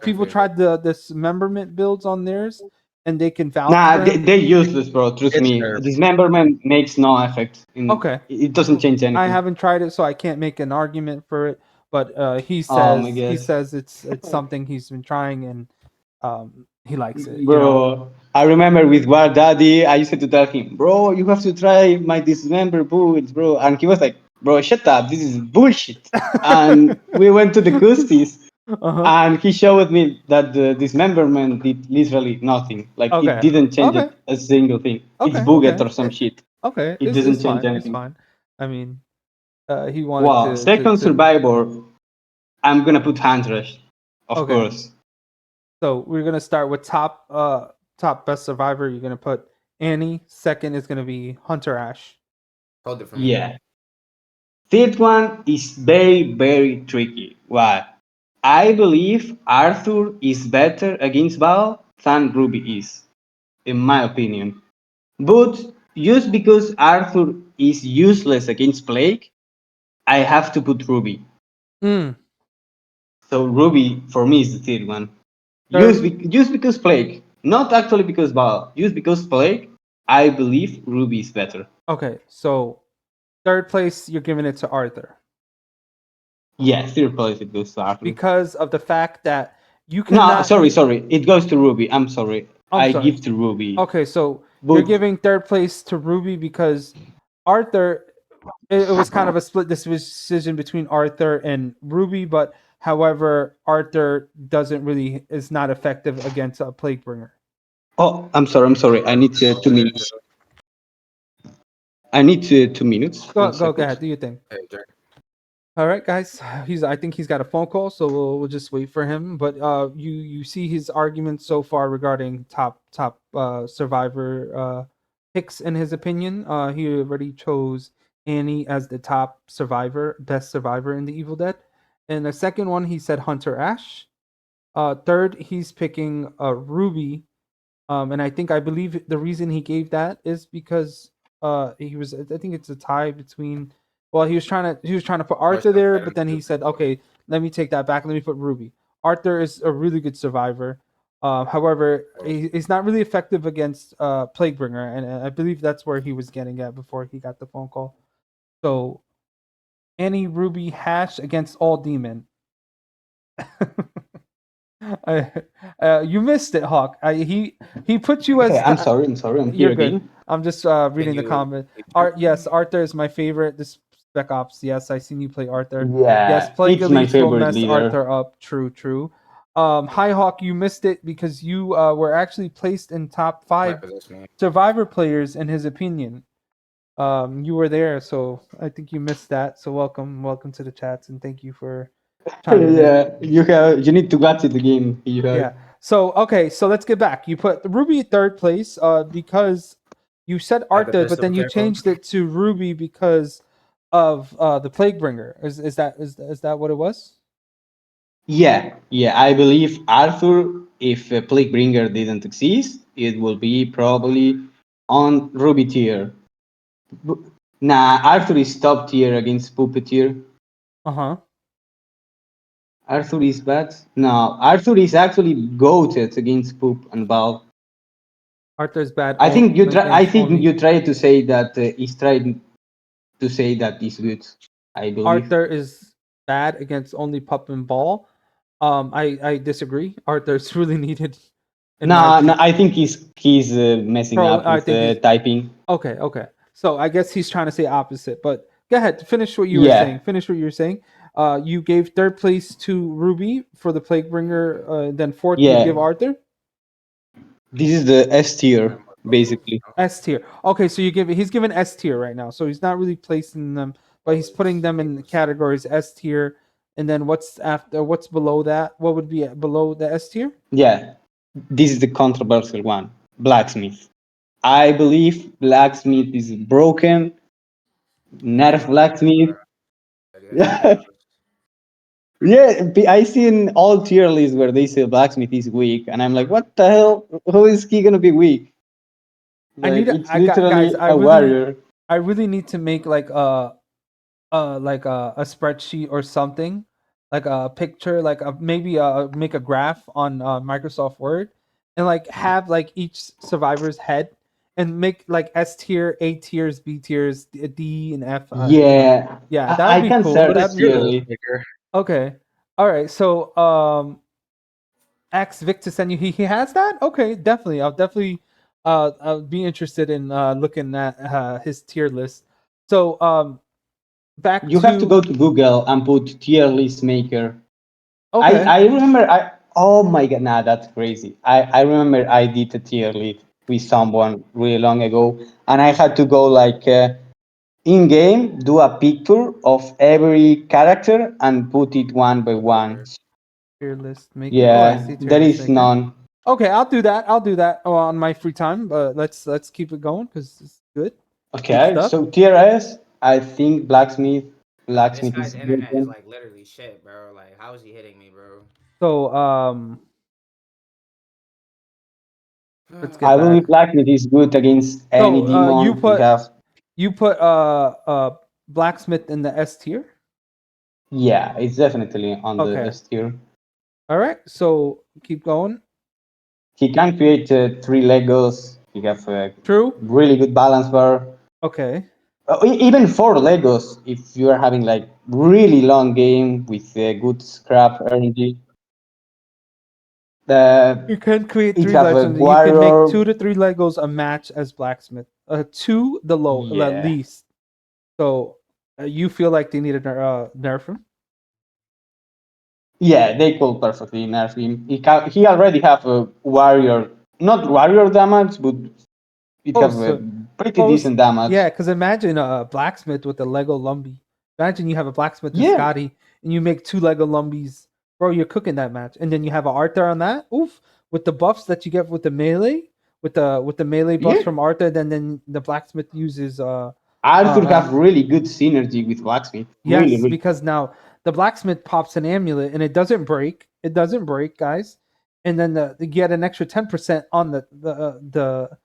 people tried the dismemberment builds on theirs, and they can vouch Nah, for him. they're useless, bro. Trust It's me. nerfed. Dismemberment makes no effect. Okay, It doesn't change I anything. haven't tried it, so I can't make an argument for it. But he Oh my says god. it's something he's been trying, and he likes it. Bro, I remember with War Daddy, I used to tell him, bro, you have to try my dismember boots, bro. And he was like, bro, shut up, this is bullshit. And we went to the Gusties, Uh-huh. and he showed me that the dismemberment did literally nothing. Like, it Okay. didn't change Okay. it a single thing. It's Okay. bugged Okay. or some shit. Okay. It It's doesn't change fine. It's anything. fine. I mean, he wanted Wow, second to. Survivor, I'm gonna put Hand Rush, of Okay. course. So we're gonna start with top best survivor. You're gonna put Annie. Second is gonna be Hunter Ash. Hold it for me. Yeah. Third one is very, very tricky. Why? I believe Arthur is better against Val than Ruby is, in my opinion. But just because Arthur is useless against Plague, I have to put Ruby. Mm. So Ruby for me is the third one. Third. Just because Plague, not actually because Val, just because Plague, I believe Ruby is better. Okay. So third place, you're giving it to Arthur Yeah, third place it goes to Arthur. because of the fact that you No, cannot. sorry. It goes to Ruby. I'm sorry. I'm I sorry. give to Ruby. Okay, so you're But giving third place to Ruby because Arthur. It was kind of a split decision between Arthur and Ruby, but however, Arthur is not effective against a plague bringer. oh, I'm sorry. I need 2 minutes. I need 2 minutes. Go One go second. ahead, do your thing. Hey, Jack. All right, guys. I think he's got a phone call, so we'll just wait for him. But you see his arguments so far regarding top survivor picks in his opinion. He already chose Annie as the top best survivor in the Evil Dead. And the second one, he said Hunter Ash. Third, he's picking Ruby. And I believe the reason he gave that is because I think it's a tie between. Well, he was trying to put Arthur there, but then he said, okay, let me take that back. Let me put Ruby. Arthur is a really good survivor. However, he's not really effective against Plaguebringer, and I believe that's where he was getting at before he got the phone call. So, Annie, Ruby, Hash against all demon. You missed it, Hawk. He put you as. Okay, I'm sorry. I'm here You're good. again. I'm just reading the you- comment. Art, yes, Arthur is my favorite. This Spec Ops, yes, I seen you play Arthur. Yes, Yeah, playing it's my elites will favorite mess leader. Arthur up. True. Hi Hawk, you missed it because you were actually placed in top My 5 position. survivor players in his opinion. You were there, so I think you missed that. So welcome to the chats, and thank you for chiming in. Yeah, you need to watch it again. You have. Yeah. So okay, so let's get back. You put Ruby third place, because you said Arthur, best but then you survivor. changed it to Ruby because of the Plaguebringer. Is that what it was? Yeah. I believe Arthur, if Plaguebringer didn't exist, it will be probably on Ruby tier. B- Nah, Arthur is top tier against Puppeteer. Uh-huh. Arthur is bad. No, Arthur is actually goated against Poop and Val. Arthur's bad I think you try. I against think only you try to say that he's trying to say that he's good. I believe. Arthur is bad against only Pup and Ball. I disagree. Arthur's really needed in my No, opinion. I think he's messing Pro, up I with think he's typing. okay. So I guess he's trying to say opposite, but go ahead, finish what you were Yeah. saying. Finish what you were saying. You gave third place to Ruby for the Plaguebringer, then fourth you Yeah. give Arthur. This is the S tier, basically. S tier. Okay, so he's given S tier right now. So he's not really placing them, but he's putting them in the categories S tier. And then what's below that? What would be below the S tier? Yeah. This is the controversial one. Blacksmith. I believe Blacksmith is broken. Nerf Blacksmith. Yeah. Yeah, I see in all tier lists where they say Blacksmith is weak, and I'm like, what the hell? How is he gonna be weak? Like, it's Guys, literally a warrior. I really need to make like like a spreadsheet or something, like a picture, like maybe make a graph on Microsoft Word, and like have like each survivor's head, and make like S tier, A tiers, B tiers, D and F. Yeah, Yeah, that would I be can cool. search That'd be tier cool. list. Bigger. Okay. All right. So ask Vic to send you. He has that. Okay, definitely. I'll be interested in looking at his tier list. So back You have to go to to Google and put tier list maker. okay. I remember oh my god, nah, that's crazy. I remember I did a tier list with someone really long ago, and I had to go like in game, do a picture of every character and put it one by one. Tier list maker. Oh, I Yeah, see tier there list is maker. none. Okay, I'll do that. I'll do that on my free time. But let's keep it going because it's good. Good Okay, stuff. so tier S, I think Nah, this blacksmith guy's is good internet is one. like literally shit, bro. Like, how is he hitting me, bro? So let's I get believe back. blacksmith is good against any So demon. He have you put blacksmith in the S tier. yeah, it's definitely on the Okay. S tier. All right. So keep going. He can create three Legos. He have a True. really good balance bar. Okay. Even four Legos if you are having like really long game with good scrap energy. The You can create it three have a legends. You can make warrior. 2 to 3 Legos a match as blacksmith. Two the low at Yeah, least. So you feel like they need to nerf him? yeah, they could perfectly nerf him. He already have a warrior, not warrior damage, but it Oh, have a so pretty oh decent damage. yeah. Because imagine a blacksmith with a Lego Lumbee. Imagine you have a blacksmith and Yeah, Scotty, and you make 2 Lego Lumbies. Bro, you're cooking that match, and then you have a Arthur on that. Oof, with the buffs that you get with the melee, with the melee buffs yeah. from Arthur. Then the blacksmith uses Arthur uh have really good synergy with blacksmith. Really, Yes, really. because now the blacksmith pops an amulet and it doesn't break. It doesn't break, guys. And then you get an extra 10% on the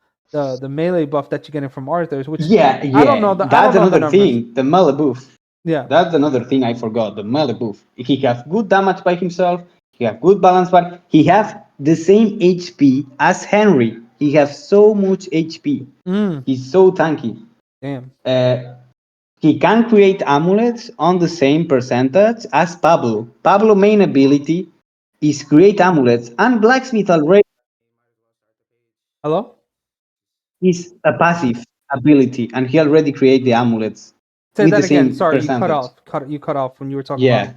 melee buff that you're getting from Arthur's, which Yeah, I don't know yeah. I don't That's know the another numbers. thing. The melee buff. Yeah. That's another thing I forgot. The melee buff. He have good damage by himself. He have good balance, but he have the same HP as Henry. He have so much HP. Mm, He's so tanky. damn. Uh, he can create amulets on the same percentage as Pablo. Pablo main ability is create amulets, and blacksmith already Hello? is a passive ability, and he already create the amulets Say with the that again. same Sorry, you cut percentage. off. You cut off when you were talking about. Yeah.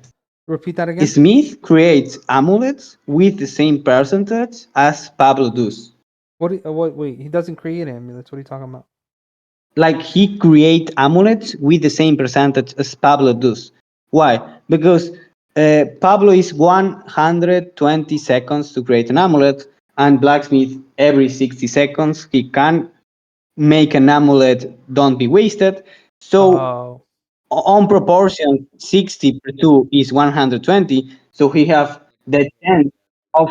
Repeat that again. Smith creates amulets with the same percentage as Pablo does. What wait, he doesn't create amulets. What are you talking about? Like he create amulets with the same percentage as Pablo does. Why? Because Pablo is 120 seconds to create an amulet, and blacksmith every 60 seconds he can make an amulet. Don't be wasted. So Oh, on proportion, 60 per 2 is 120. So he have the chance of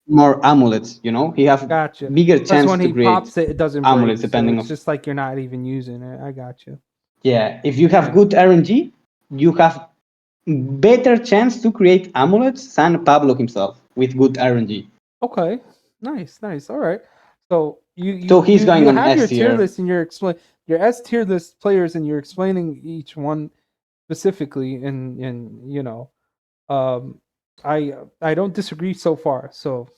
more amulets. He have gotcha. bigger Plus chance when to he create pops it, it doesn't amulets break. So depending it's of. just like you're not even using it. I got you. Yeah, if you have Yeah. good RNG, you have better chance to create amulets than Pablo himself with good RNG. Okay. Nice, nice. All right. So you So you he's you going you on have S your tier tier. list and you're explain your S tier list players and you're explaining each one specifically and um I don't disagree so far. So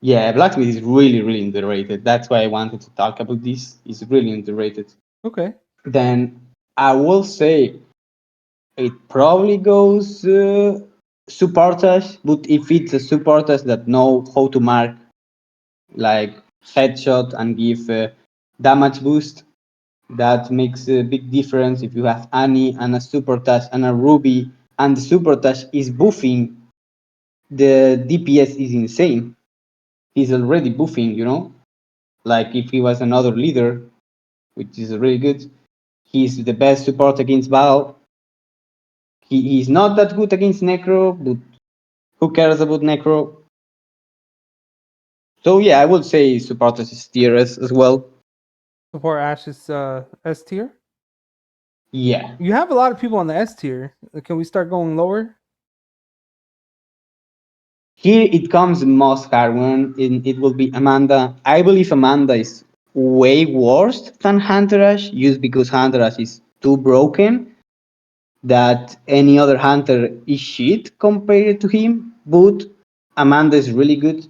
Yeah, blacksmith is really really underrated. That's why I wanted to talk about this. It's really underrated. okay. Then I will say it probably goes supporters, but if it's a supporters that know how to mark like headshot and give damage boost, that makes a big difference. If you have Annie and a super touch and a Ruby, and the super touch is buffing, the DPS is insane. He's already buffing. Like if he was another leader, which is really good. He's the best support against Val. He's not that good against Necro, but who cares about Necro? So yeah, I would say support as tier as well. Support Ash's S tier. Yeah. You have a lot of people on the S tier. Can we start going lower? Here it comes the most hard one. It will be Amanda. I believe Amanda is way worse than Hunterash, just because Hunterash is too broken that any other hunter is shit compared to him. But Amanda is really good.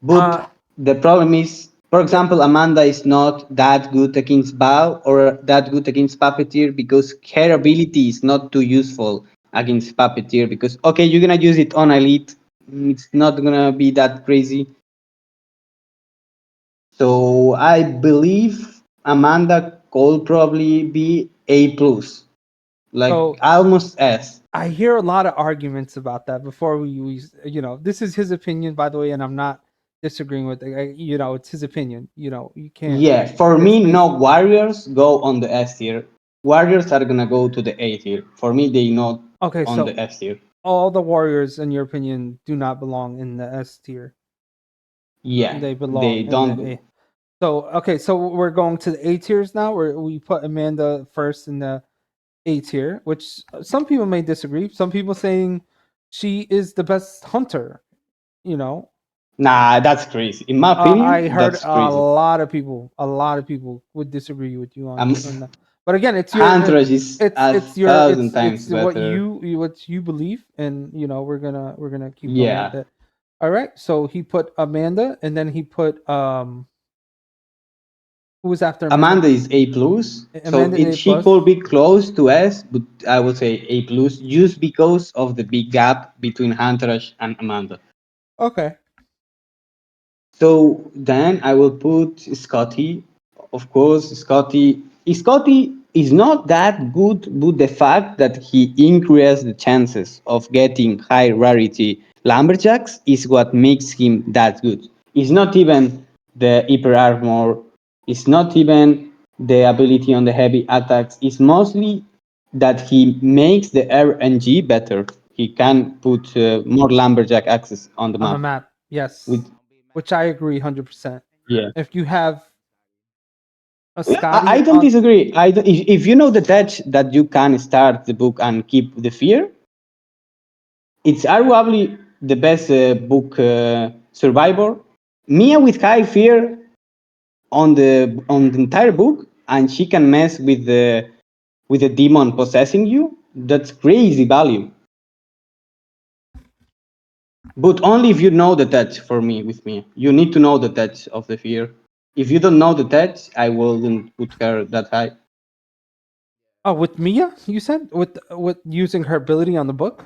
But Uh, the problem is, for it, example, Amanda is not that good against Bow or that good against Puppeteer because her ability is not too useful against Puppeteer. Because, okay, you're gonna use it on Elite, it's not gonna be that crazy. So I believe Amanda could probably be A plus, like so almost S. I hear a lot of arguments about that. Before we this is his opinion, by the way, and I'm not disagreeing with it. It's his opinion. You can't Yeah, for me, dismiss. no Warriors go on the S tier. Warriors are gonna go to the A tier. For me, they not Okay, on so the S tier. all the warriors, in your opinion, do not belong in the S tier. Yeah, They belong they in the don't. A. So okay, so we're going to the A tiers now. Where we put Amanda first in the A tier, which some people may disagree. Some people saying she is the best hunter. You know, Nah, that's crazy. In my I opinion, heard that's crazy. a lot of people would disagree with you Um, on that. But again, it's your Huntress is a thousand it's times what better. what you believe, and we're gonna keep going with Yeah, it. All right. So he put Amanda, and then he put who was after Amanda? Amanda is A plus, so Amanda it A she plus. could be close to S, but I would say A plus just because of the big gap between Huntress and Amanda. Okay. So then I will put Scotty. Of course, Scotty is not that good, but the fact that he increased the chances of getting high rarity lumberjacks is what makes him that good. It's not even the hyper armor. It's not even the ability on the heavy attacks. It's mostly that he makes the RNG better. He can put more lumberjack access on the On the map. map, yes, With which I agree 100%. yeah. If you have a I Scotty don't on, disagree. If you know the touch that you can start the book and keep the fear, it's arguably the best book survivor. Mia with high fear on the entire book, and she can mess with the demon possessing you. That's crazy value. But only if you know the touch. For me, with me, you need to know the touch of the fear. If you don't know the touch, I wouldn't put her that high. oh, with Mia, you said with using her ability on the book.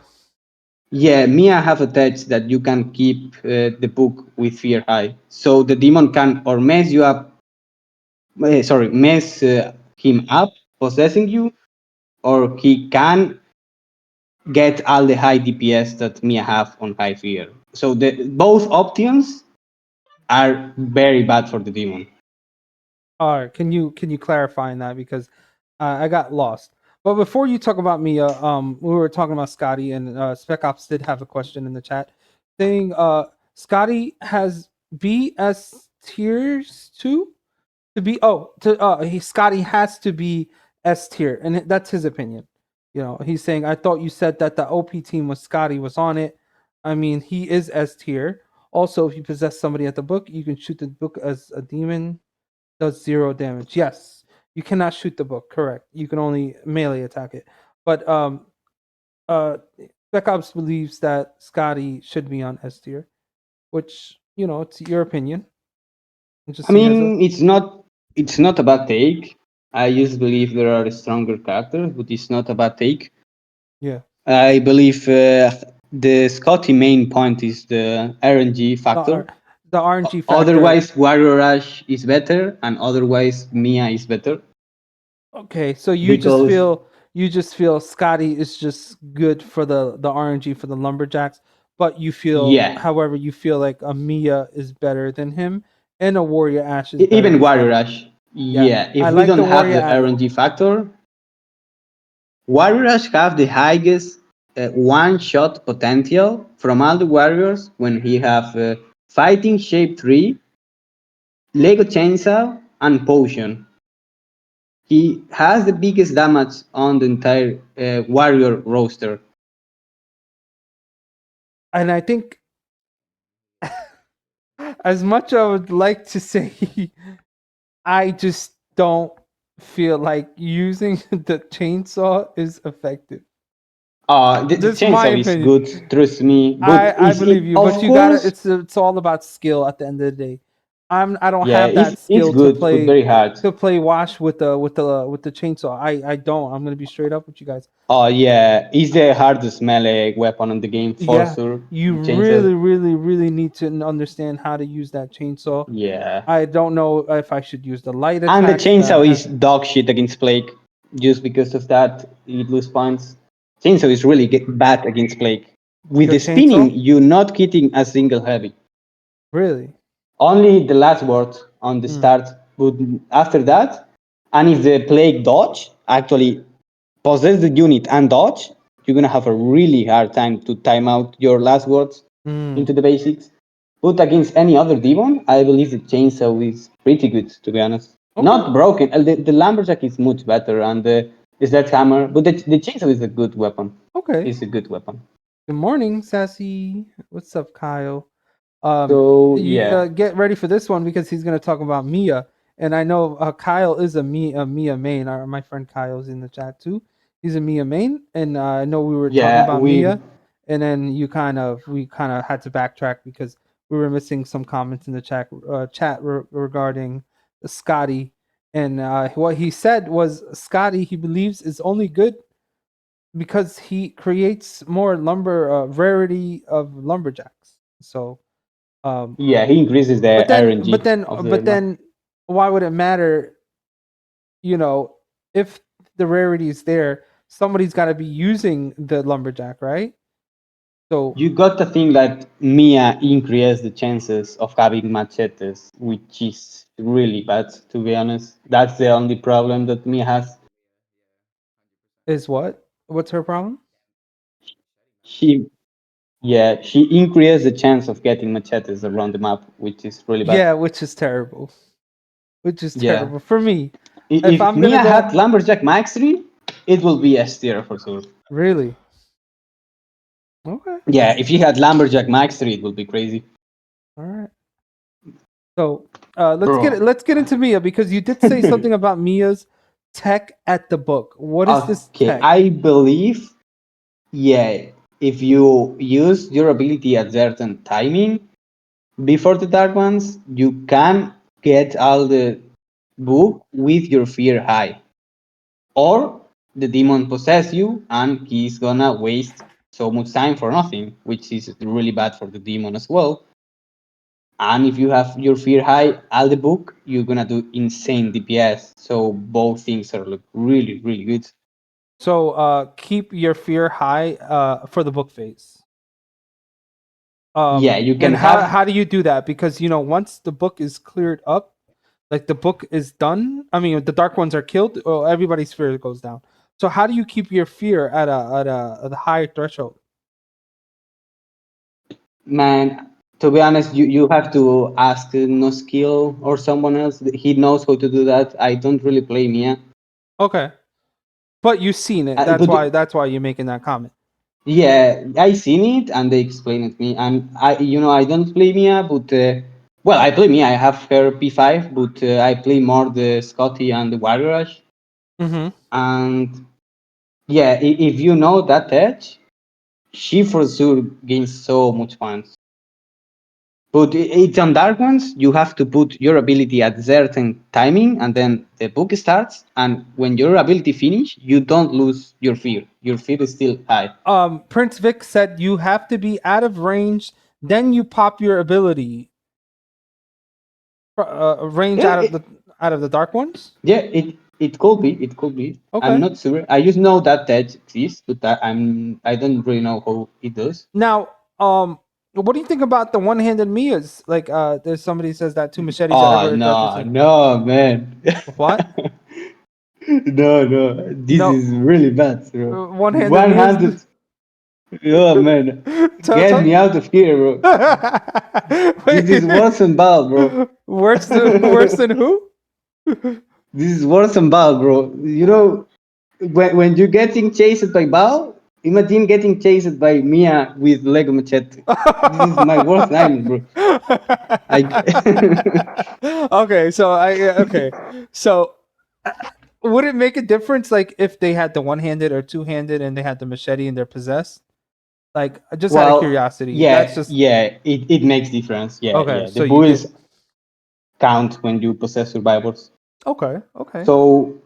Yeah, Mia have a touch that you can keep the book with fear high, so the demon can or mess you up. Sorry, mess him up, possessing you, or he can get all the high DPS that Mia have on high fear. So the both options are very bad for the demon. All right, can you clarify on that because I got lost. But before you talk about Mia, we were talking about Scotty, and Spec Ops did have a question in the chat saying Scotty has BS tiers too to be Scotty has to be S tier, and that's his opinion. He's saying I thought you said that the OP team was Scotty was on it. I mean, he is S tier. Also, if you possess somebody at the book, you can shoot the book as a demon does 0 damage. Yes, you cannot shoot the book. Correct. You can only melee attack it. But uh, Spec Ops believes that Scotty should be on S tier, which it's your opinion. Just I see as a mean, it's not a bad take. I just believe there are stronger characters, but it's not a bad take. yeah. I believe the Scotty main point is the RNG The factor. R- the RNG factor. Otherwise, Warrior Rush is better, and otherwise, Mia is better. Okay, so Because, you just feel Scotty is just good for the RNG for the lumberjacks, but yeah, however, you feel like a Mia is better than him, and a Warrior Ash is better even than Warrior Scotty. Rush. Yeah, Yeah, I if we like don't the have Warrior the Ash. RNG factor, Warrior Rush have the highest one-shot potential from all the warriors when he have Fighting Shape 3, Lego Chainsaw, and Potion. He has the biggest damage on the entire warrior roster. And I think, as much I would like to say, I just don't feel like using the chainsaw is effective. The This is my chainsaw is opinion. good, trust me. But I is believe it, you, but of you gotta. course, It's all about skill at the end of the day. I don't yeah, have that it's skill good, but very hard. to play wash with the chainsaw. I don't. I'm gonna be straight up with you guys. Oh yeah, it's the hardest melee weapon in the game for Yeah, sure. you Chainsaw. really need to understand how to use that chainsaw. Yeah. I don't know if I should use the light And the attacks. chainsaw is dog shit against Plague. Just because of that, you lose points. Chainsaw is really bad against Plague. With Your the chainsaw, spinning, you're not hitting a single heavy. really? Only the last word on the Hmm. start, but after that, and if the Plague dodge, actually possess the unit and dodge, you're gonna have a really hard time to time out your last words Hmm. into the basics. But against any other demon, I believe the chainsaw is pretty good, to be honest. Okay. Not broken. The lumberjack is much better, and the sledgehammer, but the chainsaw is a good weapon. Okay. It's a good weapon. Good morning, Sassy. What's up, Kyle? Um, So you yeah, get ready for this one because he's going to talk about Mia, and I know Kyle is a Mia main. My friend Kyle's in the chat too. He's a Mia main, and I know we were talking yeah, about Mia, and then we kind of had to backtrack because we were missing some comments in the chat regarding Scotty, and what he said was Scotty he believes is only good because he creates more lumber rarity of lumberjacks. So um, yeah, he increases the RNG of the but map. then, why would it matter? You know, if the rarity is there, somebody's got to be using the lumberjack, right? So You got to think that Mia increased the chances of having machetes, which is really bad, to be honest. That's the only problem that Mia has. is what? What's her problem? She, yeah, she increased the chance of getting machetes around the map, which is really bad. Yeah, which is terrible. Which is Yeah. terrible for me. If If I'm gonna Mia had go, Lumberjack Mastery, it will be S tier for sure. really, okay, Yeah, if she had Lumberjack Mastery, it would be crazy. all right. So Bro. let's get into Mia because you did say something about Mia's tech at the book. What is this Okay, tech? I believe, yeah, if you use your ability at certain timing before the dark ones, you can get all the book with your fear high. Or the demon possess you and he's gonna waste so much time for nothing, which is really bad for the demon as well. And if you have your fear high, all the book, you're gonna do insane DPS. So both things are like really, really good. So keep your fear high for the book phase. Yeah, you can And have. how do you do that? Because once the book is cleared up, like the book is done. I mean, the dark ones are killed. Well, everybody's fear goes down. So how do you keep your fear at a high threshold? Man, to be honest, you have to ask no skill or someone else. He knows how to do that. I don't really play Mia. Okay, but you've seen it. But That's why you're making that comment. yeah, I seen it and they explained it to me. And I don't play Mia, but well, I play Mia. I have her P5, but I play more the Scotty and the Warrior Rush. Mm-hmm. And yeah, if you know that edge, she for sure gains so much points. But it's on dark ones. You have to put your ability at certain timing, and then the book starts. And when your ability finish, you don't lose your fear. Your fear is still high. Prince Vic said you have to be out of range, then you pop your ability. Range Yeah, it, out of the dark ones. yeah, it could be. It could be. I'm Okay. not sure. I just know that edge exists, but I don't really know how it does. Now, what do you think about the one-handed Mias? Like, there's somebody says that two machetes are Oh ever deadly. no, no, man. What? No, no. This No, is really bad, bro. one-handed Mias. 100. Oh man, get Tell. me out of here, bro. This is Wait, worse than bad, bro. worse than who? This is worse than Bao, bro. You know, when you're getting chased by Bao, imagine getting chased by Mia with Lego Machete. This is my worst nightmare, bro. Okay, so okay, so uh, would it make a difference, like if they had the one-handed or two-handed, and they had the machete and they're possessed? Like, just out of Well, curiosity, that's yeah, just yeah, it makes difference. Yeah, okay. yeah. The So you bulls did count when you possess survivors. okay, okay, So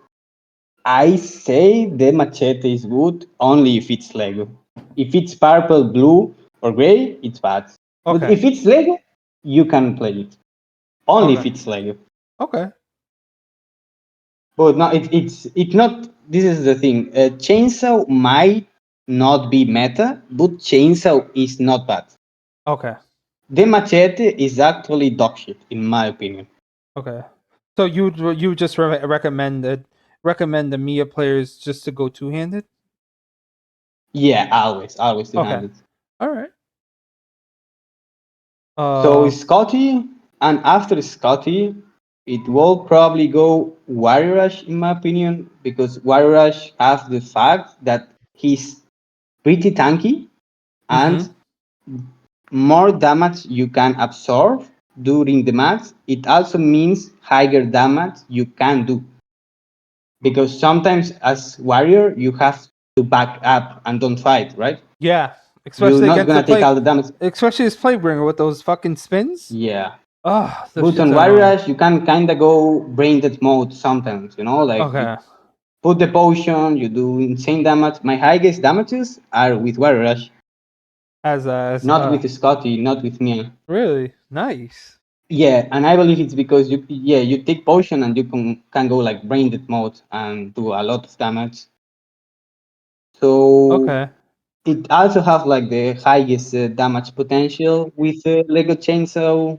I say the machete is good only if it's Lego. If it's purple, blue, or gray, it's bad. But okay, if it's Lego, you can play it. Only if okay, it's Lego. okay, But no, it's not. This is the thing. Chainsaw might not be meta, but chainsaw is not bad. okay, The machete is actually dog shit, in my opinion. okay. So you just recommend the Mia players just to go two-handed? Yeah, always two Okay, handed. all right. So Scotty, and after Scotty, it will probably go Warrior Rush in my opinion, because Warrior Rush has the fact that he's pretty tanky Mm-hmm. and more damage you can absorb during the match. It also means higher damage you can do, because sometimes as warrior you have to back up and don't fight, right? Yeah, You're especially not against the gonna take play, all the damage. especially his Playbringer with those fucking spins. Yeah. Oh, those But shits on are Warrior annoying. Rush, you can kind of go brain dead mode sometimes, like you Okay, put the potion, you do insane damage. My highest damages are with Warrior Rush, as not with Scotty, not with me. really nice. Yeah, and I believe it's because you take potion and you can go like brain dead mode and do a lot of damage. So Okay, it also have like the highest damage potential with Lego Chainsaw,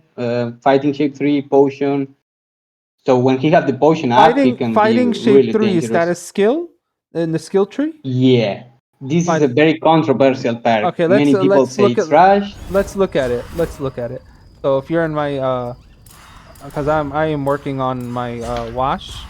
Fighting Shape 3, Potion. So when he have the potion up, he can be fighting shape really 3, is that a dangerous. skill in the skill tree? Yeah, this is a Fighting. very controversial perk. Okay, Many people let's say look at it's trash. let's look at it. Let's look at it. So if you're in my because I am working on my wash.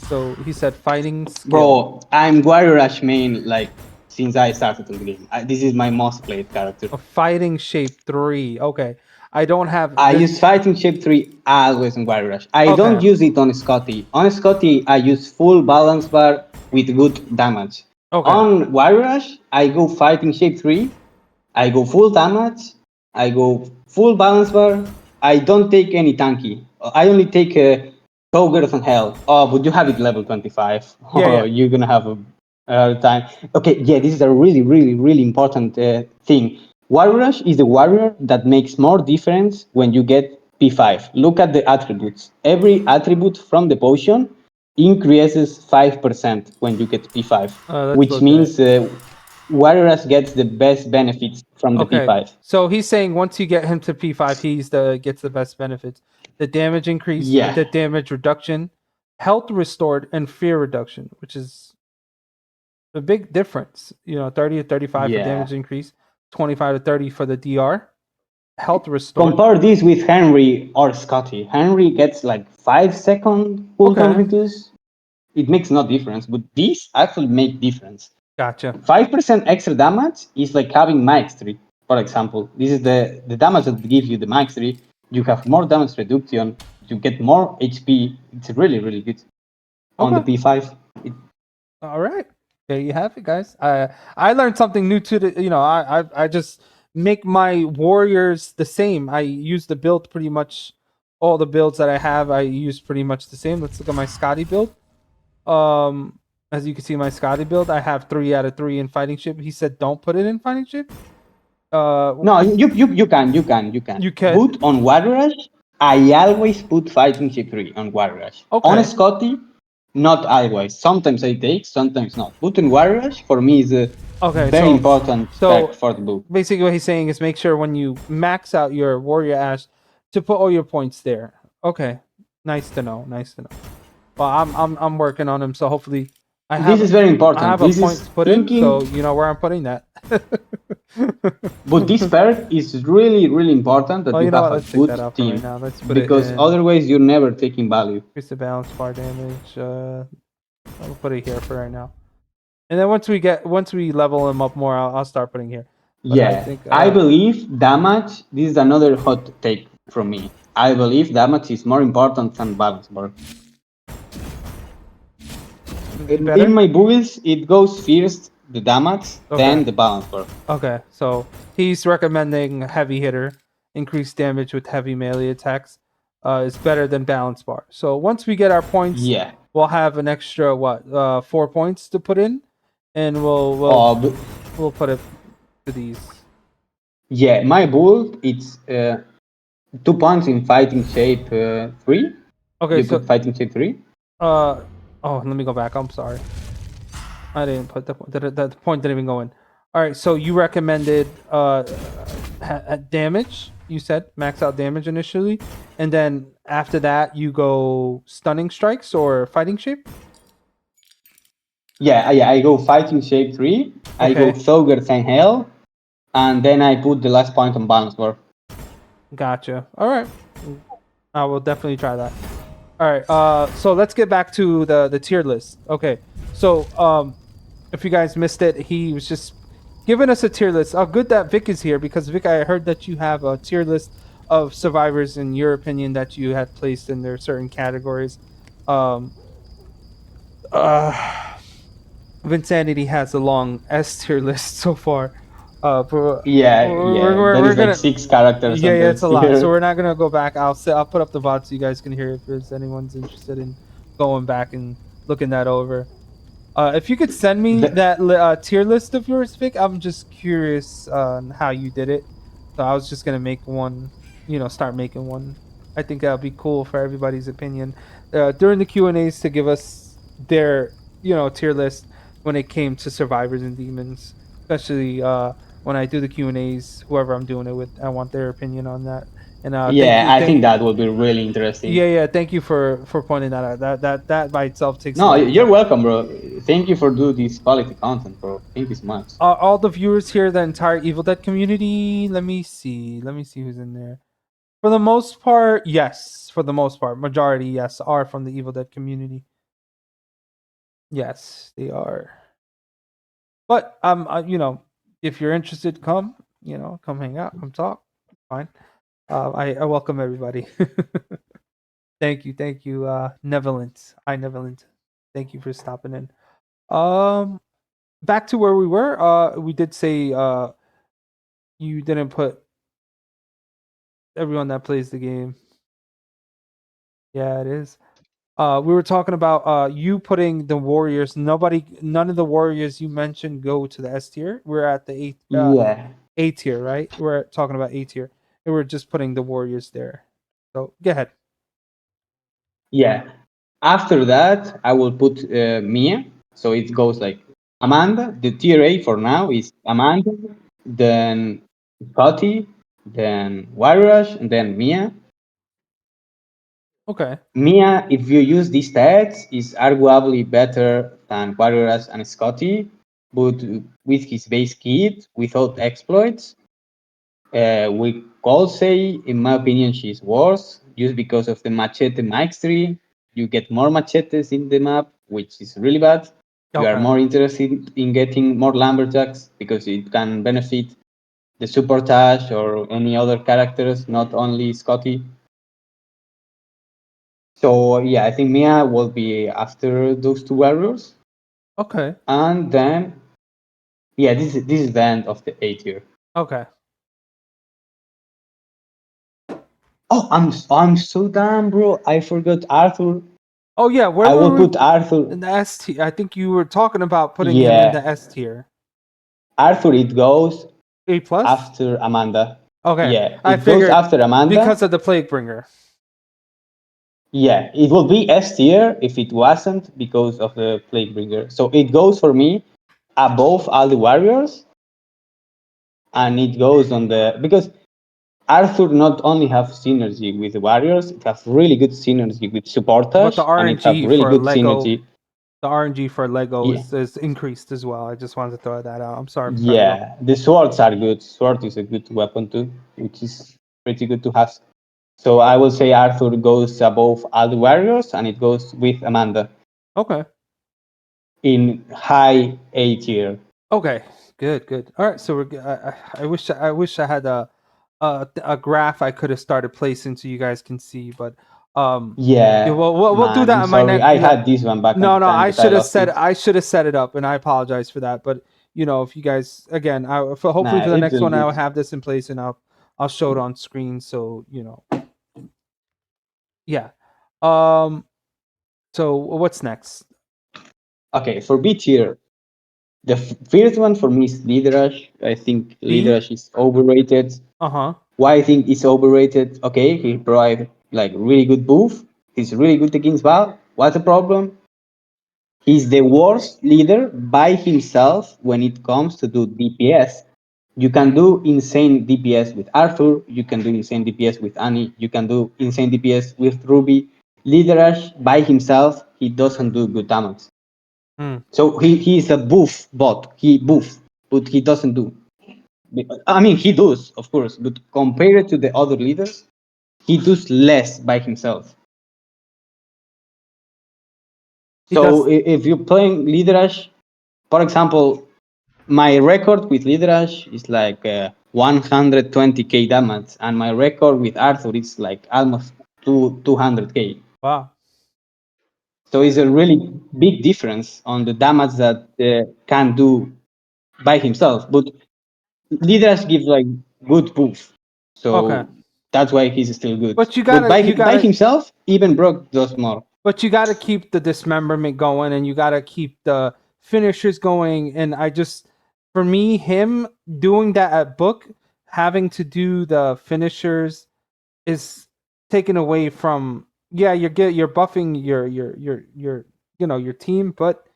So he said fighting skill. Bro, I'm Warrior Rush main like since I started on the game. This is my most played character. A fighting shape 3. Okay. I don't have I this. use Fighting Shape 3 always on Warrior Rush. I don't Okay. use it on Scotty. On Scotty, I use full balance bar with good damage. Okay. On Warrior Rush, I go Fighting Shape 3, I go full damage, I go full balance bar. I don't take any tanky. I only take a Ogre from Hell. Oh, but you have it level 25. Yeah, Oh, yeah. you're gonna have a hard time. Okay, yeah, this is a really, really, really important thing. Warrior Rush is the warrior that makes more difference when you get P5. Look at the attributes. Every attribute from the potion increases 5% when you get P5, Let's which look at it. means Warriors gets the best benefits from the Okay. P5. So he's saying once you get him to P5, gets the best benefits. The damage increase, Yeah, the damage reduction, health restored, and fear reduction, which is a big difference. 30 to 35 for yeah. damage increase, 25 to 30 for the DR. Health restored. Compare this with Henry or Scotty. Henry gets like 5 second cooldown Okay. reduce. It makes no difference, but these actually make difference. Gotcha. 5% extra damage is like having mastery, for example. This is the damage that gives you the mastery. You have more damage reduction, you get more HP. It's really, really good. On the Okay. P5, All right. There you have it, guys. I learned something new to the. I just make my warriors the same. I use the build pretty much all the builds that I have. I use pretty much the same. Let's look at my Scotty build. As you can see, my Scotty build, I have 3 out of 3 in fighting ship. He said don't put it in fighting ship. no, you can. You could. But on Warrior Rush, I always put Fighting Chip 3 on Warrior Rush. On Okay. Scotty, not always. Sometimes I take, sometimes not. But on Warrior Rush, for me, is a Okay. very important perk So for the book. basically, what he's saying is make sure when you max out your warrior ash to put all your points there. Okay. Nice to know. Nice to know. Well, I'm working on him, so hopefully I This have is very I important. have a This point is to put in, so thinking. you know where I'm putting that. But this perk is really, really important that Oh, you you know have what? a Let's take good that out for right team, now. Let's put it because in. otherwise you're never taking value. Increase the balance bar damage. I'll put it here for right now. And then once we level him up more, I'll start putting here. But I Yeah, think I believe damage. This is another hot take from me. I believe damage is more important than balance bar. In better. my builds, it goes first the damage, Okay. then the balance bar. Okay. So he's recommending heavy hitter, increased damage with heavy melee attacks. Is better than balance bar. So once we get our points, Yeah. we'll have an extra 4 points to put in, and Uh, we'll put it to these. yeah, my build it's 2 points in fighting shape 3. Okay. You So put fighting shape 3. oh, let me go back. I'm sorry. I didn't put the point didn't even go in. All right, so you recommended damage. You said max out damage initially, and then after that you go stunning strikes or fighting shape. Yeah, I go fighting shape 3. I go Okay, Thogger Than Hell, and then I put the last point on balance bar. gotcha. All right, I will definitely try that. All right, so let's get back to the tier list. Okay, so if you guys missed it, he was just giving us a tier list. Oh, good that Vic is here because Vic, I heard that you have a tier list of survivors in your opinion that you had placed in their certain categories. Um, uh, Vinsanity has a long S tier list so far. But Yeah, there we're is like gonna 6 characters yeah, on yeah, the it's a lot. So tier. we're not gonna go back. I'll put up the VOD so you guys can hear if there's anyone's interested in going back and looking that over. If you could send me The, that tier list of yours, Vic, I'm just curious on how you did it. So I was just gonna make one, start making one. I think that would be cool for everybody's opinion during the Q and A's to give us their, tier list when it came to survivors and demons, especially when I do the Q and A's. Whoever I'm doing it with, I want their opinion on that. And yeah, I think that would be really interesting. yeah, thank you for pointing that out. That by itself takes a No, lot of you're time. welcome, bro. Thank you for doing this quality content, bro. Thank you so much. All the viewers here, the entire Evil Dead community. Let me see. Let me see who's in there. For the most part, yes. For the most part, majority, yes, are from the Evil Dead community. Yes, they are. But if you're interested, come. Come hang out, come talk. Fine. I welcome everybody. Thank you, Nevolent. Nevolent. Thank you for stopping in. Back to where we were. We did say you didn't put everyone that plays the game. Yeah, it is. We were talking about you putting the warriors. None of the warriors you mentioned go to the S tier. We're at the Yeah, A tier, right? We're talking about A tier, and we're just putting the warriors there. So go ahead. yeah. After that, I will put Mia. So it goes like Amanda. The tier A for now is Amanda, then Scotty, then Warriors, and then Mia. Okay. Mia, if you use these stats, is arguably better than Warriors and Scotty, but with his base kit, without exploits, we could say, in my opinion, she's worse just because of the machete mastery. You get more machetes in the map, which is really bad. You are Okay. more interested in getting more lumberjacks because it can benefit the supportage or any other characters, not only Scotty. So yeah, I think Mia will be after those two warriors, Okay. and then yeah, this is the end of the A tier. Okay. Oh, I'm so dumb, bro. I forgot Arthur. Oh yeah, where I will were we put Arthur. in the S tier? I think you were talking about putting him in Yeah, the S tier. Arthur. It goes A plus. after Amanda. Okay, Yeah, I it goes figured after because Amanda. of the plague bringer. Yeah, it will be S tier if it wasn't because of the Plaguebringer. So it goes for me above all the warriors, and it goes on the because Arthur not only have synergy with the warriors, it has really good synergy with But the supporters, and it have RNG really for good Lego synergy. The RNG for Lego Yeah. is increased as well. I just wanted to throw that out. I'm sorry for cutting you off. Yeah, the swords are good. Sword is a good weapon too, which is pretty good to have. So I will say Arthur goes above all the warriors, and it goes with Amanda Okay. in high A tier. Okay. Good. All right. So I wish I had a graph I could have started placing so you guys can see, but yeah, Yeah, we'll do man, that I'm on my sorry. next. I had this one back on No, the no, time, but I lost it. I should have set it up, and I apologize for that. But if you guys again, hopefully Nah, for the it's next all one, I'll good. have this in place, and I'll show it on screen. So yeah. Um. So what's next? Okay, for B tier, the first one for me is Lidrash. I think B. Lidrash is overrated. Uh-huh. Why I think it's overrated? Okay, he provides like really good buff. He's really good against Val. What's the problem? He's the worst leader by himself when it comes to do DPS. You can do insane DPS with Arthur. You can do insane DPS with Annie. You can do insane DPS with Ruby. Liderash by himself, he doesn't do good damage. Hmm. So he is a buff bot. He buff, but he doesn't do. I mean, he does, of course, but compared to the other leaders, he does less by himself. He So does. if you're playing Liderash, for example, my record with Liderash is like 120k damage, and my record with Arthur is like almost 200k. Wow. So it's a really big difference on the damage that can do by himself. But Liderash gives like good boost, Okay. so that's why he's still good. But you But gotta you by gotta himself, even Brock does more. but you gotta keep the dismemberment going, and you gotta keep the finishers going. And I just, for me, him doing that at book, having to do the finishers is taken away from. Yeah, you're buffing your team, but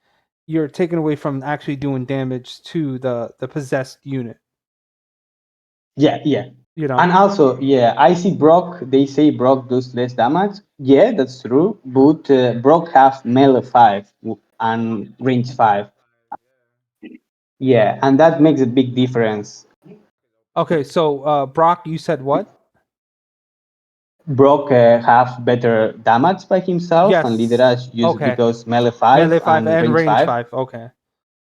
you're taken away from actually doing damage to the possessed unit. Yeah. You know. And also, yeah, I see Brock. They say Brock does less damage. Yeah, that's true. But Brock have melee 5 and range 5. Yeah, and that makes a big difference. Okay, so Brock, you said what? Brock have better damage by himself, and Yes. Liderash just Okay. because melee 5 Melee 5 and and range range 5. 5. Okay.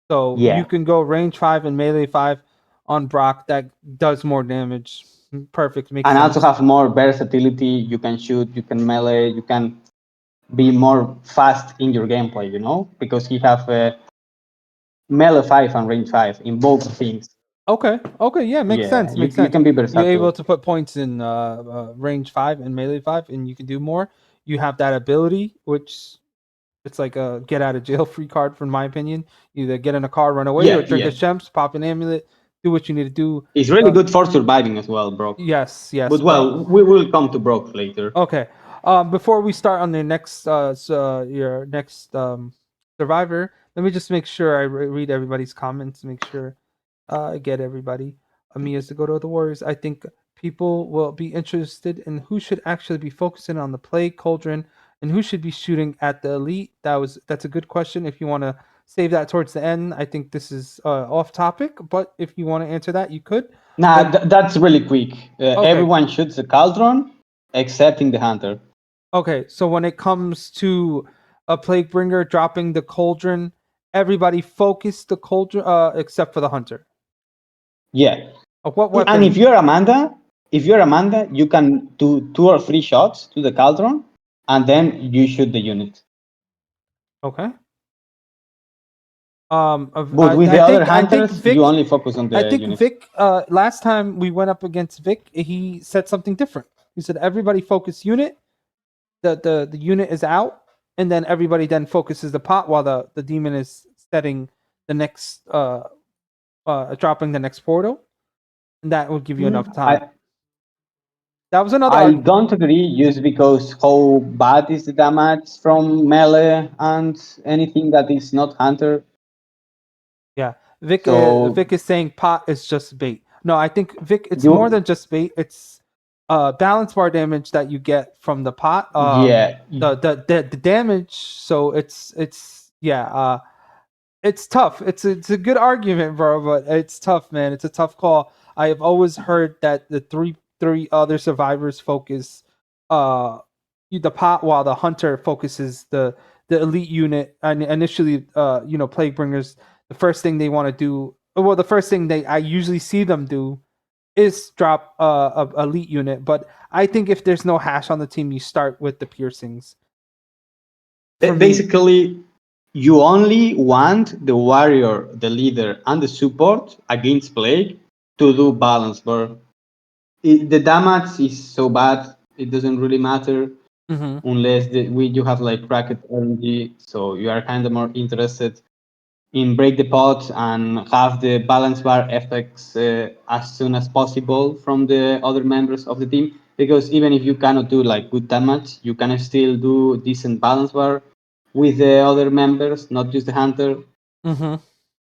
So you Yeah, can go range 5 and melee 5 on Brock. That does more damage. Perfect. Makes and also sense. have more versatility. You can shoot, you can melee, you can be more fast in your gameplay. Because he have melee 5 and range 5 in both things. Okay. Okay. Yeah, makes Yeah, sense. you, Makes you sense. can be You're able versatile. to put points in range 5 and melee 5, and you can do more. You have that ability, which it's like a get out of jail free card, from my opinion. Either get in a car, run away, or drink a Yeah. shemps, pop an amulet, do what you need to do. It's really good for surviving as well, Brock. Yes, But bro. well, we will come to Brock later. Okay. Before we start on the next, your next survivor, let me just make sure I read everybody's comments. Make sure I get everybody. Amiya's to go to the Warriors. I think people will be interested in who should actually be focusing on the play cauldron and who should be shooting at the elite. That's a good question. If you want to save that towards the end, I think this is off topic. But if you want to answer that, you could. Nah, And that's really quick. okay, Everyone shoots the cauldron, excepting the hunter. okay, so when it comes to a plague bringer dropping the cauldron, everybody focus the cauldron except for the hunter. Yeah, What and weapon? if you're Amanda, you can do 2 or 3 shots to the cauldron, and then you shoot the unit. Okay. But with the other I think hunters, you Vic only focus on the unit. last time we went up against Vic, he said something different. He said everybody focus unit, the unit is out, and then everybody then focuses the pot while the demon is setting the next dropping the next portal. And that would give you enough time. I That was another I argument. don't agree just because how bad is the damage from melee and anything that is not hunter. Yeah, So Vic is saying pot is just bait. No, I think Vic, it's more you than just bait. It's balance bar damage that you get from the pot. yeah The damage. So it's yeah, it's tough. It's a good argument, bro, but it's tough, man. It's a tough call. I have always heard that the three other survivors focus the pot, while the hunter focuses the elite unit. And initially, plague bringers, the first thing they want to do, well, the first thing they I usually see them do is drop a elite unit. But I think if there's no hash on the team, you start with the piercings. For me, Basically, you only want the warrior, the leader, and the support against plague to do balance, bro. The damage is so bad, it doesn't really matter hmm unless you have like bracket RNG, so you are kind of more interested in break the pot and have the balance bar effects as soon as possible from the other members of the team. Because even if you cannot do like good damage, you can still do decent balance bar with the other members, not just the hunter. hmm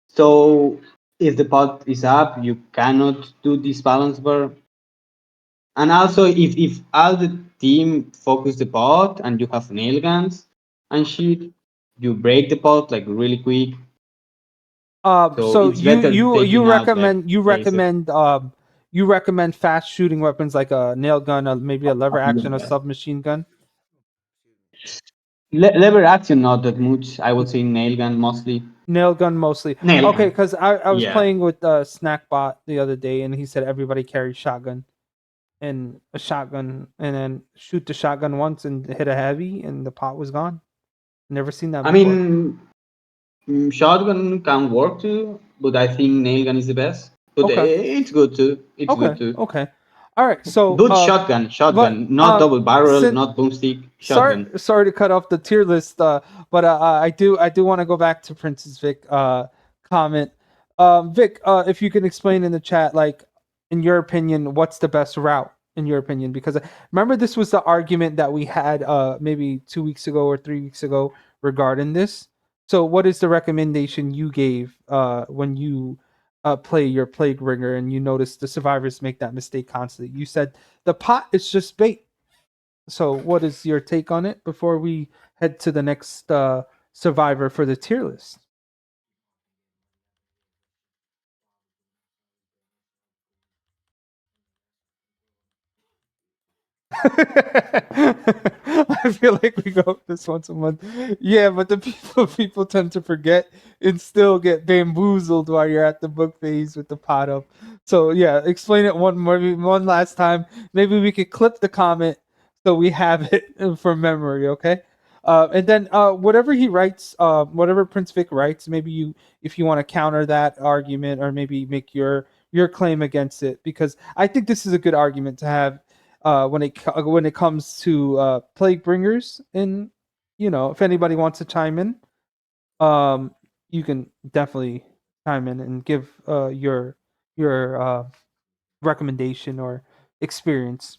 So if the pot is up, you cannot do this balance bar. And also, if all the team focus the pot and you have nail guns and shit, you break the pot like really quick. So So it's better you taking out like recommend laser. you recommend fast shooting weapons like a nail gun, maybe a lever action, a Yeah. submachine gun. Lever action, not that much. I would say nail gun mostly. Nail gun mostly. Nail Okay, gun. because I was Yeah. playing with Snackbot the other day, and he said everybody carries shotgun and a shotgun, and then shoot the shotgun once and hit a heavy, and the pot was gone. Never seen that I before. mean, shotgun can work too, but I think nail gun is the best. But Okay, it's good too. It's good okay, too. okay. All right. So But shotgun, but shotgun, not double barrel, since not boomstick, sorry shotgun. sorry to cut off the tier list, but I do want to go back to Princess Vic comment. Vic, if you can explain in the chat, like, in your opinion, what's the best route in your opinion? Because remember, this was the argument that we had maybe 2 weeks ago or 3 weeks ago regarding this. So what is the recommendation you gave when you play your plague ringer and you notice the survivors make that mistake constantly? You said the pot is just bait. So, what is your take on it before we head to the next survivor for the tier list? I feel like we go this once a month. Yeah, but the people tend to forget and still get bamboozled while you're at the book phase with the pot up. So yeah, explain it one last time. Maybe we could clip the comment so we have it for memory. Okay. And then whatever he writes, whatever Prince Vic writes, maybe if you want to counter that argument or maybe make your claim against it, because I think this is a good argument to have when it comes to plague bringers. And if anybody wants to chime in, you can definitely chime in and give your recommendation or experience.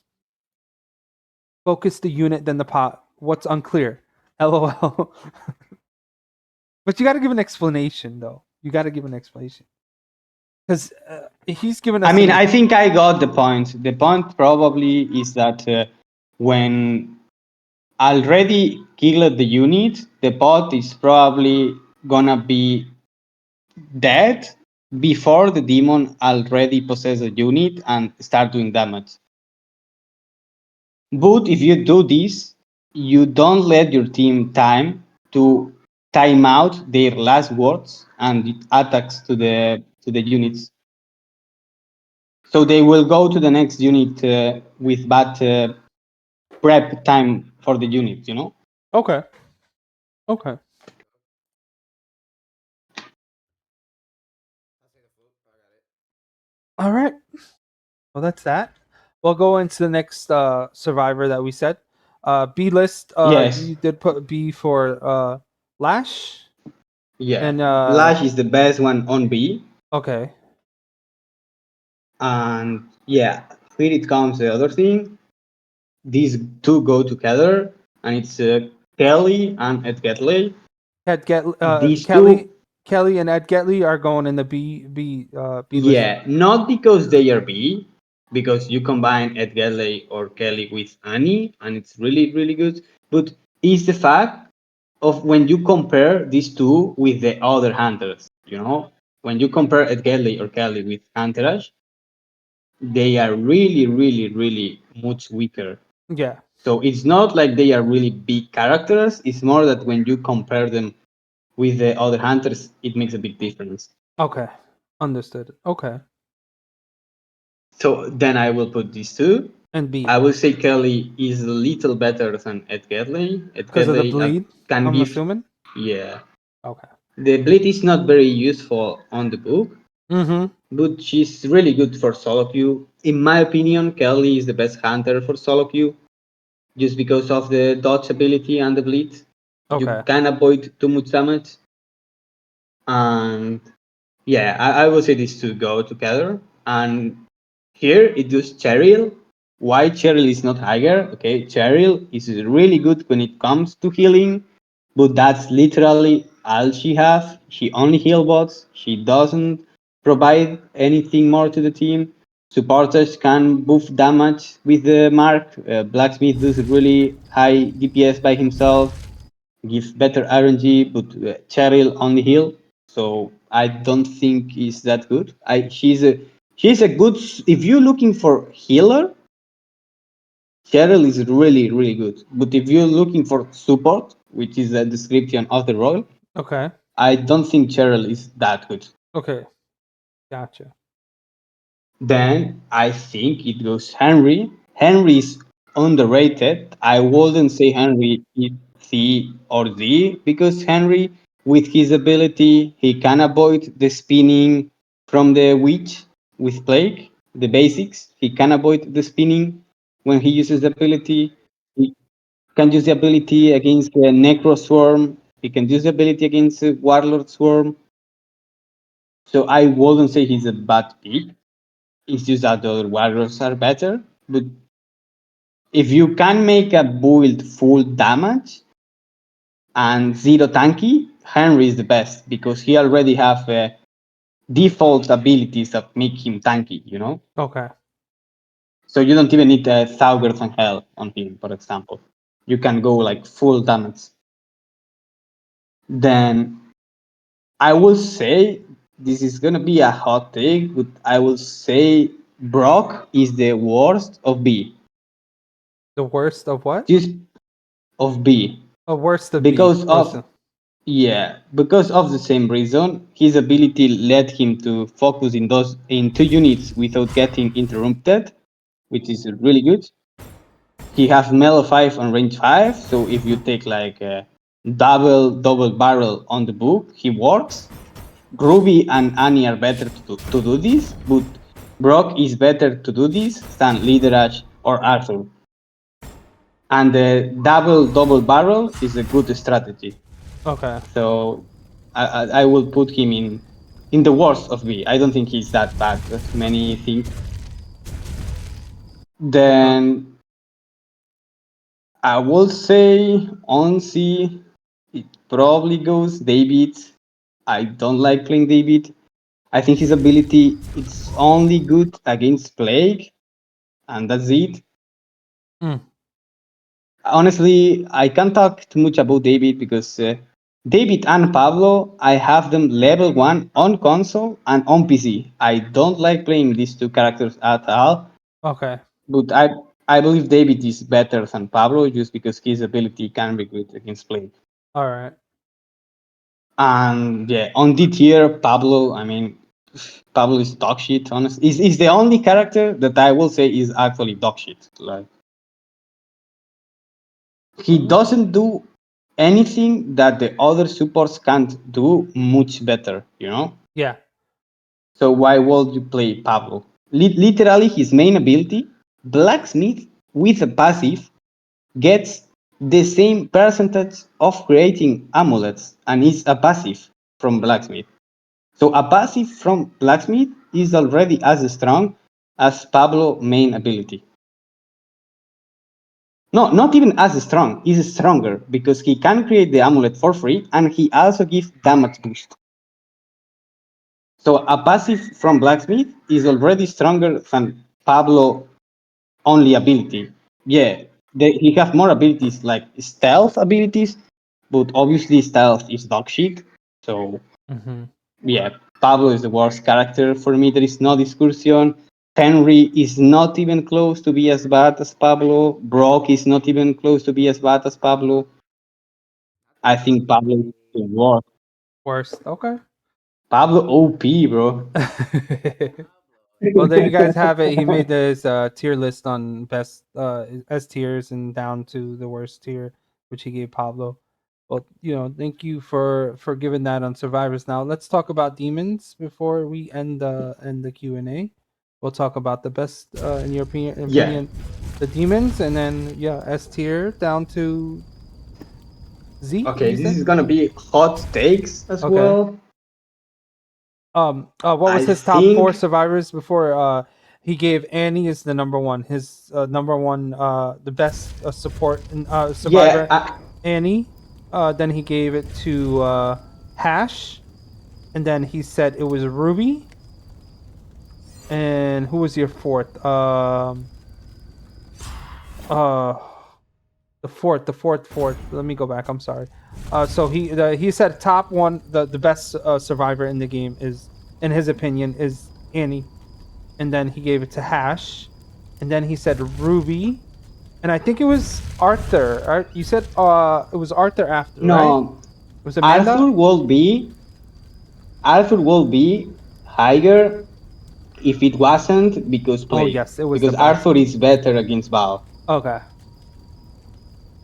Focus the unit, then the pot. What's unclear? LOL. But you got to give an explanation, though. You got to give an explanation because he's given I us mean, I think I got the point. The point probably is that when already killed the unit, the pot is probably gonna be dead before the demon already possess a unit and start doing damage. But if you do this, you don't let your team time to time out their last words and attacks to the units. So they will go to the next unit with bad prep time for the unit. You know. Okay. Okay. All right. Well, that's that. We'll go into the next survivor that we said. B list. Yes. You did put B for Lash Yeah. and Lash is the best one on B, okay. and yeah, here it comes the other thing. These two go together, and it's Kelly and Ed Getley. Ed Get These Kelly two, Kelly and Ed Getley are going in the B list. yeah, not because they are B, because you combine Ed Getley or Kelly with Annie, and it's really, really good, but it's the fact of when you compare these two with the other hunters. When you compare Edgerly or Kelly with Hunterage, they are really, really, really much weaker. Yeah. So it's not like they are really big characters. It's more that when you compare them with the other hunters, it makes a big difference. Okay. Understood. Okay. So then I will put these two. And B. I will say Kelly is a little better than Ed Gedley. Ed Because of the Gedley bleed, can I'm give, assuming. yeah. Okay. The bleed is not very useful on the book, Mm-hmm. but she's really good for solo queue. In my opinion, Kelly is the best hunter for solo queue, just because of the dodge ability and the bleed. You Okay. can avoid too much damage. And yeah, I will say these two go together. And here it does Cheryl. Why Cheryl is not higher? Okay, Cheryl is really good when it comes to healing, but that's literally all she has. She only heal bots. She doesn't provide anything more to the team. Supporters can buff damage with the mark. Blacksmith does really high DPS by himself, gives better RNG, but Cheryl only heal. So I don't think is that good. She's a good. If you're looking for healer, Cheryl is really really good. But if you're looking for support, which is a description of the role, Okay. I don't think Cheryl is that good. Okay. Gotcha. Then I think it goes Henry. Henry is underrated. I wouldn't say Henry is C or D because Henry, with his ability, he can avoid the spinning from the witch with plague, the basics. He can avoid the spinning when he uses the ability. He can use the ability against the Necro Swarm. He can use the ability against the Warlord Swarm. So I wouldn't say he's a bad pick. It's just that the other warriors are better. But if you can make a build full damage and zero tanky, Henry is the best because he already have default abilities that make him tanky. Okay. So you don't even need a Thauger and Hell on him, for example. You can go like full damage. Then I will say this is gonna be a hot take, but I will say Brock is the worst of B. The worst of what? Just of B. A worst of B. Because Worst of of. Yeah, because of the same reason, his ability led him to focus in two units without getting interrupted, which is really good. He has melee 5 and range 5, so if you take like a double barrel on the book, he works. Groovy and Annie are better to do this, but Brock is better to do this than Liderash or Arthur. And the double barrel is a good strategy. Okay. So I will put him in the worst of B. I don't think he's that bad as many think. Okay. Then I will say on C, it probably goes David. I don't like playing David. I think his ability it's only good against Plague, and that's it. Mm. Honestly, I can't talk too much about David because David and Pablo, I have them level 1 on console and on PC. I don't like playing these two characters at all, Okay. but I believe David is better than Pablo just because his ability can be good against Plague. All right. And yeah, on D tier, Pablo, I mean, Pablo is dog shit, honestly. Is the only character that I will say is actually dog shit. Like, he Mm. doesn't do anything that the other supports can't do much better. Yeah. So why would you play Pablo? Literally, his main ability, Blacksmith with a passive, gets the same percentage of creating amulets, and is a passive from Blacksmith. So a passive from Blacksmith is already as strong as Pablo main ability. No, not even as strong. Is stronger because he can create the amulet for free, and he also gives damage boost. So a passive from Blacksmith is already stronger than Pablo only ability. Yeah, he have more abilities like stealth abilities, but obviously stealth is dog shit. So Mm-hmm. yeah, Pablo is the worst character for me. There is no discussion. Henry is not even close to be as bad as Pablo. Brock is not even close to be as bad as Pablo. I I think think Pablo Pablo is the maybe. worst. Worst. Okay. Pablo OP, bro. Well, there you guys have it. He made this tier list on best S tiers and down to the worst tier, which he gave Pablo. Well, thank you for giving that on survivors. Now let's talk about demons before we end the Q&A. We'll talk about the best in your Yeah. opinion, the demons, and then yeah, S tier down to Z. Okay, You this said is gonna be hot takes as okay. well. What was I his top four think, survivors before? He gave Annie as the number one. His number one, the best support and yeah, survivor, Annie. Then he gave it to Hash, and then he said it was Ruby. And who was your fourth? Uh, the fourth. Let me go back. I'm sorry. So he said top one, the best survivor in the game is, in his opinion, is Annie, and then he gave it to Hash, and then he said Ruby, and I think it was Arthur. You said it was Arthur after, right? no, It was Amanda. Arthur will be Arthur will be higher if it wasn't because Oh Plague. yes, it was the Because best. Arthur is better against Val. Okay.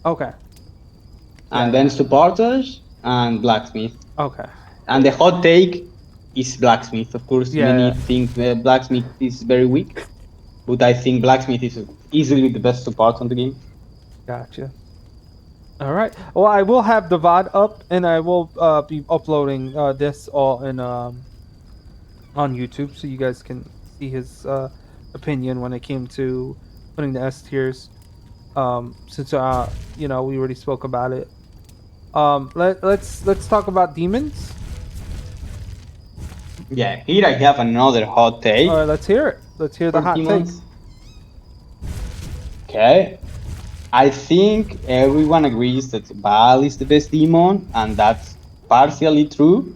Okay. Yeah. And then Yeah. supporters and blacksmith. Okay. And the hot take is blacksmith. Of course, many Yeah. think blacksmith is very weak, but I think blacksmith is easily the best support on the game. Gotcha. All right. Well, I will have the VOD up, and I will be uploading this all in on YouTube, so you guys can see his opinion when it came to putting the S tiers. Since we already spoke about it. Let's talk about demons. Yeah, here I have another hot All right, take let's hear it. Let's hear the for hot take. demons. Okay, I think everyone agrees that Baal is the best demon, and that's partially true.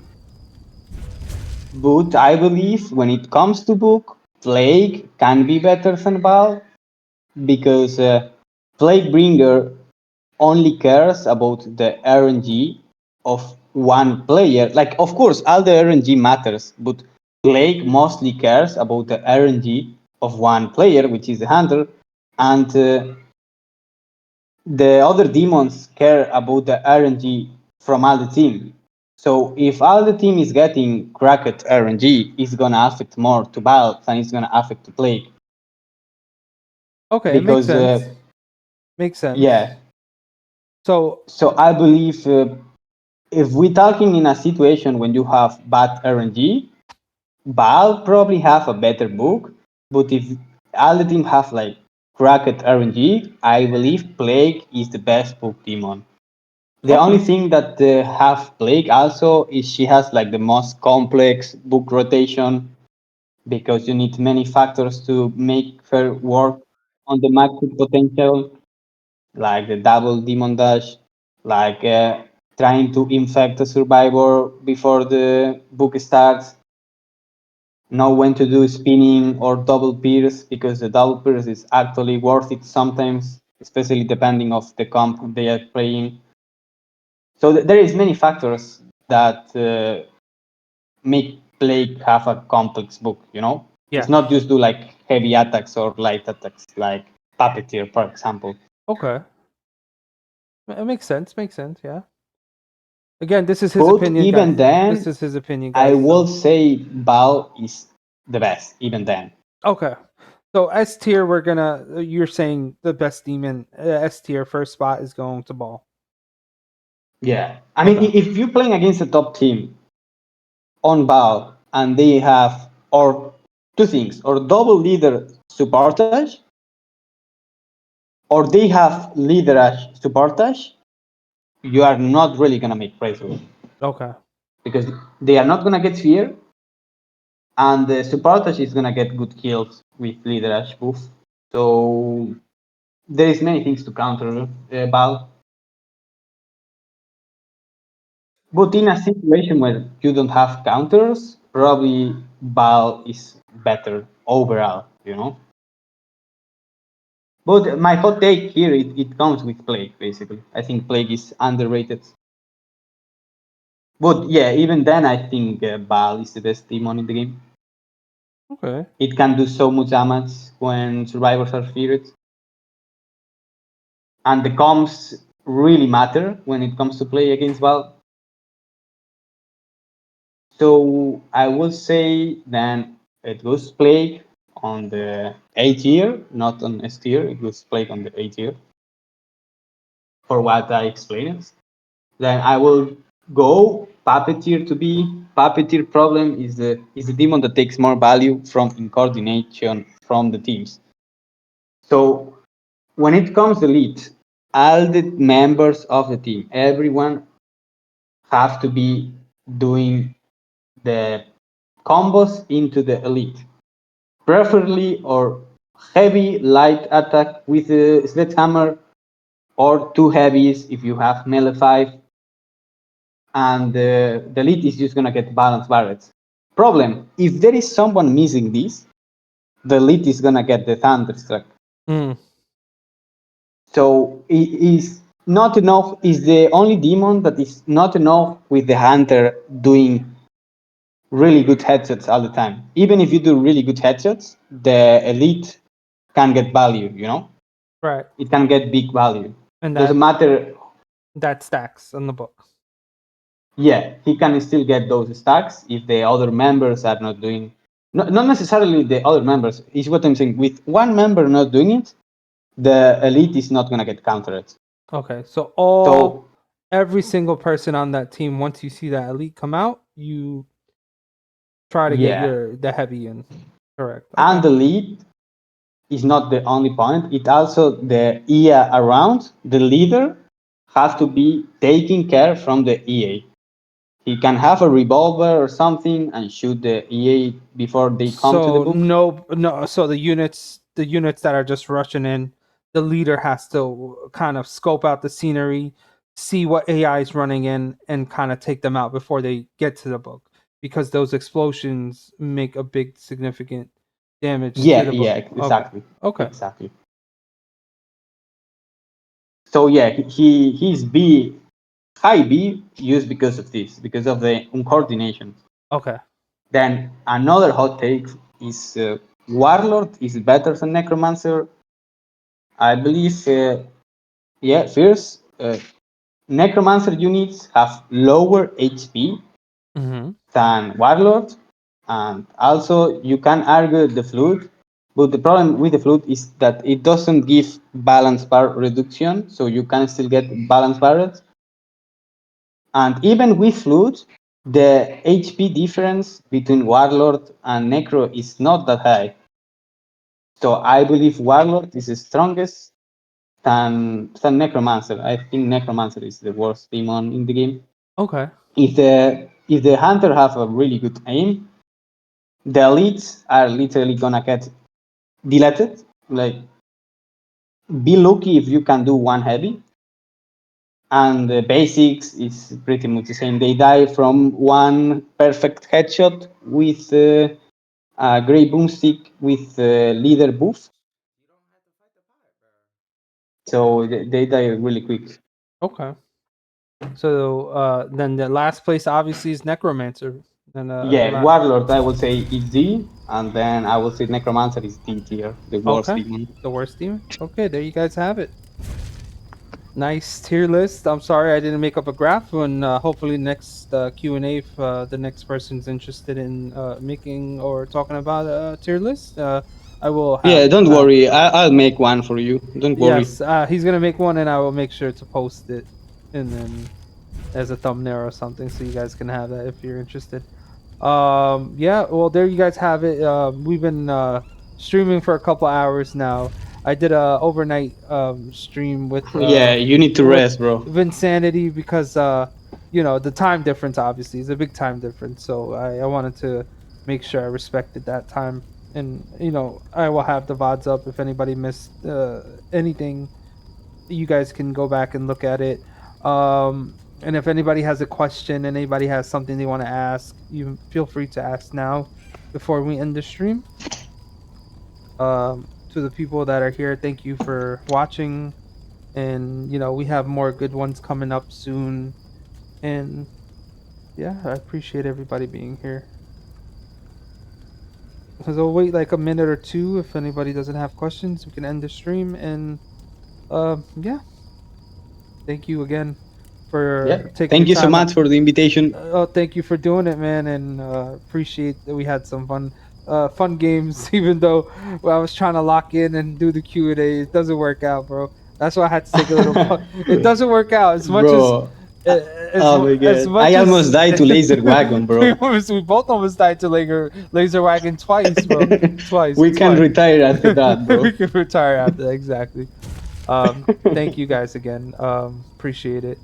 But I believe when it comes to book, Plague can be better than Baal because Plague Bringer only cares about the RNG of one player. Like, of course, all the RNG matters, but Plague mostly cares about the RNG of one player, which is the Hunter, and the other demons care about the RNG from all the team. So if all the team is getting cracked RNG, it's gonna affect more to Battle than it's gonna affect to Plague. Okay, it makes Because sense. Makes sense. yeah, So so I believe if we're talking in a situation when you have bad RNG, Val probably have a better book. But if all the team have like cracked RNG, I believe Plague is the best book demon. The only okay, thing that have Plague also is she has like the most complex book rotation because you need many factors to make her work on the max potential, like the double demon dash, like trying to infect a survivor before the book starts, know when to do spinning or double pierce because the double pierce is actually worth it sometimes, especially depending of the comp they are playing. So there is many factors that make Plague have a complex book. yeah, It's not just do like heavy attacks or light attacks like Puppeteer, for example. okay, it makes sense. Makes sense. Yeah. Again, this is his But opinion, guys. even This then, is his opinion, I guys. will So say Bao is the best. Even then, okay. So S tier, we're gonna. You're saying the best demon S tier first spot is going to ball. yeah. I mean, Okay. if you're playing against a top team on Bao and they have or two things, or double leader supportage, or they have leaderage supportage, you are not really gonna make praise with them Okay. because they are not gonna get fear, and the supportage is gonna get good kills with leaderage buff. So there is many things to counter Bao. But in a situation where you don't have counters, probably Val is better overall, you know? But my hot take here, it comes with Plague, basically. I think Plague is underrated. But yeah, even then, I think Val is the best demon in the game. Okay. It can do so much damage when survivors are feared. And the comms really matter when it comes to play against Val. So I will say then it goes Plague on the A tier, not on S tier. It goes Plague on the A tier for what I explained. Then I will go Puppeteer to be. Puppeteer problem is the demon that takes more value from in coordination from the teams. So when it comes to elite, all the members of the team, everyone have to be doing the combos into the elite, preferably or heavy light attack with a sledgehammer or two heavies if you have melee 5, and the elite is just gonna get balanced barrets. Problem, if there is someone missing this, the elite is gonna get the thunderstruck. Mm. So it is not enough, is the only demon that is not enough with the hunter doing really good headshots all the time. Even if you do really good headshots, the elite can get value, you know? Right. It can get big value. And Doesn't matter. that stacks on the book. Yeah, he can still get those stacks if the other members are not doing. Not necessarily the other members. Is what I'm saying. With one member not doing it, the elite is not gonna get countered. Okay. So So every single person on that team, once you see that elite come out, you try to get yeah, the heavy in. Correct. and Okay. the lead is not the only point. It also the EA around the leader has to be taking care from the EA. He can have a revolver or something and shoot the EA before they come to the So book. no. So the units that are just rushing in, the leader has to kind of scope out the scenery, see what AI is running in, and kind of take them out before they get to the book, because those explosions make a big significant damage to Yeah, the yeah, book. Okay. exactly, Okay. exactly. So yeah, he's B, high B used because of this, because of the uncoordination. Okay. Then another hot take is Warlord is better than Necromancer. I believe, yeah, first, Necromancer units have lower HP Mm-hmm. than Warlord, and also you can argue the Flood, but the problem with the Flood is that it doesn't give balance bar reduction, so you can still get balance barrels. And even with Flood, the HP difference between Warlord and Necro is not that high. So I believe Warlord is the strongest than Necromancer. I think Necromancer is the worst demon in the game. Okay. If the hunter have a really good aim, the elites are literally gonna get deleted. Like, be lucky if you can do one heavy. And the basics is pretty much the same. They die from one perfect headshot with a great boomstick with leader buff. So they die really quick. Okay. So then the last place obviously is Necromancer. Then Yeah, Warlord I would say is D, and then I would say Necromancer is D tier, the worst okay, demon. the worst demon. Okay, there you guys have it. Nice tier list. I'm sorry I didn't make up a graph, and hopefully next Q&A, if the next person's interested in making or talking about a tier list, I will Yeah, have. don't worry. I'll make one for you. Don't worry. Yes, he's gonna make one, and I will make sure to post it, and then as a thumbnail or something, so you guys can have that if you're interested. Yeah, well, there you guys have it. We've been streaming for a couple hours now. I did a overnight stream Yeah, you need to with rest, bro. Vinsanity, because the time difference obviously is a big time difference, so I wanted to make sure I respected that time. And I will have the VODs up if anybody missed anything. You guys can go back and look at it. And if anybody has a question, anybody has something they want to ask, you feel free to ask now before we end the stream. To the people that are here, thank you for watching. And we have more good ones coming up soon. And yeah, I appreciate everybody being here. Because I'll wait like a minute or two. If anybody doesn't have questions, we can end the stream. And yeah, thank you again Yeah. for taking the Thank you so time. much for the invitation. Oh, thank you for doing it, man, and appreciate that we had some fun games. Even though I was trying to lock in and do the Q&A, it doesn't work out, bro. That's why I had to take a little. It doesn't work out as much as Bro. as Oh my as god. I much almost as died to Laser Wagon, bro. we both almost died to laser wagon twice, bro. Twice. We It's can fine. retire after that, bro. We can retire after that, exactly. Thank you guys again. Appreciate it.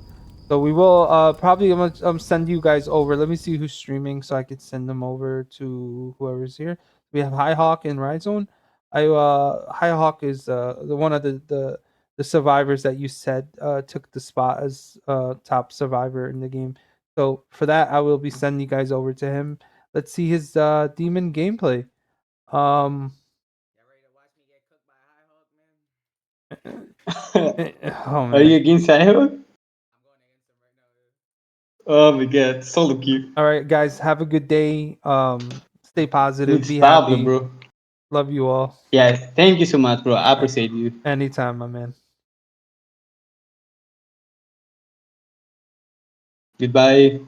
So we will probably send you guys over. Let me see who's streaming so I could send them over to whoever's here. We have High Hawk and Rhizone. High Hawk is the one of the survivors that you said took the spot as top survivor in the game. So for that, I will be sending you guys over to him. Let's see his demon gameplay. Um, Y'all ready to watch me get cooked by a high hawk, man? oh Are you man. against Cyber? I'm going against him right now. Oh my god, solo queue. All right, guys, have a good day. Stay positive, It's be Pablo, happy. bro. Love you all. Yeah, thank you so much, bro. I All right. appreciate you. Anytime, my man. Goodbye.